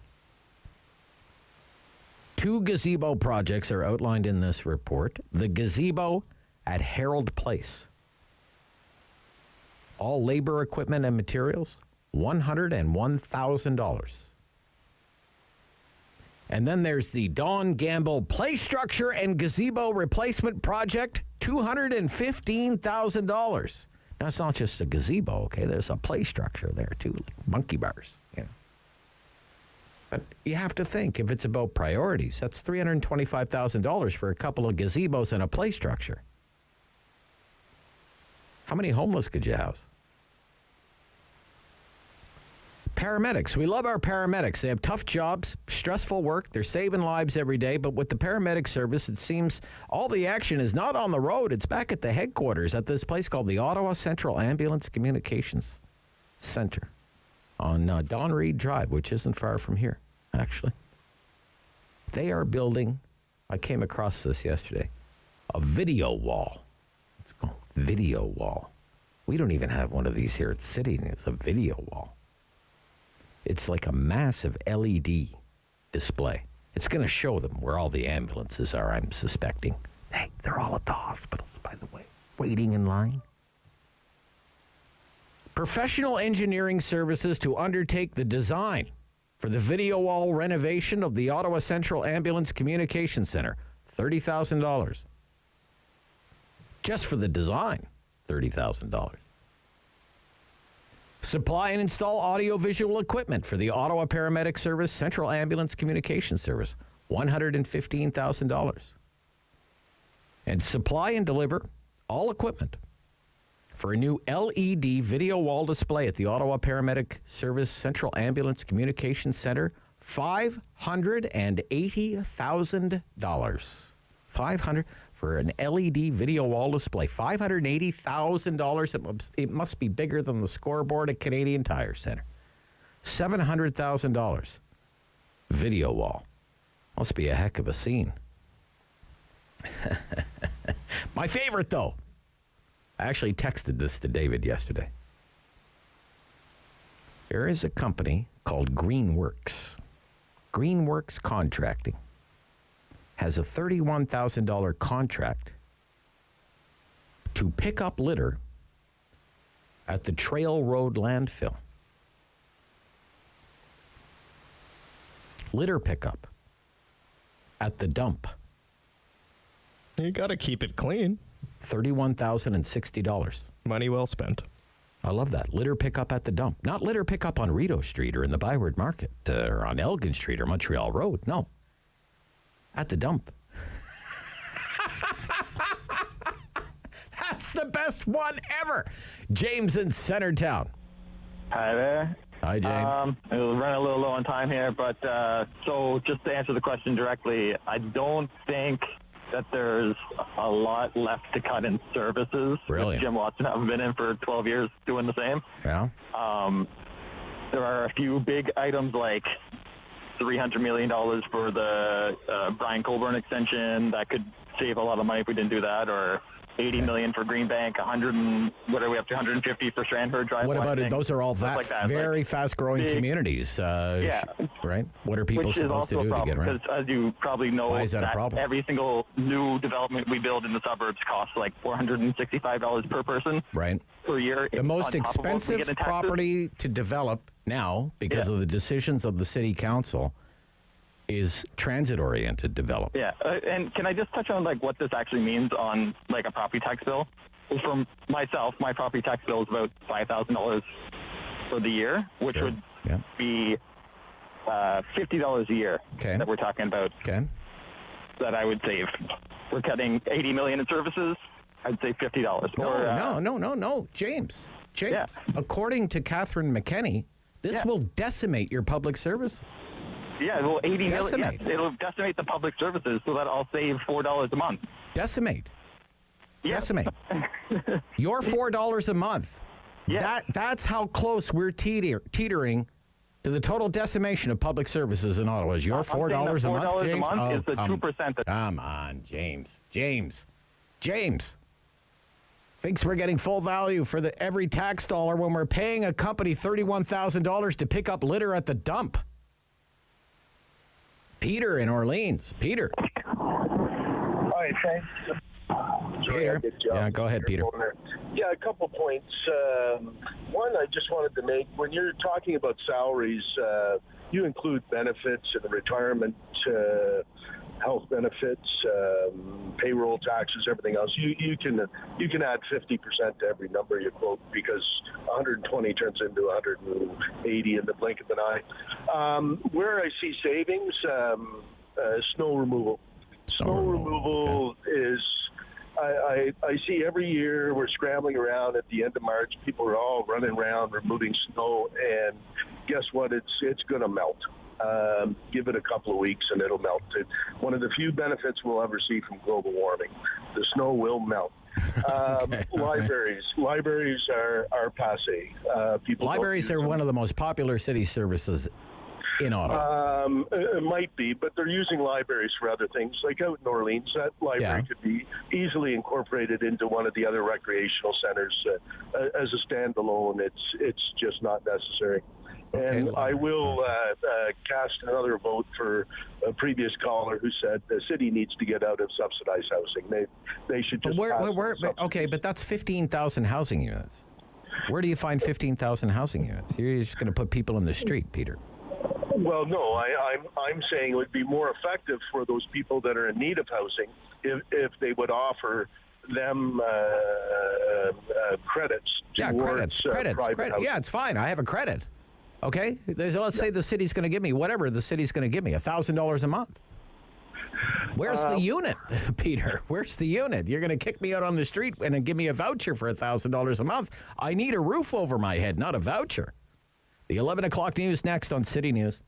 2 gazebo projects are outlined in this report. The gazebo at Herald Place. All labor, equipment, and materials, $101,000. And then there's the Don Gamble Play Structure and Gazebo Replacement Project, $215,000. Now, it's not just a gazebo, okay? There's a play structure there, too, like monkey bars. You know. But you have to think, if it's about priorities, that's $325,000 for a couple of gazebos and a play structure. How many homeless could you house? Paramedics. We love our paramedics. They have tough jobs, stressful work. They're saving lives every day. But with the paramedic service, it seems all the action is not on the road. It's back at the headquarters at this place called the Ottawa Central Ambulance Communications Center on Don Reed Drive, which isn't far from here, actually. They are building, I came across this yesterday, a video wall It's called video wall. We don't even have one of these here at CityNews, a video wall. It's like a massive LED display. It's going to show them where all the ambulances are, I'm suspecting. Hey, they're all at the hospitals, by the way, waiting in line. Professional engineering services to undertake the design for the video wall renovation of the Ottawa Central Ambulance Communication Centre, $30,000. Just for the design, $30,000. Supply and install audio-visual equipment for the Ottawa Paramedic Service Central Ambulance Communication Service, $115,000. And supply and deliver all equipment for a new LED video wall display at the Ottawa Paramedic Service Central Ambulance Communication Centre, $580,000. $500 for an LED video wall display. $580,000. It must be bigger than the scoreboard at Canadian Tire Centre. $700,000. Video wall. Must be a heck of a scene. My favorite, though. I actually texted this to David yesterday. There is a company called Greenworks. Greenworks Contracting has a $31,000 contract to pick up litter at the Trail Road landfill. Litter pickup at the dump. You got to keep it clean. $31,060. Money well spent. I love that. Litter pickup at the dump. Not litter pickup on Rideau Street or in the Byward Market or on Elgin Street or Montreal Road. No. At the dump. That's the best one ever. James in Centertown. Hi there. Hi, James. We'll run a little low on time here, but so just to answer the question directly, I don't think that there's a lot left to cut in services. Really? Jim Watson hasn't been in for 12 years doing the same. Yeah. There are a few big items like $300 million for the Brian Colburn extension that could save a lot of money if we didn't do that, or $80 million for Greenbank, 100 and what are we up to 150 for Strandherd Drive. What about it? Those are all very like fast-growing communities, right? What are people supposed to do to get around? Because as you probably know, why is that a problem? Every single new development we build in the suburbs costs like $465 per person, right, per year. The most expensive property to develop now, because of the decisions of the city council, is transit-oriented development. Yeah, and can I just touch on like what this actually means on like a property tax bill? From myself, my property tax bill is about $5,000 for the year, which would be $50 a year that we're talking about. Okay. That I would save. We're cutting $80 million in services. I'd say $50. No, James. According to Catherine McKenney, this will decimate your public services. Yeah, well, $80 million. Yes, it'll decimate the public services, so that I'll save $4 a month. Decimate. Yeah. Decimate. Your $4 a month. Yeah. That's how close we're teetering to the total decimation of public services in Ottawa. Is your $4 a month, James? Is the 2%. Come on, James. James. Thinks we're getting full value for every tax dollar when we're paying a company $31,000 to pick up litter at the dump. Peter in Orleans. Peter. Hi, thanks. Peter. Yeah, go ahead, Peter. Yeah, a couple points. One, I just wanted to make, when you're talking about salaries, you include benefits and retirement, health benefits, payroll taxes, everything else. You can add 50% to every number you quote, because 120 turns into 180 in the blink of an eye. Where I see savings, snow removal. Snow removal is, I see every year we're scrambling around at the end of March. People are all running around removing snow, and guess what? It's going to melt. Give it a couple of weeks and it'll melt. One of the few benefits we'll ever see from global warming. The snow will melt. Libraries are passé. Libraries are one of the most popular city services in Ottawa. It might be, but they're using libraries for other things. Like out in Orleans, that library could be easily incorporated into one of the other recreational centers as a standalone. It's just not necessary. And I will cast another vote for a previous caller who said the city needs to get out of subsidized housing. They should just. Okay, but that's 15,000 housing units. Where do you find 15,000 housing units? You're just going to put people in the street, Peter. Well, no, I'm saying it would be more effective for those people that are in need of housing if they would offer them credits. Credits. Yeah, it's fine. I have a credit. Okay, let's say the city's going to give me whatever the city's going to give me, $1,000 a month. Where's the unit, Peter? Where's the unit? You're going to kick me out on the street and then give me a voucher for $1,000 a month. I need a roof over my head, not a voucher. The 11 o'clock news next on City News.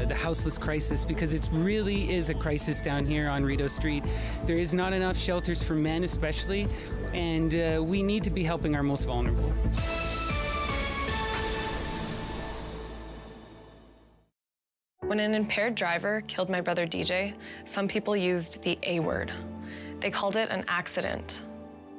The houseless crisis, because it really is a crisis down here on Rideau Street. There is not enough shelters for men especially, and we need to be helping our most vulnerable. When an impaired driver killed my brother DJ, some people used the A word. They called it an accident,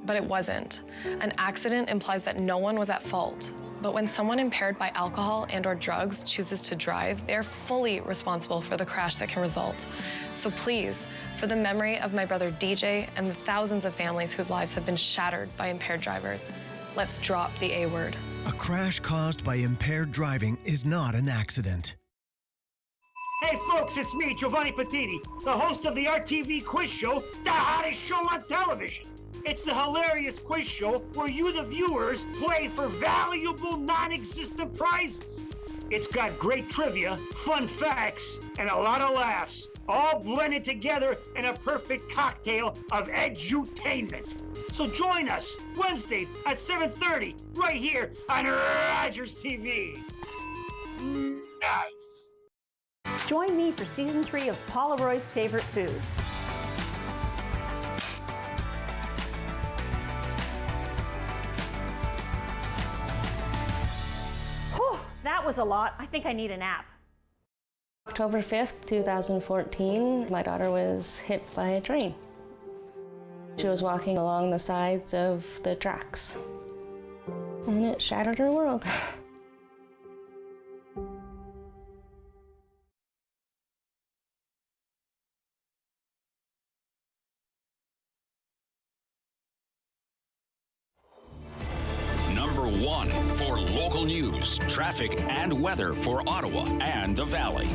but it wasn't. An accident implies that no one was at fault. But when someone impaired by alcohol and/or drugs chooses to drive, they're fully responsible for the crash that can result. So please, for the memory of my brother DJ and the thousands of families whose lives have been shattered by impaired drivers, let's drop the A word. A crash caused by impaired driving is not an accident. Hey folks, it's me, Giovanni Patini, the host of the RTV quiz show, the hottest show on television. It's the hilarious quiz show where you, the viewers, play for valuable non-existent prizes. It's got great trivia, fun facts, and a lot of laughs, all blended together in a perfect cocktail of edutainment. So join us Wednesdays at 7:30 right here on Rogers TV. Nice. Join me for Season 3 of Paula Roy's Favorite Foods. That was a lot. I think I need a nap. October 5th, 2014, my daughter was hit by a train. She was walking along the sides of the tracks, and it shattered her world. Number 1 for local news, traffic, and weather for Ottawa and the Valley.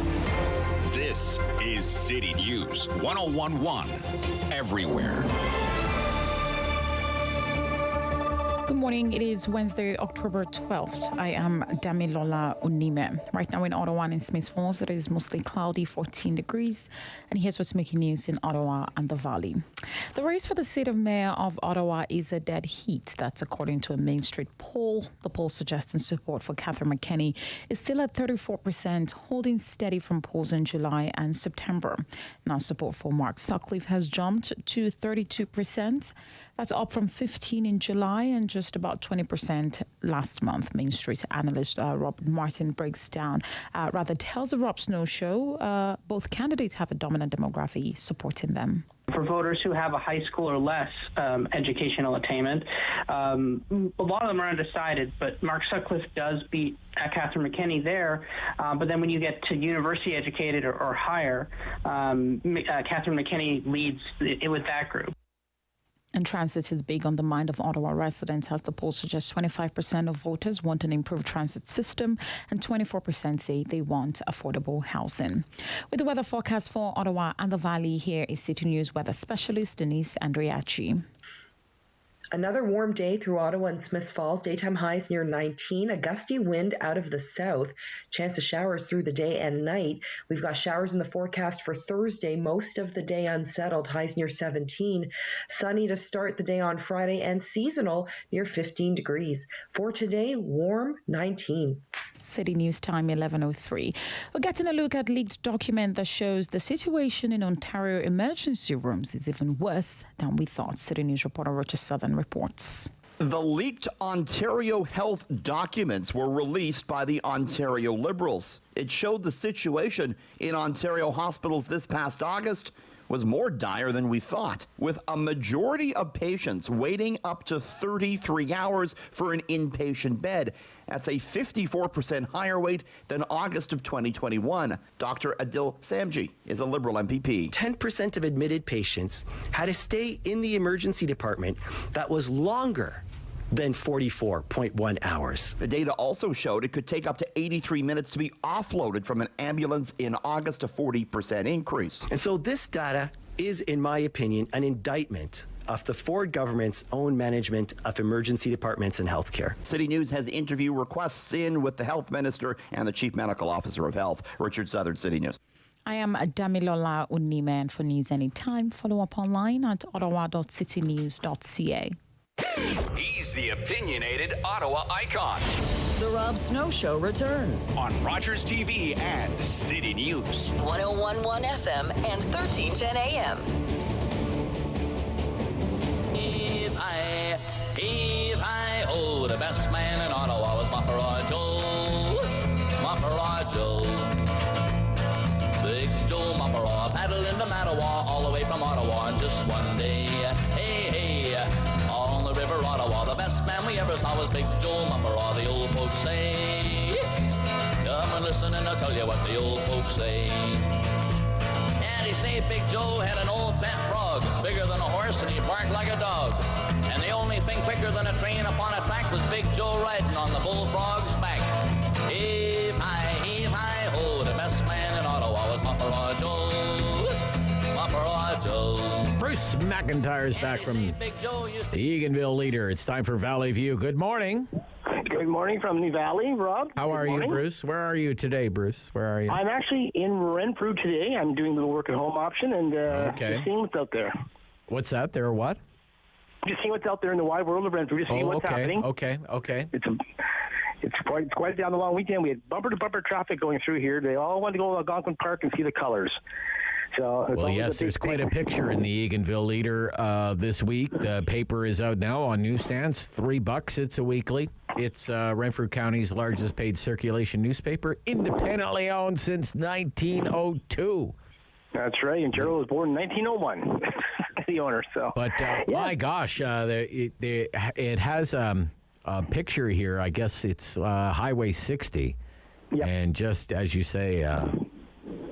This is City News 1011 everywhere. Good morning. It is Wednesday, October 12th. I am Damilola Unime. Right now in Ottawa and in Smith Falls, it is mostly cloudy, 14 degrees. And here's what's making news in Ottawa and the Valley. The race for the seat of mayor of Ottawa is a dead heat. That's according to a Mainstreet poll. The poll suggesting support for Catherine McKenney is still at 34%, holding steady from polls in July and September. Now support for Mark Sutcliffe has jumped to 32%. That's up from 15% in July and just about 20% last month. Mainstreet analyst Robert Martin tells the Rob Snow Show both candidates have a dominant demography supporting them. For voters who have a high school or less educational attainment, a lot of them are undecided, but Mark Sutcliffe does beat Catherine McKenney there. But then when you get to university educated or higher, Catherine McKenney leads it with that group. And transit is big on the mind of Ottawa residents, as the poll suggests 25% of voters want an improved transit system and 24% say they want affordable housing. With the weather forecast for Ottawa and the Valley, here is City News weather specialist Denise Andriachi. Another warm day through Ottawa and Smiths Falls. Daytime highs near 19. A gusty wind out of the south. Chance of showers through the day and night. We've got showers in the forecast for Thursday. Most of the day unsettled. Highs near 17. Sunny to start the day on Friday and seasonal near 15 degrees. For today, warm 19. City News time 11:03. We're getting a look at leaked document that shows the situation in Ontario emergency rooms is even worse than we thought. City News reporter Richard Southern reports. The leaked Ontario health documents were released by the Ontario Liberals. It showed the situation in Ontario hospitals this past August was more dire than we thought, with a majority of patients waiting up to 33 hours for an inpatient bed. That's a 54% higher wait than August of 2021. Dr. Adil Samji is a Liberal MPP. 10% of admitted patients had to stay in the emergency department that was longer than 44.1 hours. The data also showed it could take up to 83 minutes to be offloaded from an ambulance in August, a 40% increase. And so this data is, in my opinion, an indictment of the Ford government's own management of emergency departments and healthcare. City News has interview requests in with the health minister and the chief medical officer of health. Richard Southern, City News. I am Damilola Unime, and for news anytime, follow up online at ottawa.citynews.ca. He's the opinionated Ottawa icon. The Rob Snow Show returns on Rogers TV and City News. 101.1 FM and 1310 AM. Oh, the best man in Ottawa was Mapara Joe. Mapara Joe. Big Joe Mapara paddled into Mattawa all the way from Ottawa in just one day. Hey, on the river Ottawa, the best man we ever saw was Big Joe Mapara, the old folks say. Come and listen and I'll tell you what the old folks say. And he say Big Joe had an old pet frog, bigger than a horse, and he barked like a dog. And the only thing quicker than a train upon a track was Big Joe riding on the bullfrog's back. Heave hi, ho, the best man in Ottawa was Mapara Joe. Mapara Joe. Bruce McIntyre's back from the Eganville leader. It's time for Valley View. Good morning. Good morning from the Valley, Rob. How are you, Bruce? Where are you today, Bruce? Where are you? I'm actually in Renfrew today. I'm doing a little work at home option and just seeing what's out there. What's that? There, what? Just seeing what's out there in the wide world of Renfrew. Just seeing what's happening. Okay. It's quite down the long weekend. We had bumper-to-bumper traffic going through here. They all wanted to go to Algonquin Park and see the colors. So, well, yes, there's quite a picture in the Eganville Leader this week. The paper is out now on newsstands. $3. It's a weekly. It's Renfrew County's largest paid circulation newspaper, independently owned since 1902. That's right. And Gerald was born in 1901, the owner. So, but my gosh, it has a picture here. I guess it's Highway 60, and just as you say.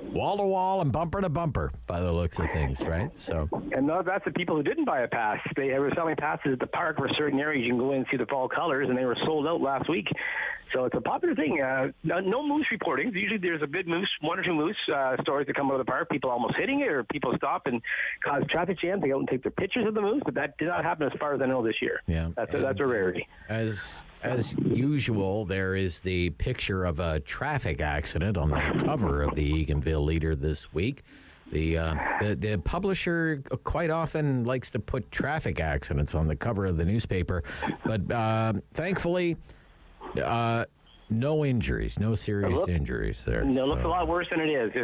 Wall to wall and bumper to bumper, by the looks of things, right? So, and that's the people who didn't buy a pass. They were selling passes at the park for certain areas. You can go in and see the fall colors, and they were sold out last week. So it's a popular thing. No moose reporting. Usually there's a big moose, one or two moose stories that come out of the park. People almost hitting it, or people stop and cause traffic jams. They go and take their pictures of the moose, but that did not happen as far as I know this year. Yeah, that's a rarity. As usual, there is the picture of a traffic accident on the cover of the Eganville Leader this week. The publisher quite often likes to put traffic accidents on the cover of the newspaper, but thankfully, no injuries, no serious injuries there. It looks a lot worse than it is. You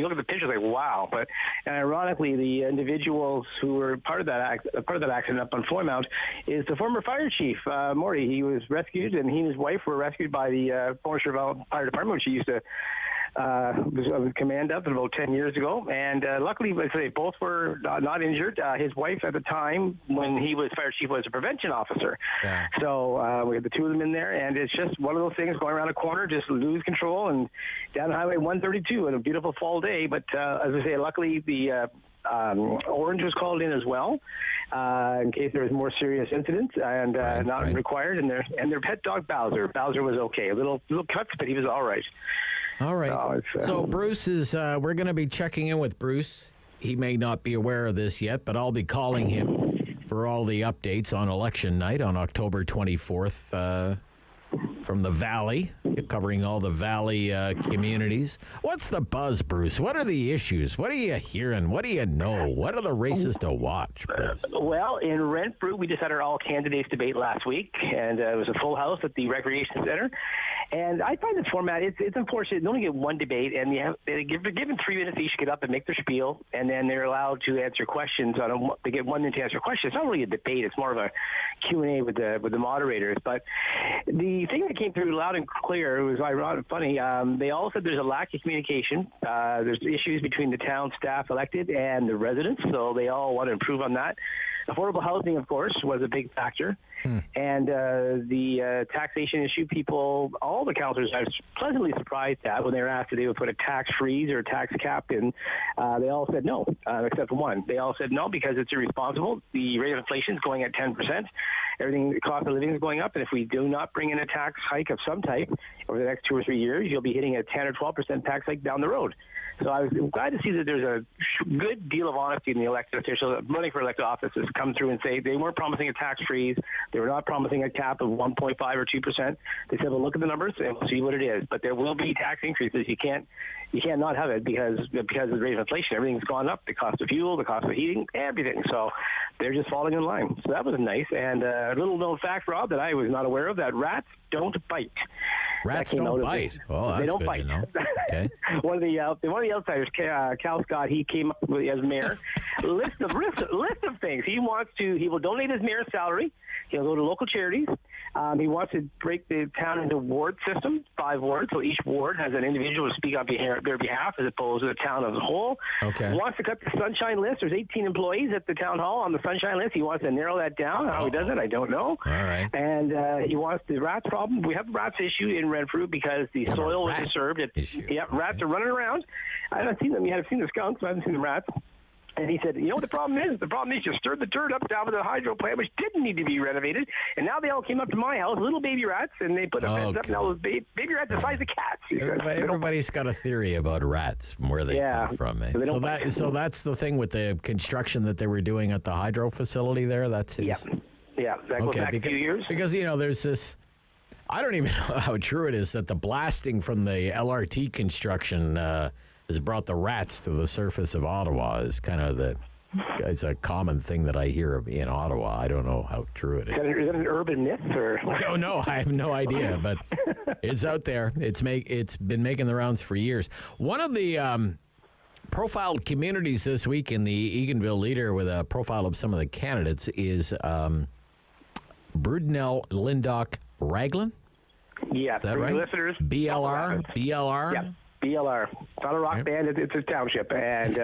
look at the pictures, like wow. But ironically, the individuals who were part of that accident up on Floymount is the former fire chief, Morty. He was rescued, and he and his wife were rescued by the Forest Fire Department, which he used to was command of about 10 years ago. And luckily, they both were not injured. His wife at the time, when he was fire chief, was a prevention officer. Yeah. So we had the two of them in there, and it's just one of those things, going around a corner, just lose control, and down Highway 132 on a beautiful fall day. But as I say, luckily the orange was called in as well, in case there was more serious incidents, and not required. And their pet dog Bowser was okay. Little cuts, but he was all right. All right. So Bruce is, we're going to be checking in with Bruce. He may not be aware of this yet, but I'll be calling him for all the updates on election night on October 24th from the Valley, covering all the Valley communities. What's the buzz, Bruce? What are the issues? What are you hearing? What do you know? What are the races to watch, Bruce? Well, in Renfrew, we just had our all-candidates debate last week, and it was a full house at the Recreation Center. And I find this format, it's unfortunate. They only get one debate, and they're given 3 minutes each to get up and make their spiel, and then they're allowed to answer questions. They get 1 minute to answer questions. It's not really a debate. It's more of a Q&A with the moderators. But the thing that came through loud and clear, it was ironic, funny. They all said there's a lack of communication. There's issues between the town staff elected and the residents, so they all want to improve on that. Affordable housing, of course, was a big factor. And the taxation issue, all the councillors, I was pleasantly surprised at when they were asked if they would put a tax freeze or a tax cap in. They all said no, except for one. They all said no because it's irresponsible. The rate of inflation is going at 10%. The cost of living is going up. And if we do not bring in a tax hike of some type over the next 2 or 3 years, you'll be hitting a 10 or 12% tax hike down the road. So I was glad to see that there's a good deal of honesty in the elected officials running for elected offices come through and say they weren't promising a tax freeze. They were not promising a cap of 1.5 or 2%. They said, well, look at the numbers and we'll see what it is. But there will be tax increases. You can't not have it because of the rate of inflation. Everything's gone up. The cost of fuel, the cost of heating, everything. So they're just falling in line. So that was nice. And a little known fact, Rob, that I was not aware of, that rats don't bite. Rats don't bite. Well, that's they don't good bite. To know. Okay. One of the outsiders, Cal Scott, he came up with, as mayor, list of things. He will donate his mayor's salary. He'll go to local charities. He wants to break the town into ward system, 5 wards, so each ward has an individual to speak on their behalf as opposed to the town as a whole. Okay. He wants to cut the sunshine list. There's 18 employees at the town hall on the sunshine list. He wants to narrow that down. How he does it, I don't know. All right. And he wants the rats problem. We have a rats issue in Renfrew because the soil was disturbed. Rats are running around. I haven't seen them yet. I've seen the skunks, but I haven't seen the rats. And he said, you know what the problem is? The problem is you stirred the dirt up down with the hydro plant, which didn't need to be renovated. And now they all came up to my house, little baby rats, and they put a fence up. And all those baby rats the size of cats. Everybody's got a theory about rats from where they come from. Eh? So that's the thing with the construction that they were doing at the hydro facility there? That's his... Yeah. That goes back a few years. Because, there's this... I don't even know how true it is that the blasting from the LRT construction has brought the rats to the surface of Ottawa is kind of it's a common thing that I hear in Ottawa. I don't know how true it is. Is that an urban myth? Or? No, I have no idea, but it's out there. It's been making the rounds for years. One of the profiled communities this week in the Eganville Leader with a profile of some of the candidates is Brudenell Lindock Raglan. Yeah, is that right? Listeners, BLR? Yeah, BLR. It's not a rock band, it's a township. And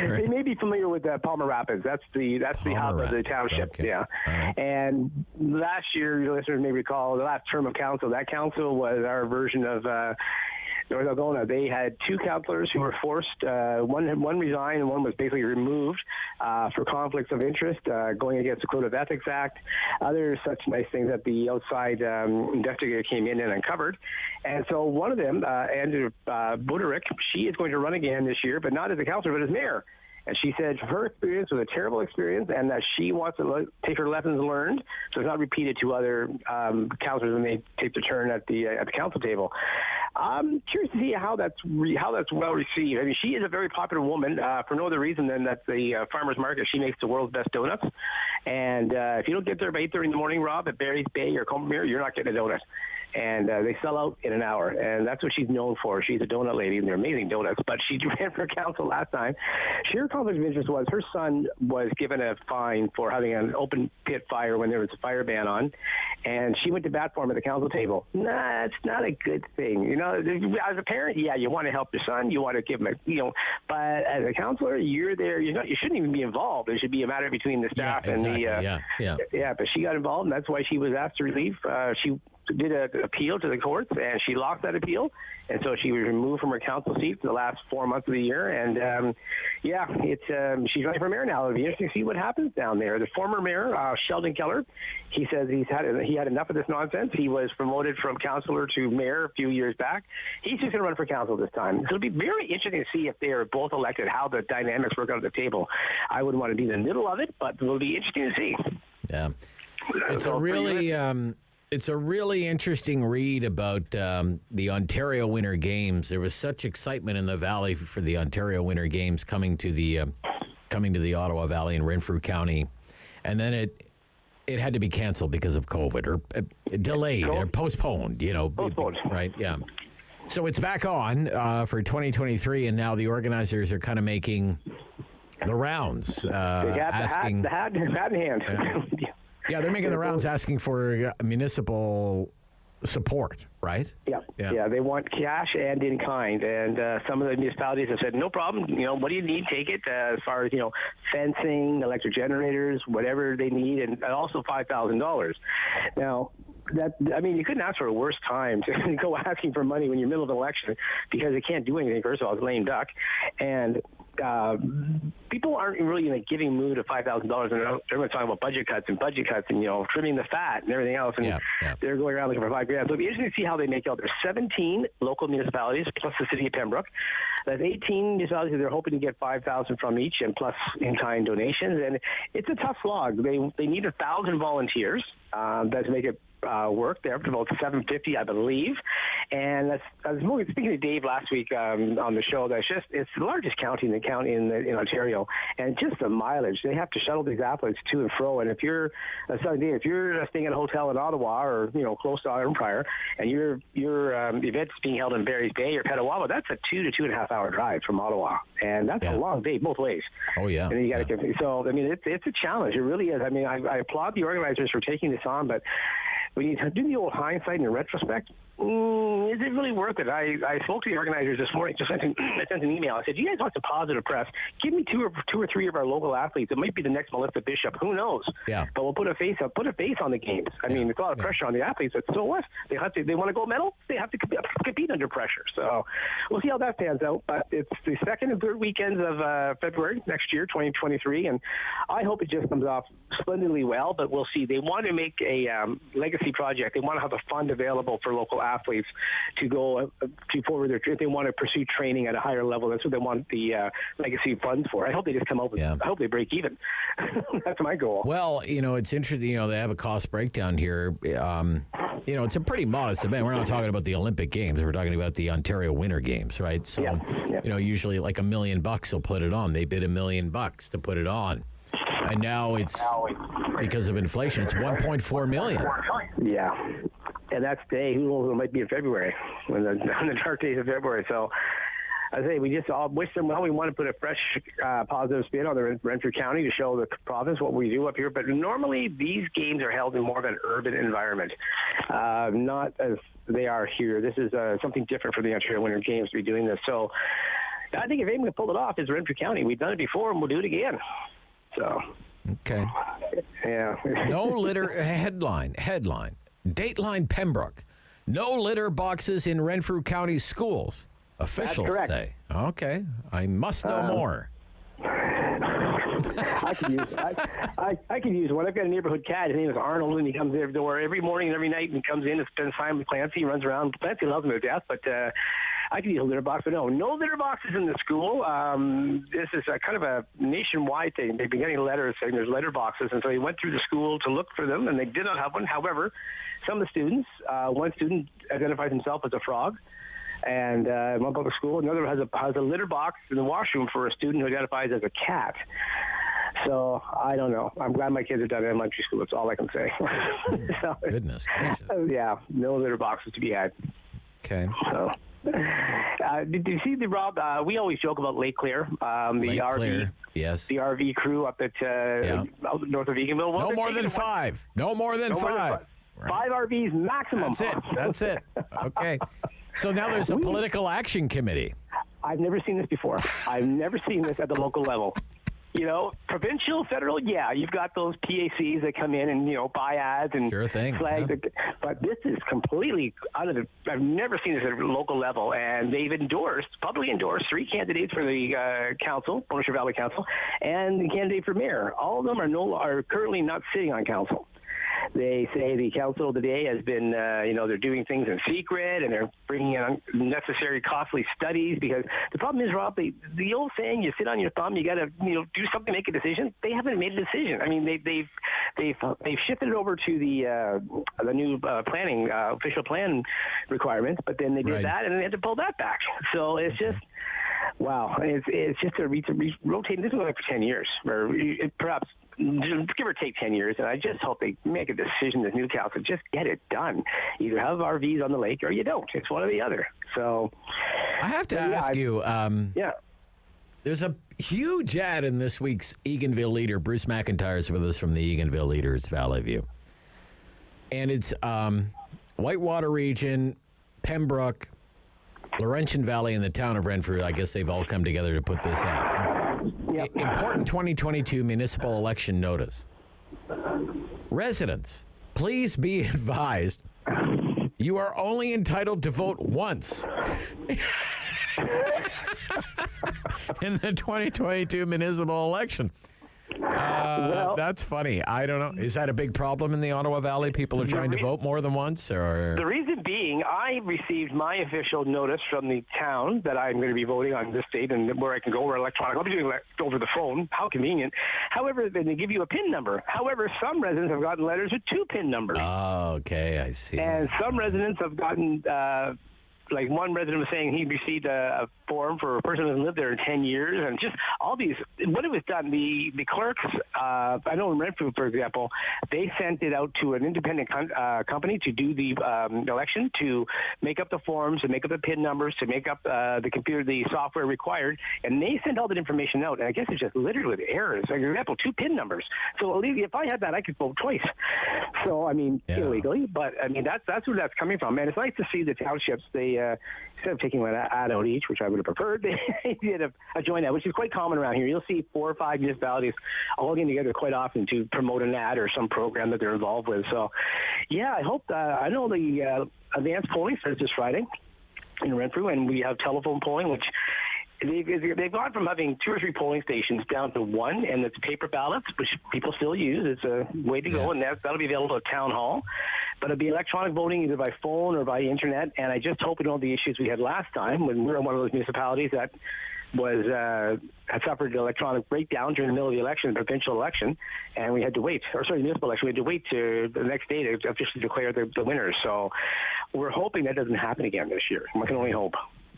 they may be familiar with Palmer Rapids. That's the hub of the township. Okay. Yeah. Right. And last year, your listeners may recall, the last term of council, that council was our version of North Algona. They had 2 councillors who were forced. One resigned and one was basically removed for conflicts of interest, going against the Code of Ethics Act. Other such nice things that the outside investigator came in and uncovered. And so one of them, Andrew Buderick, she is going to run again this year, but not as a councillor, but as mayor. And she said her experience was a terrible experience and that she wants to take her lessons learned so it's not repeated to other councillors when they take their turn at the council table. I'm curious to see how that's well received. I mean, she is a very popular woman for no other reason than that the farmer's market, she makes the world's best donuts. And if you don't get there by 8:30 in the morning, Rob, at Barry's Bay or Combermere, you're not getting a donut. And they sell out in an hour, and that's what she's known for. She's a donut lady, and they're amazing donuts. But she ran for council last time. Her conflict of interest was her son was given a fine for having an open pit fire when there was a fire ban on, and she went to bat for him at the council table. Nah, it's not a good thing. As a parent, yeah, you want to help your son, you want to give him but as a councillor, you're there. You shouldn't even be involved. It should be a matter between the staff and the. Yeah, but she got involved, and that's why she was asked to relieve. She did an appeal to the courts, and she lost that appeal, and so she was removed from her council seat for the last 4 months of the year. And she's running for mayor now. It'll be interesting to see what happens down there. The former mayor, Sheldon Keller, he says he had enough of this nonsense. He was promoted from councillor to mayor a few years back. He's just going to run for council this time. So it'll be very interesting to see if they are both elected, how the dynamics work out at the table. I wouldn't want to be in the middle of it, but it'll be interesting to see. Yeah, it's a really interesting read about the Ontario Winter Games. There was such excitement in the Valley for the Ontario Winter Games coming to the Ottawa Valley and Renfrew County, and then it had to be canceled because of COVID or delayed or postponed. Postponed, right? Yeah. So it's back on for 2023, and now the organizers are kind of making the rounds, asking the hat in hand. Yeah, they're making the rounds asking for municipal support, right? Yeah. They want cash and in kind, and some of the municipalities have said, no problem. What do you need? Take it. As far as fencing, electric generators, whatever they need, and also $5,000. Now, you couldn't ask for a worse time to go asking for money when you're in the middle of an election, because they can't do anything. First of all, it's lame duck, and people aren't really in a giving mood of $5,000, and everyone's talking about budget cuts and trimming the fat and everything else, and they're going around looking for $5,000. So it'll be interesting to see how they make out. There's 17 local municipalities plus the city of Pembroke. There's 18 municipalities that they're hoping to get $5,000 from each, and plus in-kind donations. And it's a tough slog. They need 1,000 volunteers to make it work. They're up to about 750, I believe. And I was speaking to Dave last week on the show. It's the largest county in in Ontario, and just the mileage they have to shuttle these athletes to and fro. And if you're staying at a hotel in Ottawa or close to Empire, and your event's being held in Barry's Bay or Petawawa, that's a 2 to 2.5 hour drive from Ottawa, and that's a long day both ways. Oh yeah. And you got to so it's a challenge. It really is. I applaud the organizers for taking this on, but when you do the old hindsight and retrospect, is it really worth it? I spoke to the organizers this morning. I sent an email. I said, "You guys want some positive press? Give me two or three of our local athletes. It might be the next Melissa Bishop. Who knows? Yeah. But we'll put a face on the games. It's a lot of pressure on the athletes. But so what? They want to gold medal. They have to compete under pressure. So we'll see how that pans out. But it's the second and third weekends of February next year, 2023, and I hope it just comes off splendidly well. But we'll see. They want to make a legacy project. They want to have a fund available for local athletes to go to forward their trip. They want to pursue training at a higher level. That's what they want the legacy funds for. I hope they just come up with. I hope they break even. That's my goal. Well, it's interesting. They have a cost breakdown here. It's a pretty modest event. We're not talking about the Olympic Games. We're talking about the Ontario Winter Games, right? So, usually like $1 million will put it on. They bid $1 million to put it on. And now it's, because of inflation, it's $1.4 million. Yeah. And that's today. Who knows? It might be in February, on the dark days of February. So I say we just all wish them well. We want to put a fresh, positive spin on the Renfrew County to show the province what we do up here. But normally these games are held in more of an urban environment, not as they are here. This is something different for the Ontario Winter Games to be doing this. So I think if anyone can pull it off, it's Renfrew County. We've done it before, and we'll do it again. So. Okay. Yeah. No litter. Headline. Dateline Pembroke. No litter boxes in Renfrew County schools. Officials say. Okay. I must know more. I could use one. I've got a neighborhood cat. His name is Arnold, and he comes every door every morning and every night and comes in and spends time with Clancy. He runs around. Clancy loves him to death, but I could use a litter box. But no litter boxes in the school. This is kind of a nationwide thing. They've been getting letters saying there's litter boxes, and so he went through the school to look for them, and they did not have one. However, some of the students, one student identifies himself as a frog, and one public school. Another has a litter box in the washroom for a student who identifies as a cat. So I don't know. I'm glad my kids are done in elementary school. That's all I can say. So, goodness gracious. Yeah, no litter boxes to be had. Okay. So. Did you see Rob? We always joke about Lake Claire, Lake RV. Claire, yes. The RV crew up at out north of Eganville. No more than five. No more than five. 5 RVs maximum. That's it. Okay. So now there's a political action committee. I've never seen this before. I've never seen this at the local level. Provincial, federal, yeah, you've got those PACs that come in and, buy ads and sure thing, flag. Yeah. But this is completely I've never seen this at a local level. And they've publicly endorsed 3 candidates for the council, Bonaire Valley Council, and the candidate for mayor. All of them are currently not sitting on council. They say the council today has been, they're doing things in secret and they're bringing in unnecessary, costly studies because the problem is, Rob, the old saying, you sit on your thumb, you got to, do something, make a decision. They haven't made a decision. I mean, they've shifted it over to the new planning, official plan requirements, but then they did that and then they had to pull that back. So it's just, wow, it's just a rotating. This is like for 10 years, or perhaps give or take 10 years, and I just hope they make a decision, this new council, just get it done. Either have RVs on the lake or you don't. It's one or the other. So I have to ask you, there's a huge ad in this week's Eganville Leader. Bruce McIntyre is with us from the Eganville Leader. It's Valley View. And it's Whitewater Region, Pembroke, Laurentian Valley, and the town of Renfrew. I guess they've all come together to put this out. Important 2022 municipal election notice. Residents, please be advised, you are only entitled to vote once in the 2022 municipal election. That's funny. I don't know. Is that a big problem in the Ottawa Valley? People are trying to vote more than once? Or the reason being, I received my official notice from the town that I'm going to be voting on this date and where I can go over electronic. I'll be doing it over the phone. How convenient. However, then they give you a PIN number. However, some residents have gotten letters with 2 PIN numbers. Oh, okay. I see. And some residents have gotten... like one resident was saying he received a form for a person who hasn't lived there in 10 years, and just all these, when it was done, the clerks, I know in Renfrew, for example, they sent it out to an independent company to do the election, to make up the forms, to make up the PIN numbers, to make up the software required, and they sent all that information out, and I guess it's just littered with errors. Like, for example, 2 PIN numbers. So if I had that, I could vote twice. So, I mean, illegally, but, I mean, that's where that's coming from, and it's nice to see the townships, instead of taking one ad out each, which I would have preferred, they did a joint ad, which is quite common around here. You'll see 4 or 5 municipalities all getting together quite often to promote an ad or some program that they're involved with. So, I hope I know the advanced polling starts this Friday in Renfrew, and we have telephone polling, which they've gone from having 2 or 3 polling stations down to 1, and it's paper ballots, which people still use. It's a way to go, and that'll be available at Town Hall. But it'll be electronic voting either by phone or by internet, and I just hope we don't have the issues we had last time when we were in one of those municipalities that had suffered an electronic breakdown during the middle of the election, the provincial election, and we had to wait, municipal election, we had to wait to the next day to officially declare the winners. So we're hoping that doesn't happen again this year. I can only hope.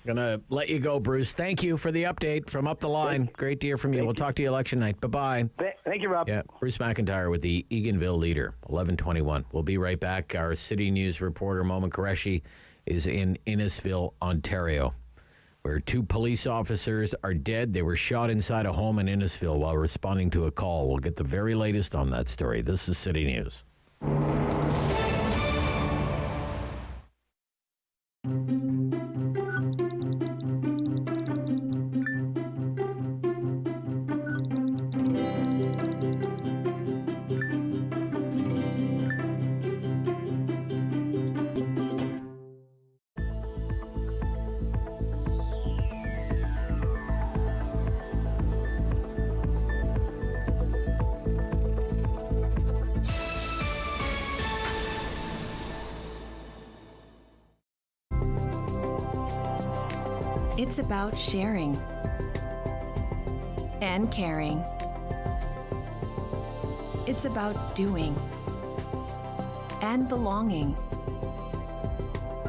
Gonna let you go, Bruce. Thank you for the update from up the line. Great to hear from you. We'll talk to you election night. Bye-bye. Thank you, Rob. Yeah, Bruce McIntyre with the Eganville Leader, 1121. We'll be right back. Our City News reporter, Momin Qureshi, is in Innisfil, Ontario, where 2 police officers are dead. They were shot inside a home in Innisfil while responding to a call. We'll get the very latest on that story. This is City News. It's about sharing and caring. It's about doing and belonging.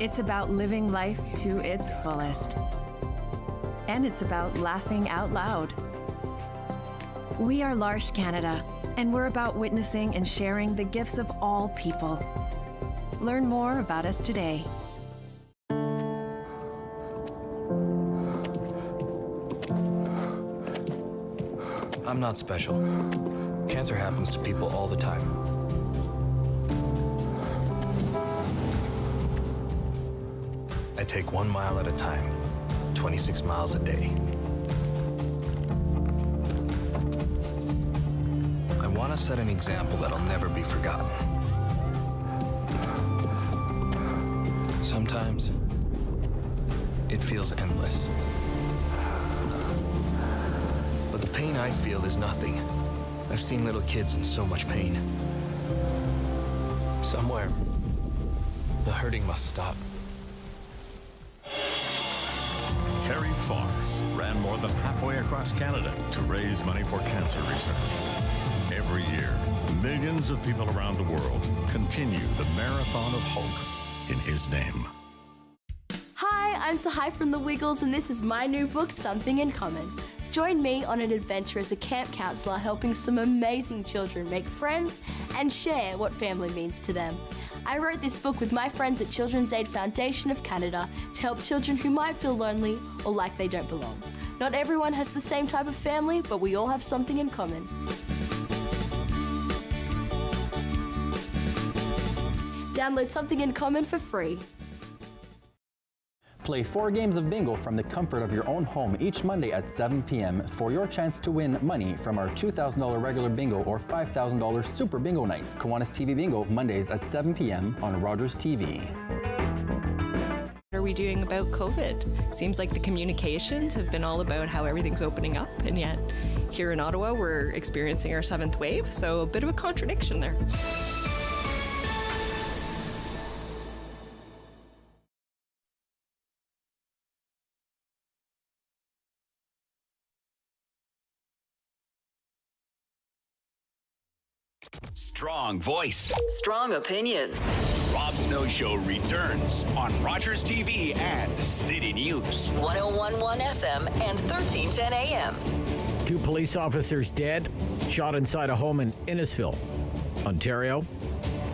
It's about living life to its fullest. And it's about laughing out loud. We are L'Arche Canada, and we're about witnessing and sharing the gifts of all people. Learn more about us today. I'm not special. Cancer happens to people all the time. I take 1 mile at a time, 26 miles a day. want to set an example that'll never be forgotten. Sometimes it feels endless. But the pain I feel is nothing. I've seen little kids in so much pain. Somewhere, the hurting must stop. Terry Fox ran more than halfway across Canada to raise money for cancer research. Every year, millions of people around the world continue the marathon of hope in his name. Hi, I'm Sahai from The Wiggles, and this is my new book, Something in Common. Join me on an adventure as a camp counselor helping some amazing children make friends and share what family means to them. I wrote this book with my friends at Children's Aid Foundation of Canada to help children who might feel lonely or like they don't belong. Not everyone has the same type of family, but we all have something in common. Download Something in Common for free. Play 4 games of bingo from the comfort of your own home each Monday at 7 p.m. for your chance to win money from our $2,000 regular bingo or $5,000 super bingo night. Kiwanis TV Bingo, Mondays at 7 p.m. on Rogers TV. What are we doing about COVID? Seems like the communications have been all about how everything's opening up, and yet here in Ottawa we're experiencing our 7th wave, so a bit of a contradiction there. Strong voice. Strong opinions. Rob Snow Show returns on Rogers TV and City News. 101.1 FM and 1310 AM. 2 police officers dead, shot inside a home in Innisfil, Ontario,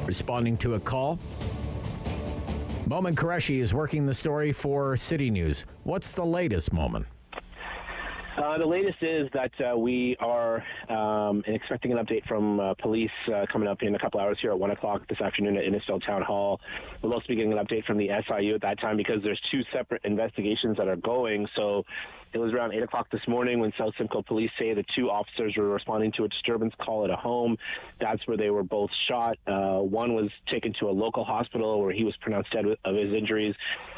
responding to a call. Momin Qureshi is working the story for City News. What's the latest, Momin? The latest is that we are expecting an update from police coming up in a couple hours here at 1 o'clock this afternoon at Innisfil Town Hall. We'll also be getting an update from the SIU at that time because there's 2 separate investigations that are going. So it was around 8 o'clock this morning when South Simcoe police say the 2 officers were responding to a disturbance call at a home. That's where they were both shot. One was taken to a local hospital where he was pronounced dead of his injuries.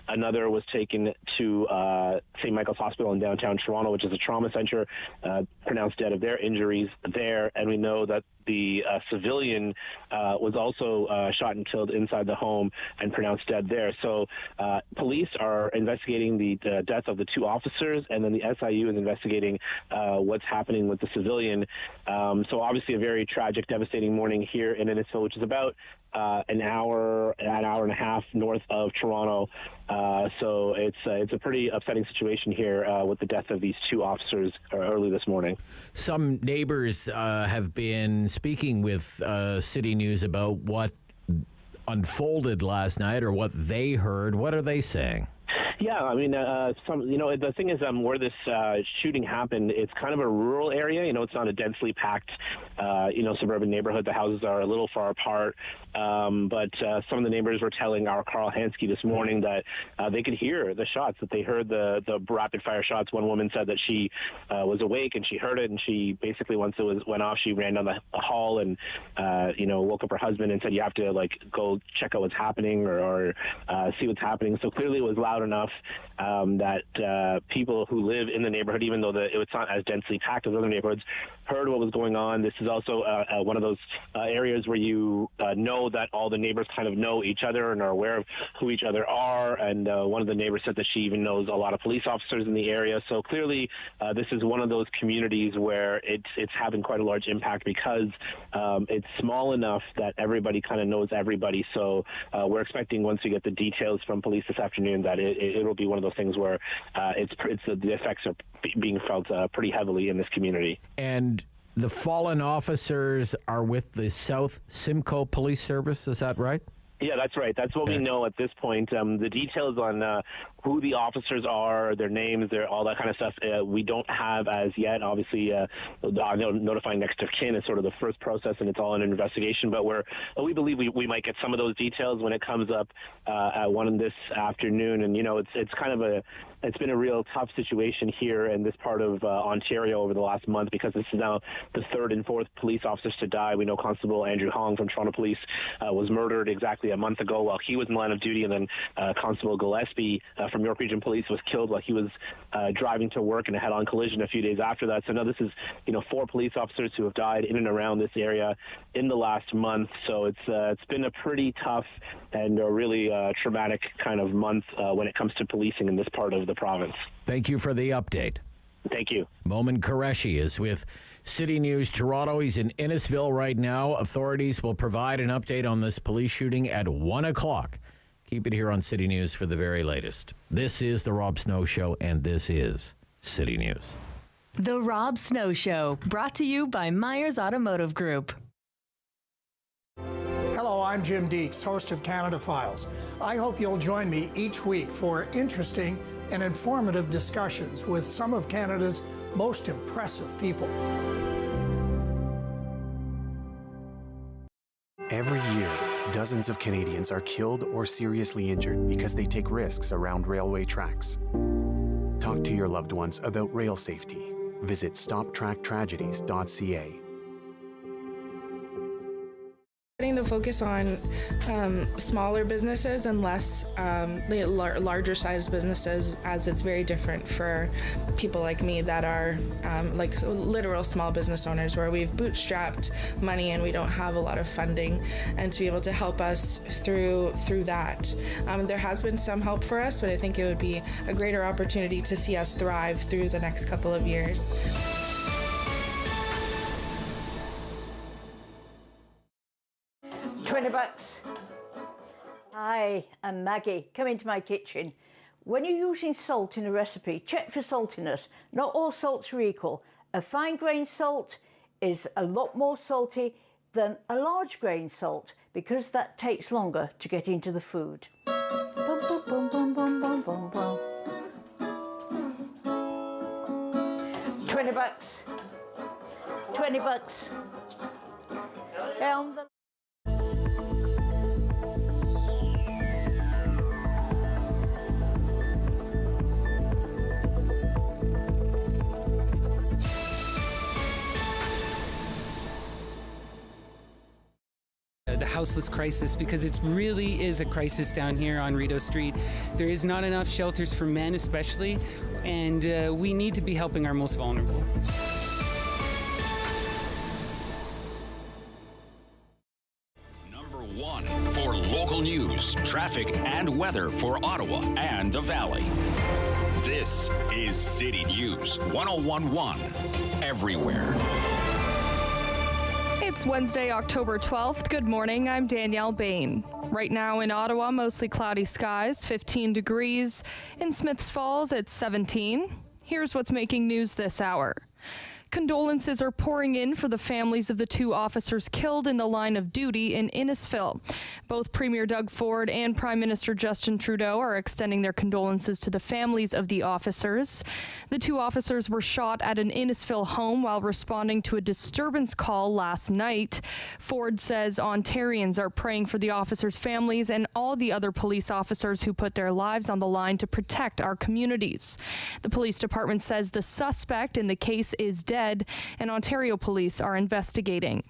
Another was taken to St. Michael's Hospital in downtown Toronto, which is a trauma center, pronounced dead of their injuries there. And we know that the civilian was also shot and killed inside the home and pronounced dead there. So police are investigating the death of the 2 officers, and then the SIU is investigating what's happening with the civilian. So obviously a very tragic, devastating morning here in Innisfil, which is about an hour and a half north of Toronto. So it's a pretty upsetting situation here with the death of these 2 officers early this morning. Some neighbors have been speaking with City News about what unfolded last night or what they heard. What are they saying? Yeah, I mean, the thing is, where this shooting happened, it's kind of a rural area. It's not a densely packed, suburban neighborhood. The houses are a little far apart. But some of the neighbors were telling our Carl Hansky this morning that they could hear the shots, that they heard the rapid fire shots. One woman said that she was awake and she heard it, and she basically, once it went off, she ran down the hall and, woke up her husband and said, you have to go check out what's happening or see what's happening. So clearly it was loud enough that people who live in the neighborhood, even though it's not as densely packed as other neighborhoods, heard what was going on. This is also one of those areas where you know that all the neighbors kind of know each other and are aware of who each other are. And one of the neighbors said that she even knows a lot of police officers in the area. So clearly this is one of those communities where it's having quite a large impact because it's small enough that everybody kind of knows everybody. So we're expecting, once we get the details from police this afternoon, that it'll be one of those things where the effects are being felt pretty heavily in this community. And the fallen officers are with the South Simcoe Police Service, is that right? Yeah, that's right. That's what we know at this point. The details on who the officers are, their names, all that kind of stuff, we don't have as yet. Obviously, notifying next of kin is sort of the first process, and it's all in an investigation. But we believe we might get some of those details when it comes up at 1 this afternoon. And it's kind of it's been a real tough situation here in this part of Ontario over the last month, because this is now the third and fourth police officers to die. We know Constable Andrew Hong from Toronto Police was murdered exactly a month ago while he was in the line of duty, and then Constable Gillespie from York Region Police was killed while he was driving to work in a head-on collision a few days after that. So now this is 4 police officers who have died in and around this area in the last month. So it's been a pretty tough and a really traumatic kind of month when it comes to policing in this part of the province. Thank you for the update. Thank you. Momin Qureshi is with City News Toronto. He's in Innisfil right now. Authorities will provide an update on this police shooting at 1 o'clock. Keep it here on City News for the very latest. This is The Rob Snow Show, and this is City News. The Rob Snow Show, brought to you by Myers Automotive Group. Hello, I'm Jim Deeks, host of Canada Files. I hope you'll join me each week for interesting and informative discussions with some of Canada's most impressive people. Every year, dozens of Canadians are killed or seriously injured because they take risks around railway tracks. Talk to your loved ones about rail safety. Visit stoptracktragedies.ca. Putting the focus on smaller businesses and less larger sized businesses, as it's very different for people like me that are like literal small business owners, where we've bootstrapped money and we don't have a lot of funding, and to be able to help us through that. There has been some help for us, but I think it would be a greater opportunity to see us thrive through the next couple of years. $20. Hi, I'm Maggie. Come into my kitchen. When you're using salt in a recipe, check for saltiness. Not all salts are equal. A fine grain salt is a lot more salty than a large grain salt, because that takes longer to get into the food. Bum, bum, bum, bum, bum, bum, bum, bum. $20. $20. Down the the houseless crisis, because it really is a crisis down here on Rideau Street. There is not enough shelters for men especially, and we need to be helping our most vulnerable. Number 1 for local news, traffic, and weather for Ottawa and the Valley. This is City News 101.1 everywhere. It's Wednesday, October 12th. Good morning. I'm Danielle Bain. Right now in Ottawa, mostly cloudy skies, 15 degrees. In Smiths Falls, it's 17. Here's what's making news this hour. Condolences are pouring in for the families of the 2 officers killed in the line of duty in Innisfil. Both Premier Doug Ford and Prime Minister Justin Trudeau are extending their condolences to the families of the officers. The 2 officers were shot at an Innisfil home while responding to a disturbance call last night. Ford says Ontarians are praying for the officers' families and all the other police officers who put their lives on the line to protect our communities. The police department says the suspect in the case is dead, and Ontario police are investigating.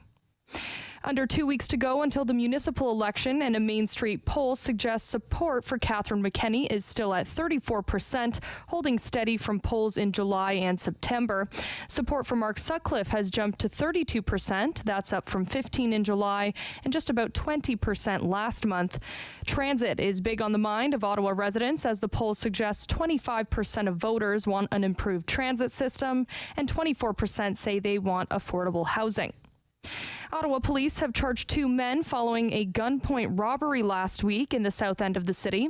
Under 2 weeks to go until the municipal election, and a Mainstreet poll suggests support for Catherine McKenney is still at 34%, holding steady from polls in July and September. Support for Mark Sutcliffe has jumped to 32%. That's up from 15% in July and just about 20% last month. Transit is big on the mind of Ottawa residents, as the poll suggests 25% of voters want an improved transit system and 24% say they want affordable housing. Ottawa police have charged 2 men following a gunpoint robbery last week in the south end of the city.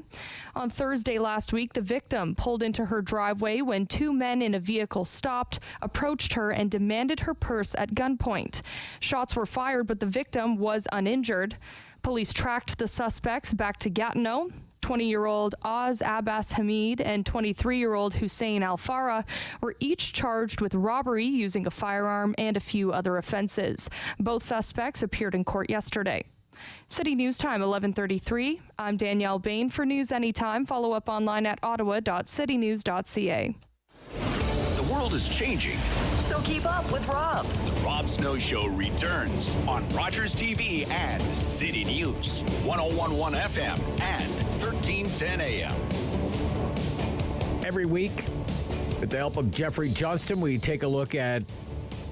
On Thursday last week, the victim pulled into her driveway when 2 men in a vehicle stopped, approached her, and demanded her purse at gunpoint. Shots were fired, but the victim was uninjured. Police tracked the suspects back to Gatineau. 20-year-old Oz Abbas Hamid and 23-year-old Hussein Al Farah were each charged with robbery using a firearm and a few other offenses. Both suspects appeared in court yesterday. City News Time, 11:33. I'm Danielle Bain for News Anytime. Follow up online at ottawa.citynews.ca. The world is changing. So keep up with Rob. The Rob Snow Show returns on Rogers TV and City News, 101.1 FM and 1310 AM. Every week, with the help of Geoffrey Johnston, we take a look at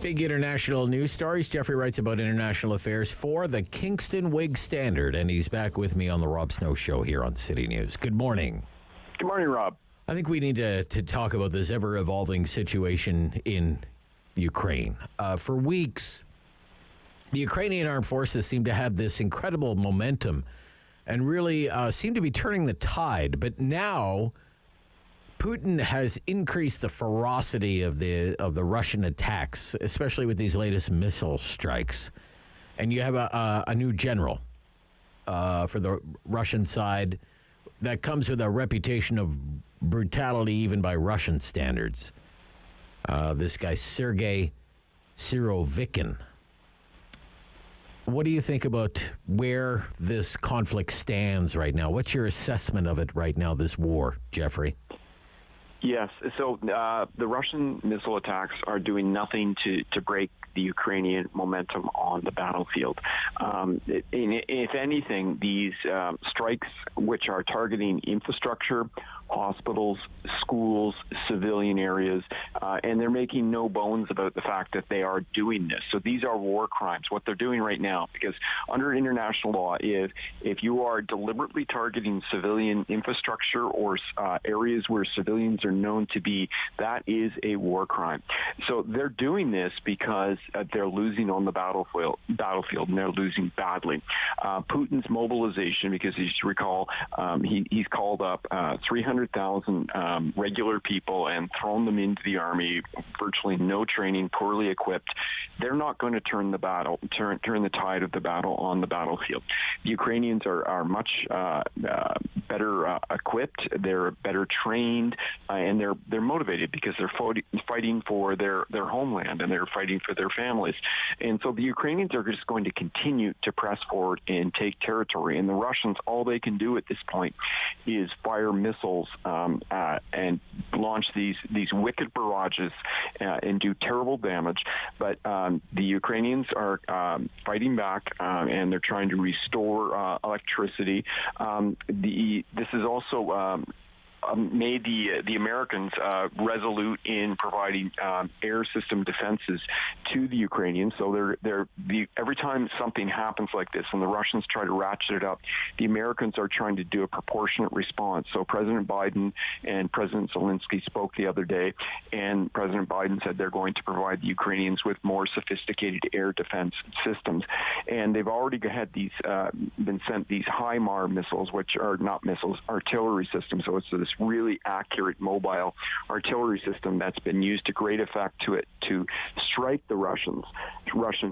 big international news stories. Geoffrey writes about international affairs for the Kingston Whig Standard, and he's back with me on the Rob Snow Show here on City News. Good morning. Good morning, Rob. I think we need to talk about this ever-evolving situation in Ukraine. For weeks, the Ukrainian armed forces seem to have this incredible momentum and really seem to be turning the tide. But now, Putin has increased the ferocity of the Russian attacks, especially with these latest missile strikes. And you have a new general for the Russian side that comes with a reputation of brutality even by Russian standards. This guy, Sergei Sirovikin. What do you think about where this conflict stands right now? What's your assessment of it right now, this war, Geoffrey? Yes. So the Russian missile attacks are doing nothing to break the Ukrainian momentum on the battlefield. If anything, these strikes, which are targeting infrastructure, hospitals, schools, civilian areas, and they're making no bones about the fact that they are doing this. So these are war crimes, what they're doing right now, because under international law, if you are deliberately targeting civilian infrastructure or areas where civilians are known to be, that is a war crime. So they're doing this because they're losing on the battlefield, and they're losing badly. Putin's mobilization, because as you recall, he's called up 300,000 regular people and thrown them into the army, virtually no training, poorly equipped. They're not going to turn the tide of the battle on the battlefield. The Ukrainians are much better equipped, they're better trained, and they're motivated because they're fighting for their homeland and they're fighting for their families. And so the Ukrainians are just going to continue to press forward and take territory. And the Russians, all they can do at this point is fire missiles and launch these wicked barrages and do terrible damage. But the Ukrainians are fighting back and they're trying to restore electricity. This is also made the Americans resolute in providing air system defenses to the Ukrainians. So every time something happens like this and the Russians try to ratchet it up, the Americans are trying to do a proportionate response. So President Biden and President Zelensky spoke the other day, and President Biden said they're going to provide the Ukrainians with more sophisticated air defense systems. And they've already had been sent these HIMARS missiles, which are not missiles, artillery systems. So it's this really accurate mobile artillery system that's been used to great effect to strike the Russian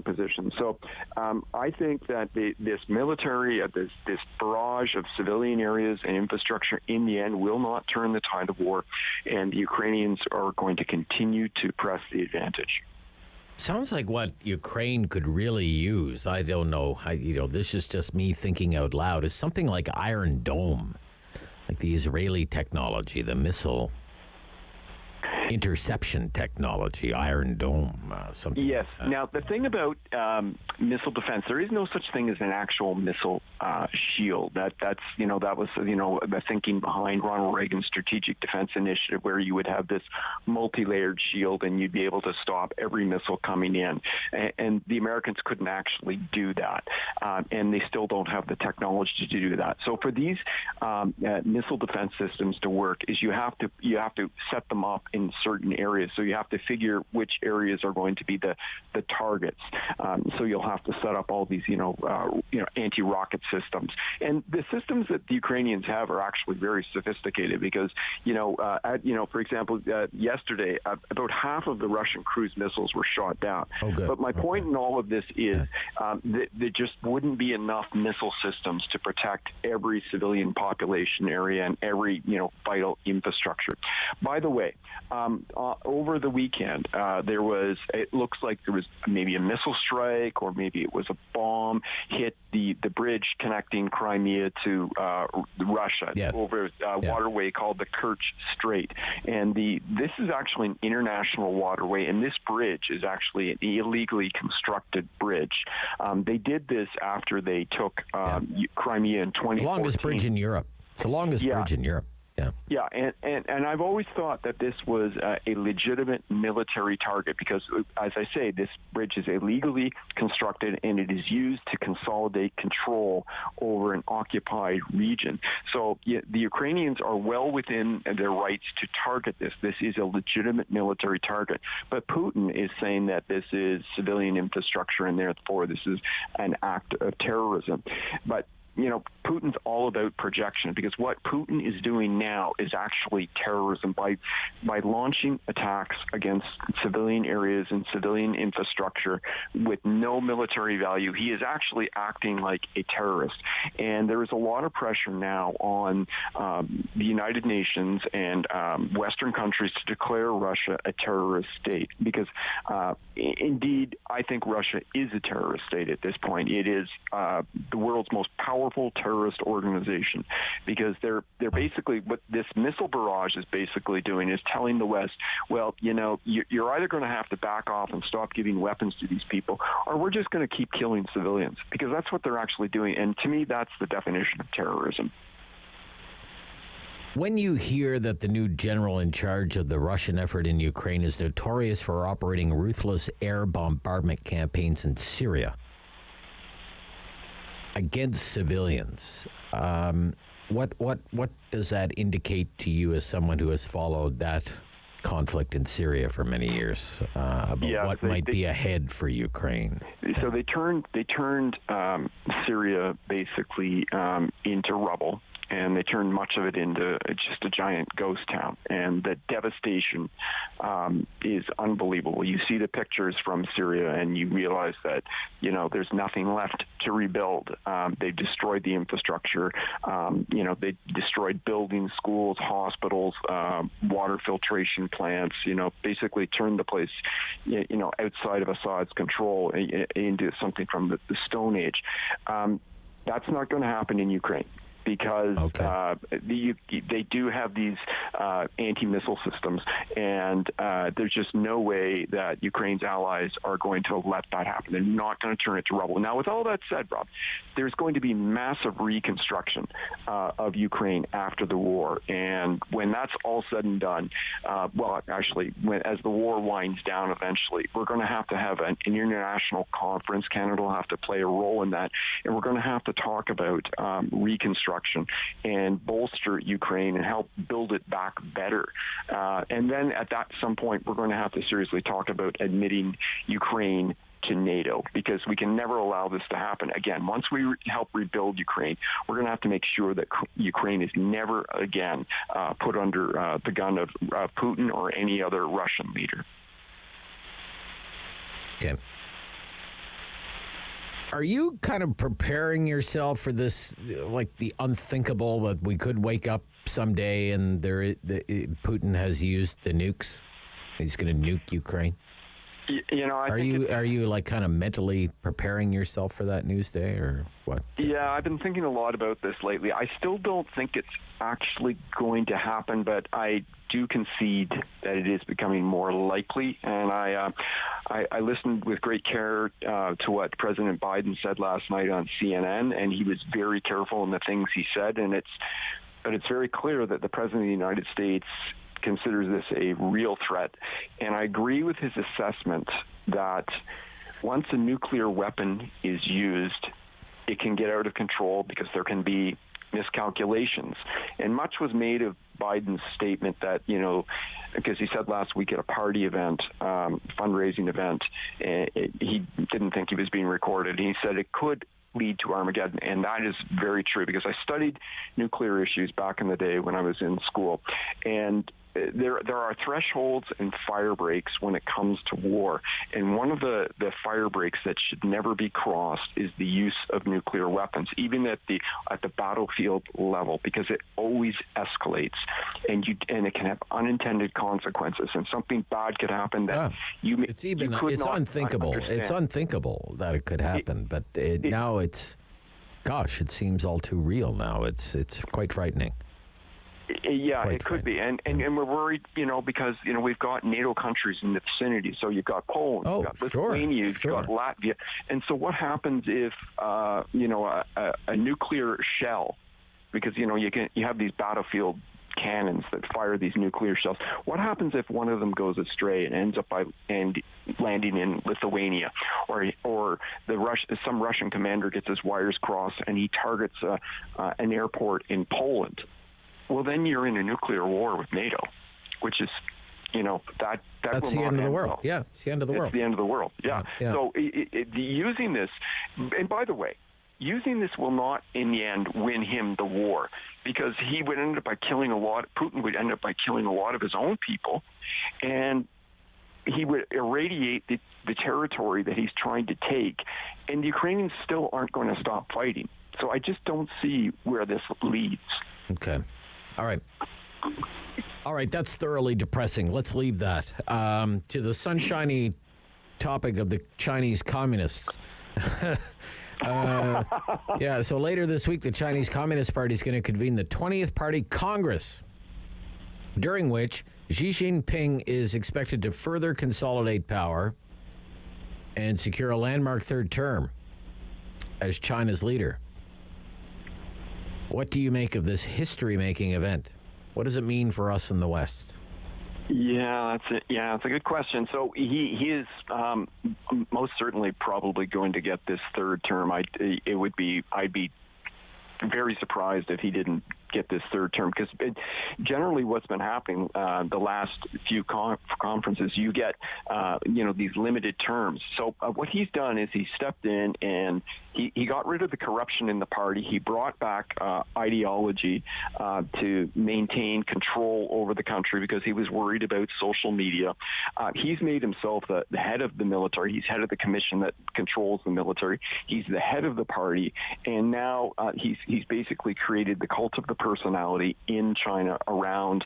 position. So I think that this military, this barrage of civilian areas and infrastructure in the end will not turn the tide of war, and the Ukrainians are going to continue to press the advantage. Sounds like what Ukraine could really use, I don't know, this is just me thinking out loud, is something like Iron Dome. Like the Israeli technology, the missile interception technology, Iron Dome, something. Yes. Like that. Now, the thing about missile defense, there is no such thing as an actual missile shield. That was the thinking behind Ronald Reagan's Strategic Defense Initiative, where you would have this multi-layered shield and you'd be able to stop every missile coming in. And the Americans couldn't actually do that, and they still don't have the technology to do that. So for these missile defense systems to work, is you have to set them up in certain areas. So you have to figure which areas are going to be the targets. So you'll have to set up all these, anti-rocket systems. And the systems that the Ukrainians have are actually very sophisticated because, for example, yesterday, about half of the Russian cruise missiles were shot down. Oh, good. But my point in all of this is that there just wouldn't be enough missile systems to protect every civilian population area and every, vital infrastructure. By the way, over the weekend, it looks like there was maybe a missile strike or maybe it was a bomb hit the bridge connecting Crimea to Russia over a waterway called the Kerch Strait. And this is actually an international waterway, and this bridge is actually an illegally constructed bridge. They did this after they took Crimea in 2014. The longest bridge in Europe. It's the longest bridge in Europe. Yeah, and I've always thought that this was a legitimate military target because, as I say, this bridge is illegally constructed and it is used to consolidate control over an occupied region. So the Ukrainians are well within their rights to target this. This is a legitimate military target. But Putin is saying that this is civilian infrastructure and therefore this is an act of terrorism. But Putin's all about projection because what Putin is doing now is actually terrorism by launching attacks against civilian areas and civilian infrastructure with no military value. He is actually acting like a terrorist. And there is a lot of pressure now on the United Nations and Western countries to declare Russia a terrorist state because indeed, I think Russia is a terrorist state at this point. It is the world's most powerful terrorist organization because they're basically what this missile barrage is basically doing is telling the West, well, you're either going to have to back off and stop giving weapons to these people, or we're just going to keep killing civilians because that's what they're actually doing. And to me, that's the definition of terrorism. When you hear that the new general in charge of the Russian effort in Ukraine is notorious for operating ruthless air bombardment campaigns in Syria against civilians, what does that indicate to you as someone who has followed that conflict in Syria for many years about what might be ahead for Ukraine? So they turned Syria basically into rubble. And they turned much of it into just a giant ghost town. And the devastation is unbelievable. You see the pictures from Syria and you realize that, there's nothing left to rebuild. They've destroyed the infrastructure. They destroyed buildings, schools, hospitals, water filtration plants, basically turned the place, outside of Assad's control into something from the Stone Age. That's not going to happen in Ukraine. Because they do have these anti-missile systems, and there's just no way that Ukraine's allies are going to let that happen. They're not going to turn it to rubble. Now, with all that said, Rob, there's going to be massive reconstruction of Ukraine after the war, and when that's all said and done, as the war winds down eventually, we're going to have an international conference. Canada will have to play a role in that, and we're going to have to talk about reconstruction and bolster Ukraine and help build it back better. And then at some point, we're going to have to seriously talk about admitting Ukraine to NATO because we can never allow this to happen again. Once we help rebuild Ukraine, we're going to have to make sure that Ukraine is never again put under the gun of Putin or any other Russian leader. Okay. Are you kind of preparing yourself for this, like the unthinkable that we could wake up someday and Putin has used the nukes? He's going to nuke Ukraine. Are you like kind of mentally preparing yourself for that news day or what? Yeah, I've been thinking a lot about this lately. I still don't think it's actually going to happen, but I do concede that it is becoming more likely. And I listened with great care to what President Biden said last night on CNN, and he was very careful in the things he said. But it's very clear that the President of the United States considers this a real threat. And I agree with his assessment that once a nuclear weapon is used, it can get out of control because there can be miscalculations. And much was made of Biden's statement that, because he said last week at a party event, fundraising event, he didn't think he was being recorded. He said it could lead to Armageddon, and that is very true because I studied nuclear issues back in the day when I was in school, and there are thresholds and fire breaks when it comes to war, and one of the fire breaks that should never be crossed is the use of nuclear weapons, even at the battlefield level, because it always escalates, and it can have unintended consequences, and something bad could happen that it's unthinkable. It's unthinkable that it could happen, but now it seems all too real now. It's quite frightening. Yeah, it could be, and we're worried, because we've got NATO countries in the vicinity. So you've got Poland, you've got Lithuania, you've got Latvia, and so what happens if a nuclear shell, because you have these battlefield cannons that fire these nuclear shells. What happens if one of them goes astray and ends up landing in Lithuania, or some Russian commander gets his wires crossed and he targets an airport in Poland? Well, then you're in a nuclear war with NATO, which is, that's the end of the world. Yeah, it's the end of the world. It's the end of the world. Yeah. So using this, and by the way, using this will not, in the end, win him the war, because Putin would end up by killing a lot of his own people, and he would irradiate the territory that he's trying to take, and the Ukrainians still aren't going to stop fighting. So I just don't see where this leads. Okay. All right, that's thoroughly depressing. Let's leave that. To the sunshiny topic of the Chinese communists. So later this week, the Chinese Communist Party is going to convene the 20th Party Congress, during which Xi Jinping is expected to further consolidate power and secure a landmark third term as China's leader. What do you make of this history-making event? What does it mean for us in the West? Yeah, that's it. Yeah, it's a good question. So he is most certainly probably going to get this third term. I'd be very surprised if he didn't get this third term, because generally what's been happening the last few conferences, you get these limited terms. So what he's done is he stepped in and he got rid of the corruption in the party. He brought back ideology to maintain control over the country, because he was worried about social media. He's made himself the head of the military. He's head of the commission that controls the military. He's the head of the party, and now he's basically created the cult of the personality in China around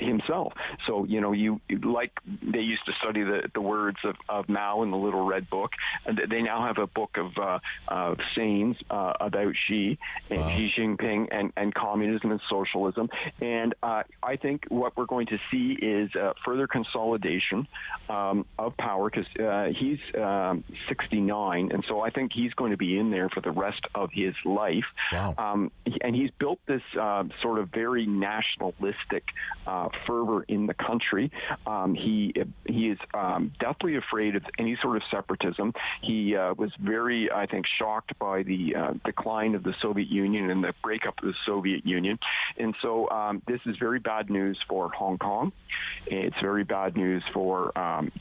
himself. So, you like they used to study the words of Mao in the Little Red Book. They now have a book of sayings about Xi and Xi Jinping and communism and socialism. And I think what we're going to see is further consolidation of power, because he's 69, and so I think he's going to be in there for the rest of his life. Wow. And he's built this sort of very nationalistic fervor in the country. He is deathly afraid of any sort of separatism. He was very, I think, shocked by the decline of the Soviet Union and the breakup of the Soviet Union. And so this is very bad news for Hong Kong. It's very bad news for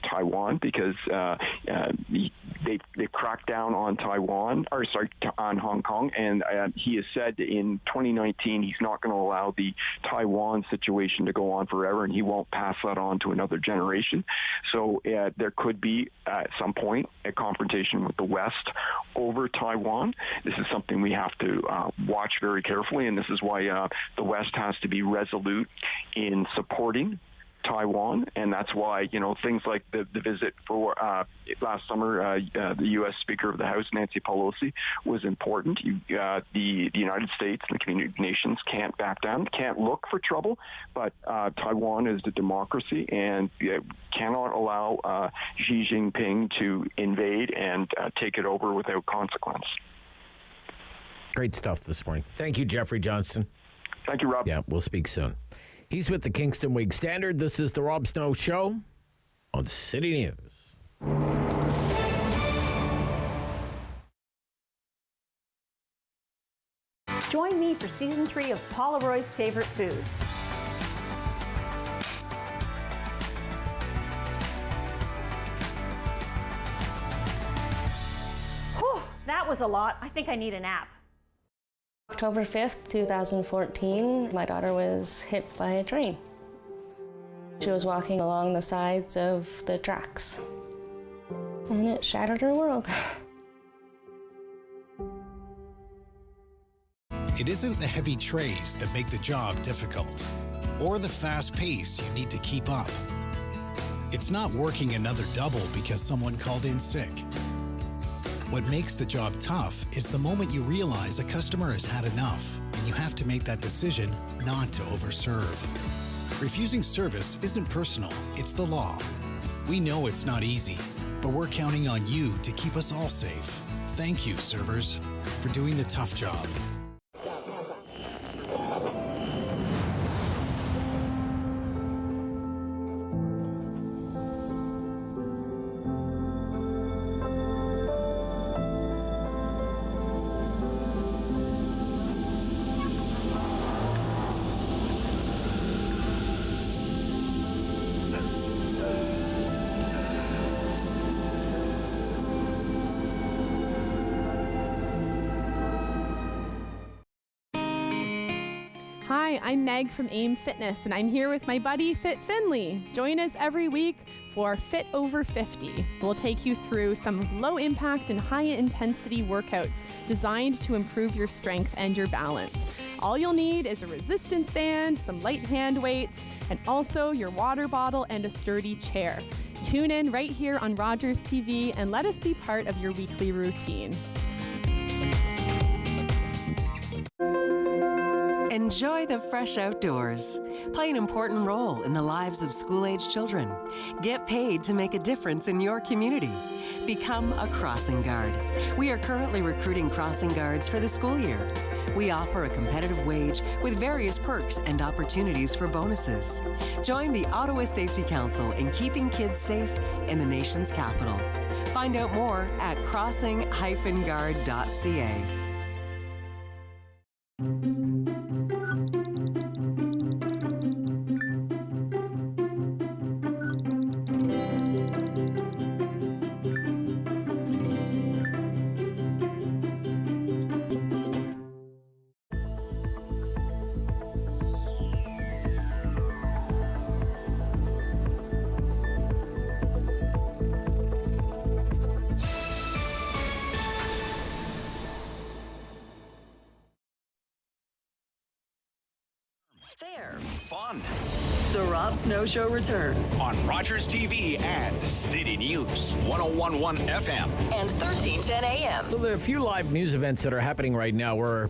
Taiwan, because they've cracked down on on Hong Kong, and he has said in 2019 he's not going to allow the Taiwan situation to go on forever, and he won't pass that on to another generation. So there could be at some point a confrontation with the West over Taiwan. This is something we have to watch very carefully, and this is why the West has to be resolute in supporting Taiwan, and that's why things like the visit for last summer, the U.S. Speaker of the House, Nancy Pelosi, was important. The United States and the community nations can't back down, can't look for trouble, but Taiwan is a democracy and cannot allow Xi Jinping to invade and take it over without consequence. Great stuff this morning. Thank you, Geoffrey Johnston. Thank you, Rob. Yeah, we'll speak soon. He's with the Kingston Whig Standard. This is the Rob Snow Show on City News. Join me for Season 3 of Paula Roy's Favorite Foods. Whew, that was a lot. I think I need a nap. October 5th, 2014, my daughter was hit by a train. She was walking along the sides of the tracks, and it shattered her world. It isn't the heavy trays that make the job difficult, or the fast pace you need to keep up. It's not working another double because someone called in sick. What makes the job tough is the moment you realize a customer has had enough and you have to make that decision not to overserve. Refusing service isn't personal, it's the law. We know it's not easy, but we're counting on you to keep us all safe. Thank you, servers, for doing the tough job. Hi, I'm Meg from AIM Fitness, and I'm here with my buddy Fit Finley. Join us every week for Fit Over 50. We'll take you through some low-impact and high-intensity workouts designed to improve your strength and your balance. All you'll need is a resistance band, some light hand weights, and also your water bottle and a sturdy chair. Tune in right here on Rogers TV and let us be part of your weekly routine. Enjoy the fresh outdoors. Play an important role in the lives of school-age children. Get paid to make a difference in your community. Become a crossing guard. We are currently recruiting crossing guards for the school year. We offer a competitive wage with various perks and opportunities for bonuses. Join the Ottawa Safety Council in keeping kids safe in the nation's capital. Find out more at crossing-guard.ca. Fair. Fun. The Rob Snow Show returns On Rogers TV and City News 101.1 FM. and 1310 AM. So there are a few live news events that are happening right now. We're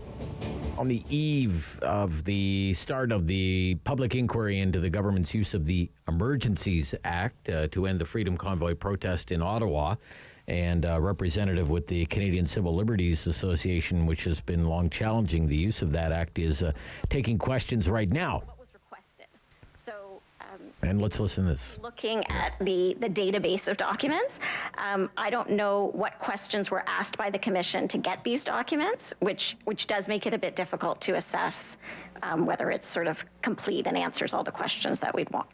on the eve of the start of the public inquiry into the government's use of the Emergencies Act to end the Freedom Convoy protest in Ottawa. And a representative with the Canadian Civil Liberties Association, which has been long challenging the use of that act, is taking questions right now. What was requested? So, and let's listen to this. looking at the database of documents, I don't know what questions were asked by the Commission to get these documents, which does make it a bit difficult to assess whether it's sort of complete and answers all the questions that we'd want.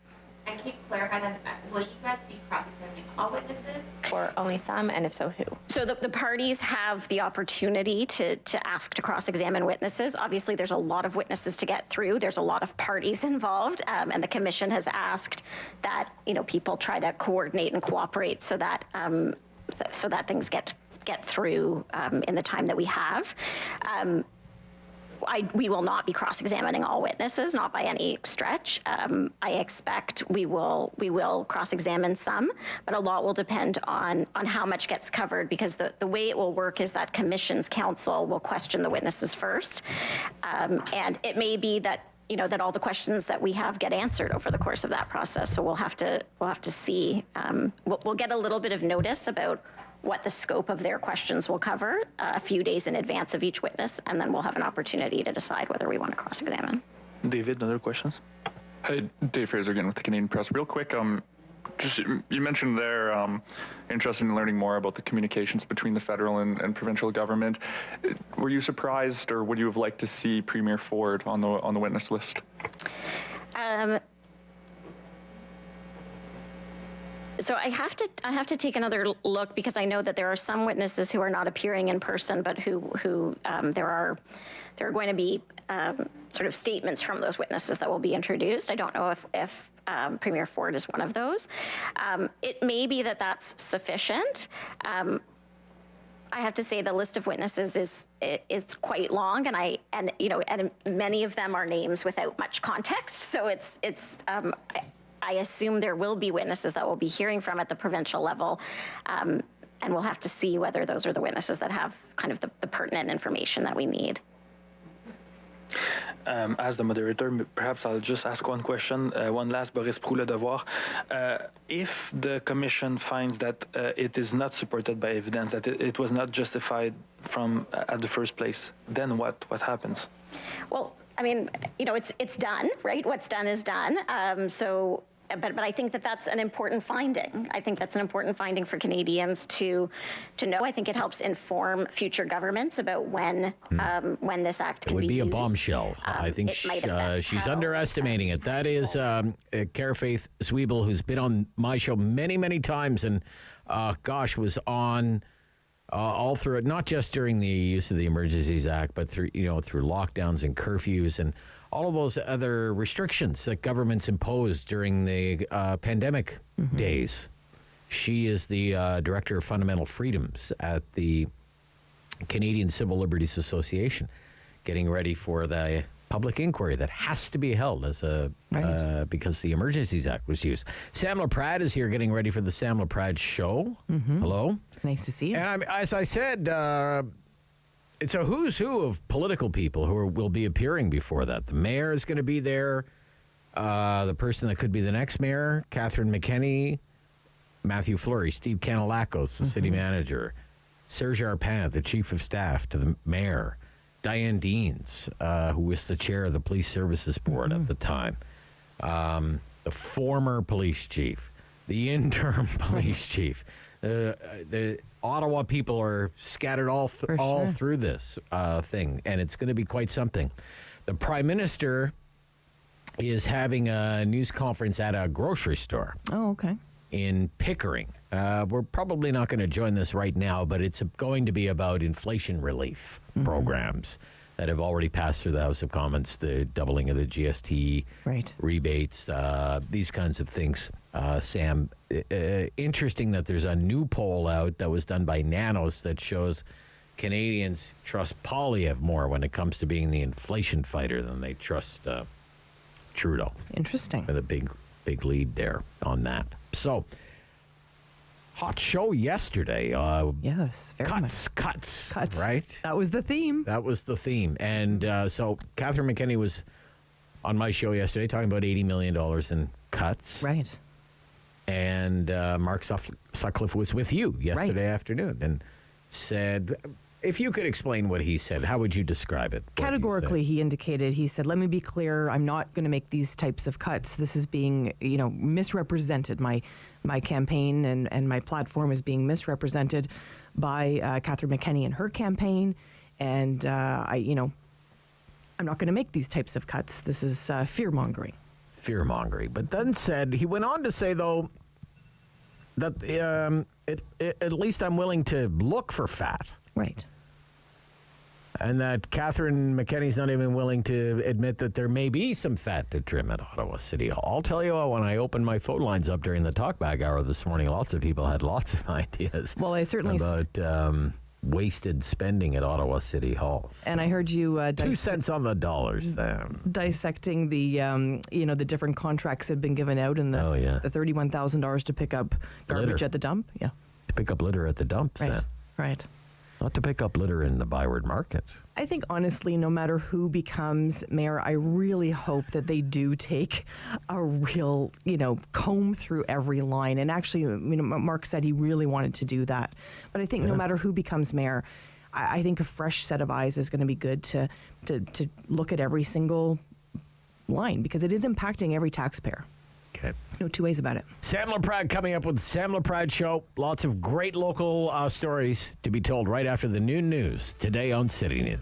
And can you clarify that? Will you guys be cross-examining all witnesses? Or only some, and if so, who? So the parties have the opportunity to ask to cross-examine witnesses. Obviously, there's a lot of witnesses to get through. There's a lot of parties involved, and the Commission has asked that people try to coordinate and cooperate so that things get through in the time that we have. We will not be cross-examining all witnesses, not by any stretch. I expect we will cross-examine some, but a lot will depend on how much gets covered, because the way it will work is that Commission's counsel will question the witnesses first, and it may be that that all the questions that we have get answered over the course of that process. So we'll have to see. We'll get a little bit of notice about what the scope of their questions will cover a few days in advance of each witness, and then we'll have an opportunity to decide whether we want to cross-examine. David, other questions? Hi, Dave Fraser again with the Canadian Press. Real quick, Just you mentioned there interested in learning more about the communications between the federal and provincial government. Were you surprised, or would you have liked to see Premier Ford on the witness list? So I have to take another look, because I know that there are some witnesses who are not appearing in person, but who there are going to be sort of statements from those witnesses that will be introduced. I don't know if Premier Ford is one of those. It may be that that's sufficient. I have to say the list of witnesses is quite long, and many of them are names without much context. So I assume there will be witnesses that we'll be hearing from at the provincial level, and we'll have to see whether those are the witnesses that have kind of the pertinent information that we need. As the moderator, perhaps I'll just ask one question. One last, Boris Prou, Le Devoir. If the commission finds that it is not supported by evidence, that it was not justified from at the first place, then what happens? Well, I mean, it's done, right? What's done is done. But I think that's an important finding. I think that's an important finding for Canadians to know. I think it helps inform future governments about when this act can be used. It would be a bombshell. I think she's underestimating it. That is Faith Zwiebel, who's been on my show many, many times, and was on all through it, not just during the use of the Emergencies Act, but through lockdowns and curfews and all of those other restrictions that governments imposed during the pandemic days. She is the Director of Fundamental Freedoms at the Canadian Civil Liberties Association, getting ready for the public inquiry that has to be held because the Emergencies Act was used. Sam LaPrade is here getting ready for the Sam LaPrade Show. Hello. Nice to see you. And as I said, it's a who's who of political people who will be appearing before that. The mayor is going to be there. The person that could be the next mayor, Catherine McKenney, Matthew Fleury, Steve Canalacos, the city manager, Serge Arpin, the chief of staff to the mayor, Diane Deans, who was the chair of the Police Services Board at the time, the former police chief, the interim police chief. The Ottawa people are scattered all through this thing, and it's going to be quite something. The Prime Minister is having a news conference at a grocery store. Oh, okay. In Pickering. We're probably not going to join this right now, but it's going to be about inflation relief programs that have already passed through the House of Commons, the doubling of the GST rebates, these kinds of things. Sam, interesting that there's a new poll out that was done by Nanos that shows Canadians trust Poilievre more when it comes to being the inflation fighter than they trust Trudeau. Interesting. With a big lead there on that. So, hot show yesterday. Yes, very much. Cuts, right? That was the theme. And so Catherine McKenney was on my show yesterday talking about $80 million in cuts. Right. And Mark Sutcliffe was with you yesterday afternoon and said, if you could explain what he said, how would you describe it? Categorically, he said, let me be clear, I'm not going to make these types of cuts. This is being, misrepresented. My campaign and my platform is being misrepresented by Catherine McKenney and her campaign. And, I'm not going to make these types of cuts. This is fear-mongering. But then he went on to say, though, that at least I'm willing to look for fat. Right. And that Catherine McKenney's not even willing to admit that there may be some fat to trim at Ottawa City Hall. I'll tell you what, when I opened my phone lines up during the talkback hour this morning, lots of people had lots of ideas about wasted spending at Ottawa City Hall. So and I heard you 2 cents on the dollar, Sam. Dissecting the the different contracts that have been given out and the $31,000 to pick up garbage litter at the dump. Yeah. To pick up litter at the dump, Right. Sam. Right. Not to pick up litter in the Byward Market. I think, honestly, no matter who becomes mayor, I really hope that they do take a real, comb through every line. And actually, Mark said he really wanted to do that. But I think no matter who becomes mayor, I think a fresh set of eyes is going to be good to look at every single line because it is impacting every taxpayer. Okay. No two ways about it. Sam LaPrade coming up with the Sam LaPrade Show. Lots of great local stories to be told right after the noon news today on City News.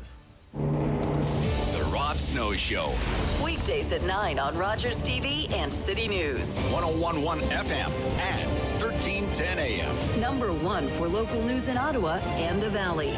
The Rob Snow Show. Weekdays at 9 on Rogers TV and City News. 101.1 FM and 1310 AM. Number 1 for local news in Ottawa and the Valley.